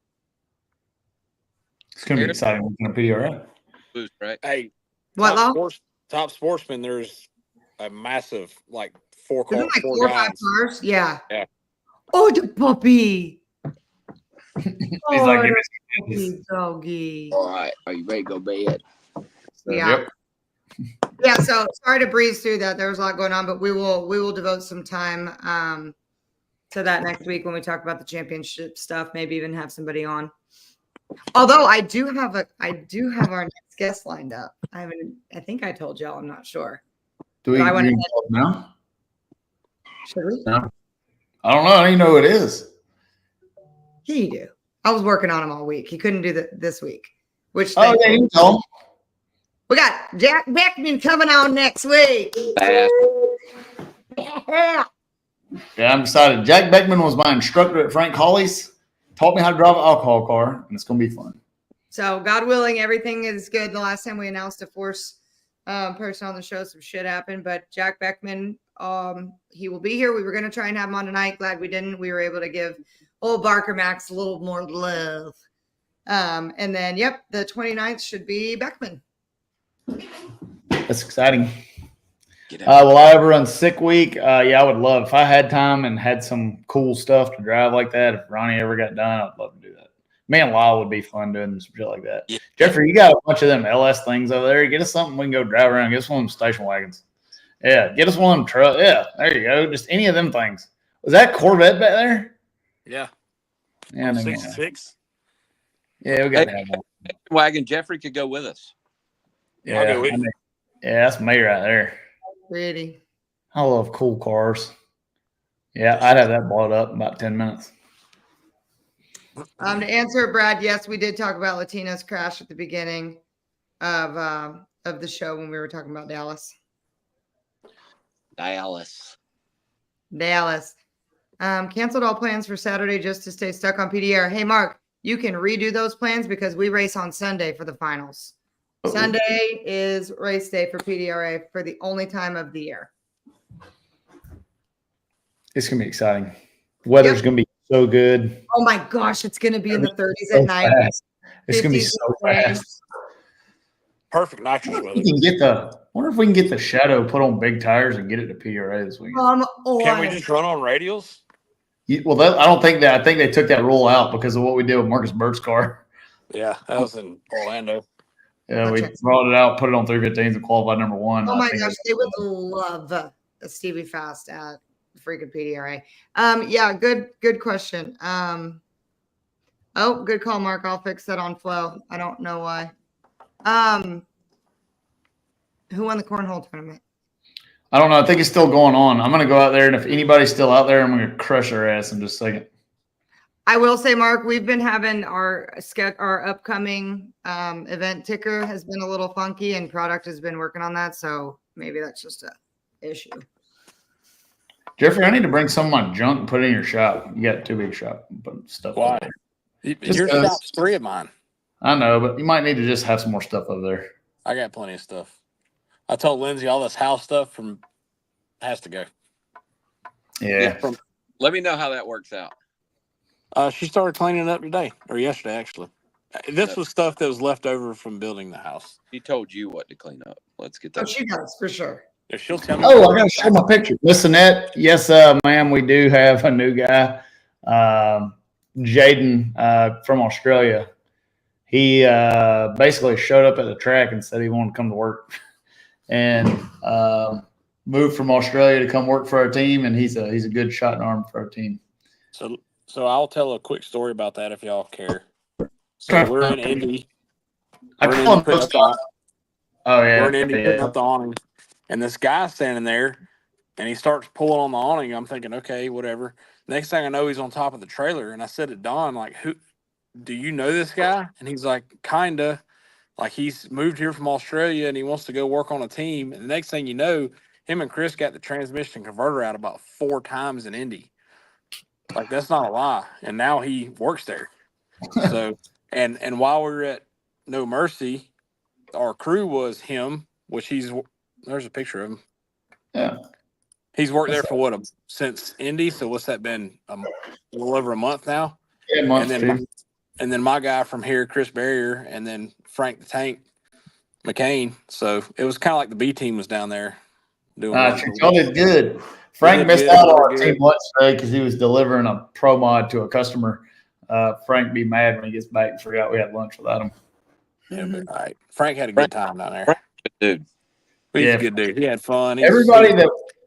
It's going to be exciting looking at PDRA. Boost, right? Hey, what, Law? Top Sportsman, there's a massive, like, 4 cars. Like 4 or 5 cars? Yeah. Yeah. Oh, the puppy. He's like, doggy. All right. Are you ready to go bed? Yeah. Yeah, so sorry to breeze through that. There was a lot going on, but we will devote some time to that next week when we talk about the championship stuff. Maybe even have somebody on. Although I do have our next guest lined up. I think I told y'all. I'm not sure. Do we? I went ahead. No. Should we? No. I don't know. I don't even know who it is. Yeah, you do. I was working on him all week. He couldn't do that this week. Which yeah, you know. We got Jack Beckman coming on next week. Fast. Yeah. Yeah, I'm excited. Jack Beckman was my instructor at Frank Hawley's. Taught me how to drive an alcohol car, and it's going to be fun. So, God willing, everything is good. The last time we announced a force person on the show, some shit happened. But Jack Beckman, he will be here. We were going to try and have him on tonight. Glad we didn't. We were able to give old Barker Max a little more love. And then, yep, the 29th should be Beckman. That's exciting. Will I ever run sick week? Yeah, I would love if I had time and had some cool stuff to drive like that. If Ronnie ever got done, I'd love to do that. Me and Lyle would be fun doing some shit like that. Yeah. Jeffrey, you got a bunch of them LS things over there. Get us something we can go drive around. Get us one of them station wagons. Yeah, get us one of them trucks. Yeah, there you go. Just any of them things. Was that Corvette back there? Yeah. Yeah, 66. Yeah, we got to have one. Wagon. Jeffrey could go with us. Yeah, that's me right there. Pretty. I love cool cars. Yeah, I'd have that bought up in about 10 minutes. To answer Brad, yes, we did talk about Latina's crash at the beginning of the show when we were talking about Dallas. Canceled all plans for Saturday just to stay stuck on PDR. Hey, Mark, you can redo those plans because we race on Sunday for the finals. Sunday is race day for PDRA for the only time of the year. It's going to be exciting. The weather's going to be so good. Oh, my gosh. It's going to be in the 30s at night. It's going to be so fast. Perfect nitrous weather. Wonder if we can get the Shadow put on big tires and get it to PDRA this weekend. Can we just run on radials? Well, I don't think that. I think they took that rule out because of what we did with Marcus Burt's car. Yeah, that was in Orlando. Yeah, we brought it out, put it on 315s, and qualified number one. Oh my gosh, they would love a Stevie Fast at freaking PDRA. Yeah, good question. Good call, Mark. I'll fix that on Flow. I don't know why. Who won the cornhole tournament? I don't know. I think it's still going on. I'm gonna go out there, and if anybody's still out there, I'm gonna crush their ass in just a second. I will say, Mark, we've been having our upcoming event ticker has been a little funky, and product has been working on that. So maybe that's just a issue. Jeffrey, I need to bring some of my junk and put it in your shop. You got too big a shop, put stuff. Why? Your shop's 3 of mine. I know, but you might need to just have some more stuff over there. I got plenty of stuff. I told Lindsay all this house stuff has to go. Yeah. Let me know how that works out. She started cleaning up today, or yesterday, actually. This was stuff that was left over from building the house. She told you what to clean up. Let's get that. Oh, she does, for sure. If she'll tell me. Oh, I got to show my picture. Listen, yes, ma'am, we do have a new guy, Jaden from Australia. He basically showed up at the track and said he wanted to come to work and moved from Australia to come work for our team, and he's a good shot in arm for our team. So I'll tell a quick story about that if y'all care. So we're in Indy. We're in Indy putting up the awning. And this guy's standing there, and he starts pulling on the awning. I'm thinking, okay, whatever. Next thing I know, he's on top of the trailer. And I said to Don, like, "Who? Do you know this guy?" And he's like, kinda. Like, he's moved here from Australia, and he wants to go work on a team. And the next thing you know, him and Chris got the transmission converter out about 4 times in Indy. Like, that's not a lie. And now he works there. So, and while we were at No Mercy, our crew was him, which there's a picture of him. Yeah. He's worked there for since Indy. So what's that been? A little over a month now. Yeah, a month. And then my guy from here, Chris Barrier, and then Frank the Tank McCain. So it was kind of like the B team was down there doing. Y'all did good. Frank missed out on our team once today because he was delivering a pro mod to a customer. Frank be mad when he gets back and forgot we had lunch without him. Yeah, but all right. Frank had a good time down there. Dude. He's a good dude. He had fun.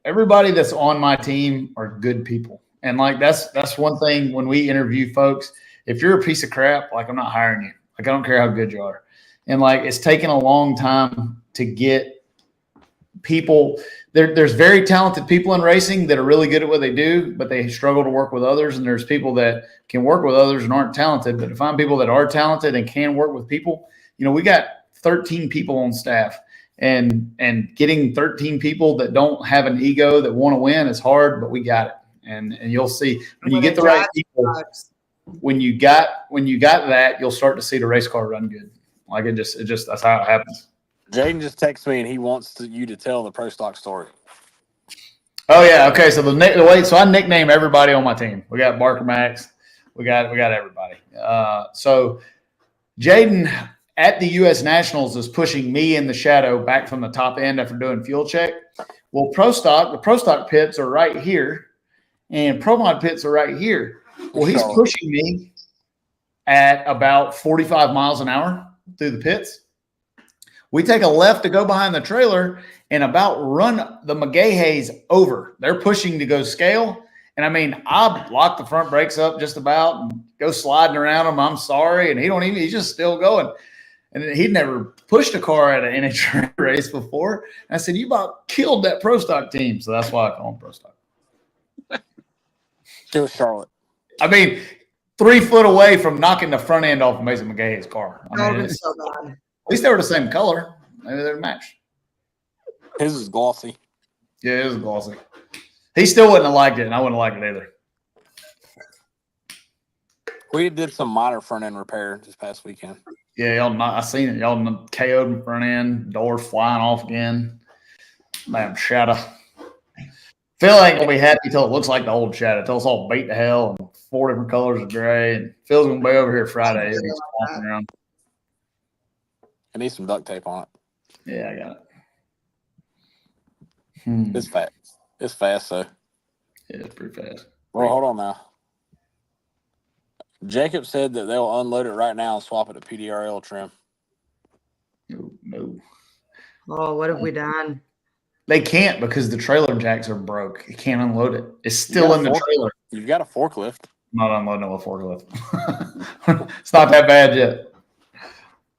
Everybody that's on my team are good people. And like that's one thing when we interview folks, if you're a piece of crap, like I'm not hiring you. Like I don't care how good you are. And like it's taken a long time to get people there's very talented people in racing that are really good at what they do, but they struggle to work with others. And there's people that can work with others and aren't talented. But to find people that are talented and can work with people, we got 13 people on staff. And getting 13 people that don't have an ego that want to win is hard, but we got it. And you'll see when you get the right people, when you got that, you'll start to see the race car run good. Like it just that's how it happens. Jaden just texted me and he wants you to tell the pro stock story. Oh yeah, okay. So so I nickname everybody on my team. We got Barker Max, we got everybody. So Jaden at the U.S. Nationals is pushing me in the shadow back from the top end after doing fuel check. Well, the pro stock pits are right here, and pro mod pits are right here. Well, he's pushing me at about 45 miles an hour through the pits. We take a left to go behind the trailer and about run the McGaheys over. They're pushing to go scale. And I mean, I lock the front brakes up just about and go sliding around them. I'm sorry. And he's just still going. And he'd never pushed a car at an NHRA race before. And I said, you about killed that pro stock team. So that's why I call him pro stock. It was Charlotte. I mean, 3 foot away from knocking the front end off of Mason McGahey's car. I mean, so bad. At least they were the same color. Maybe they're matched. His is glossy. Yeah, it was glossy. He still wouldn't have liked it, and I wouldn't have liked it either. We did some minor front end repair this past weekend. Yeah, I seen it. Y'all KO'd the front end, doors flying off again. Damn shadow. Phil ain't gonna be happy till it looks like the old shadow. Till it's all beat to hell and 4 different colors of gray. And Phil's gonna be over here Friday. He's walking around. I need some duct tape on it. Yeah, I got it. It's fast. It's fast, though. Yeah, it's pretty fast. Well, hold on now. Jacob said that they'll unload it right now and swap it to PDRL trim. No. Oh, what have we done? They can't because the trailer jacks are broke. You can't unload it. It's still in the trailer. You've got a forklift. I'm not unloading it with a forklift. It's not that bad yet.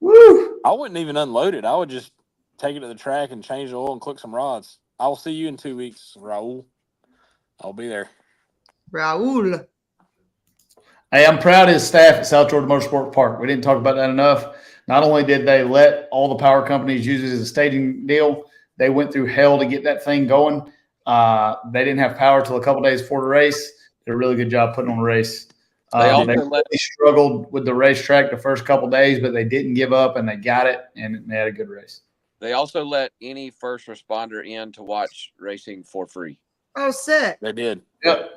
Woo! I wouldn't even unload it. I would just take it to the track and change the oil and click some rods. I will see you in 2 weeks, Raul. I'll be there. Raul. Hey, I'm proud of his staff at South Georgia Motorsport Park. We didn't talk about that enough. Not only did they let all the power companies use it as a staging deal, they went through hell to get that thing going. They didn't have power till a couple days before the race. Did a really good job putting on the race. They really struggled with the racetrack the first couple days, but they didn't give up, and they got it, and they had a good race. They also let any first responder in to watch racing for free. Oh, sick. They did. Yep.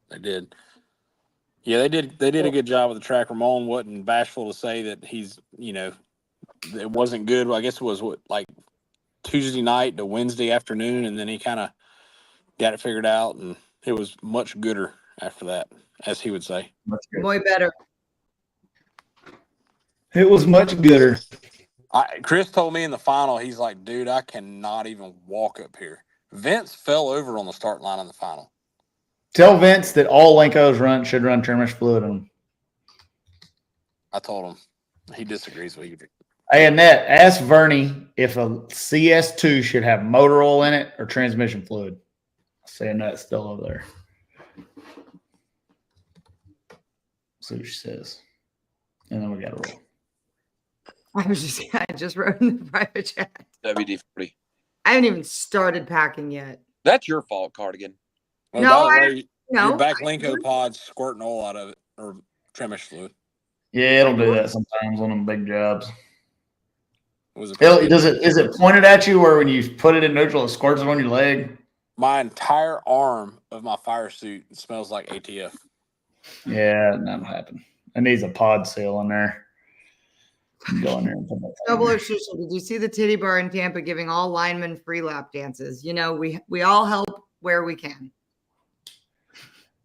They did. Yeah, they did. They did a good job with the track. Ramon wasn't bashful to say that he's, it wasn't good. Well, I guess it was like Tuesday night to Wednesday afternoon, and then he kind of got it figured out, and it was much gooder after that, as he would say. Muy better. It was much gooder. Chris told me in the final, he's like, dude, I cannot even walk up here. Vince fell over on the start line in the final. Tell Vince that all Lenkos should run trim fluid on them. I told him. He disagrees with you. Hey, Annette, ask Vernie if a CS2 should have motor oil in it or transmission fluid. I say Annette's still over there. See what she says. And then we got to roll. I just wrote in the private chat. WD-40. I haven't even started packing yet. That's your fault, Cardigan. Oh, No, your back Lenko pod's squirting oil out of it, or trimish fluid. Yeah, it'll do that sometimes on them big jobs. Is it pointed at you, or when you put it in neutral, it squirts it on your leg? My entire arm of my fire suit smells like ATF. Yeah, that'll happen. It needs a pod seal in there. Go in there and put that. Double Shusha, did you see the titty bar in Tampa giving all linemen free lap dances? We all help where we can.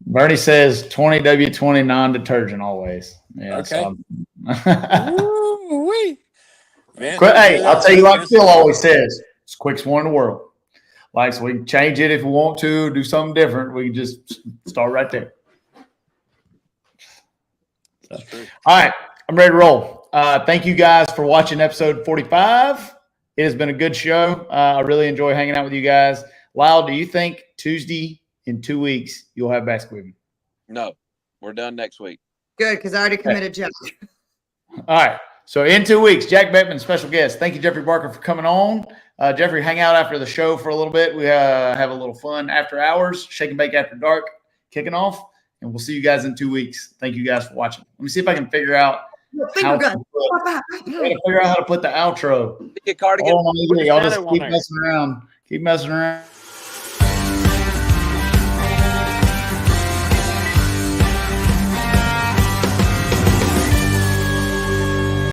Bernie says 20W20 non-detergent always. Yeah. Okay. Hey, I'll tell you what Phil always says. It's the quickest one in the world. Like, so we can change it if we want to, do something different. We can just start right there. So, all right, I'm ready to roll. Thank you guys for watching episode 45. It has been a good show. I really enjoy hanging out with you guys. Lyle, do you think Tuesday in 2 weeks you'll have basketball with me? No, we're done next week. Good, because I already committed Jack. All right. So in 2 weeks, Jack Beckman, special guest. Thank you, Jeffrey Barker, for coming on. Jeffrey, hang out after the show for a little bit. We have a little fun after hours, shake and bake after dark, kicking off. And we'll see you guys in 2 weeks. Thank you guys for watching. Let me see if I can figure out how to put the outro. Cardigan. Oh, y'all just keep messing around. Keep messing around.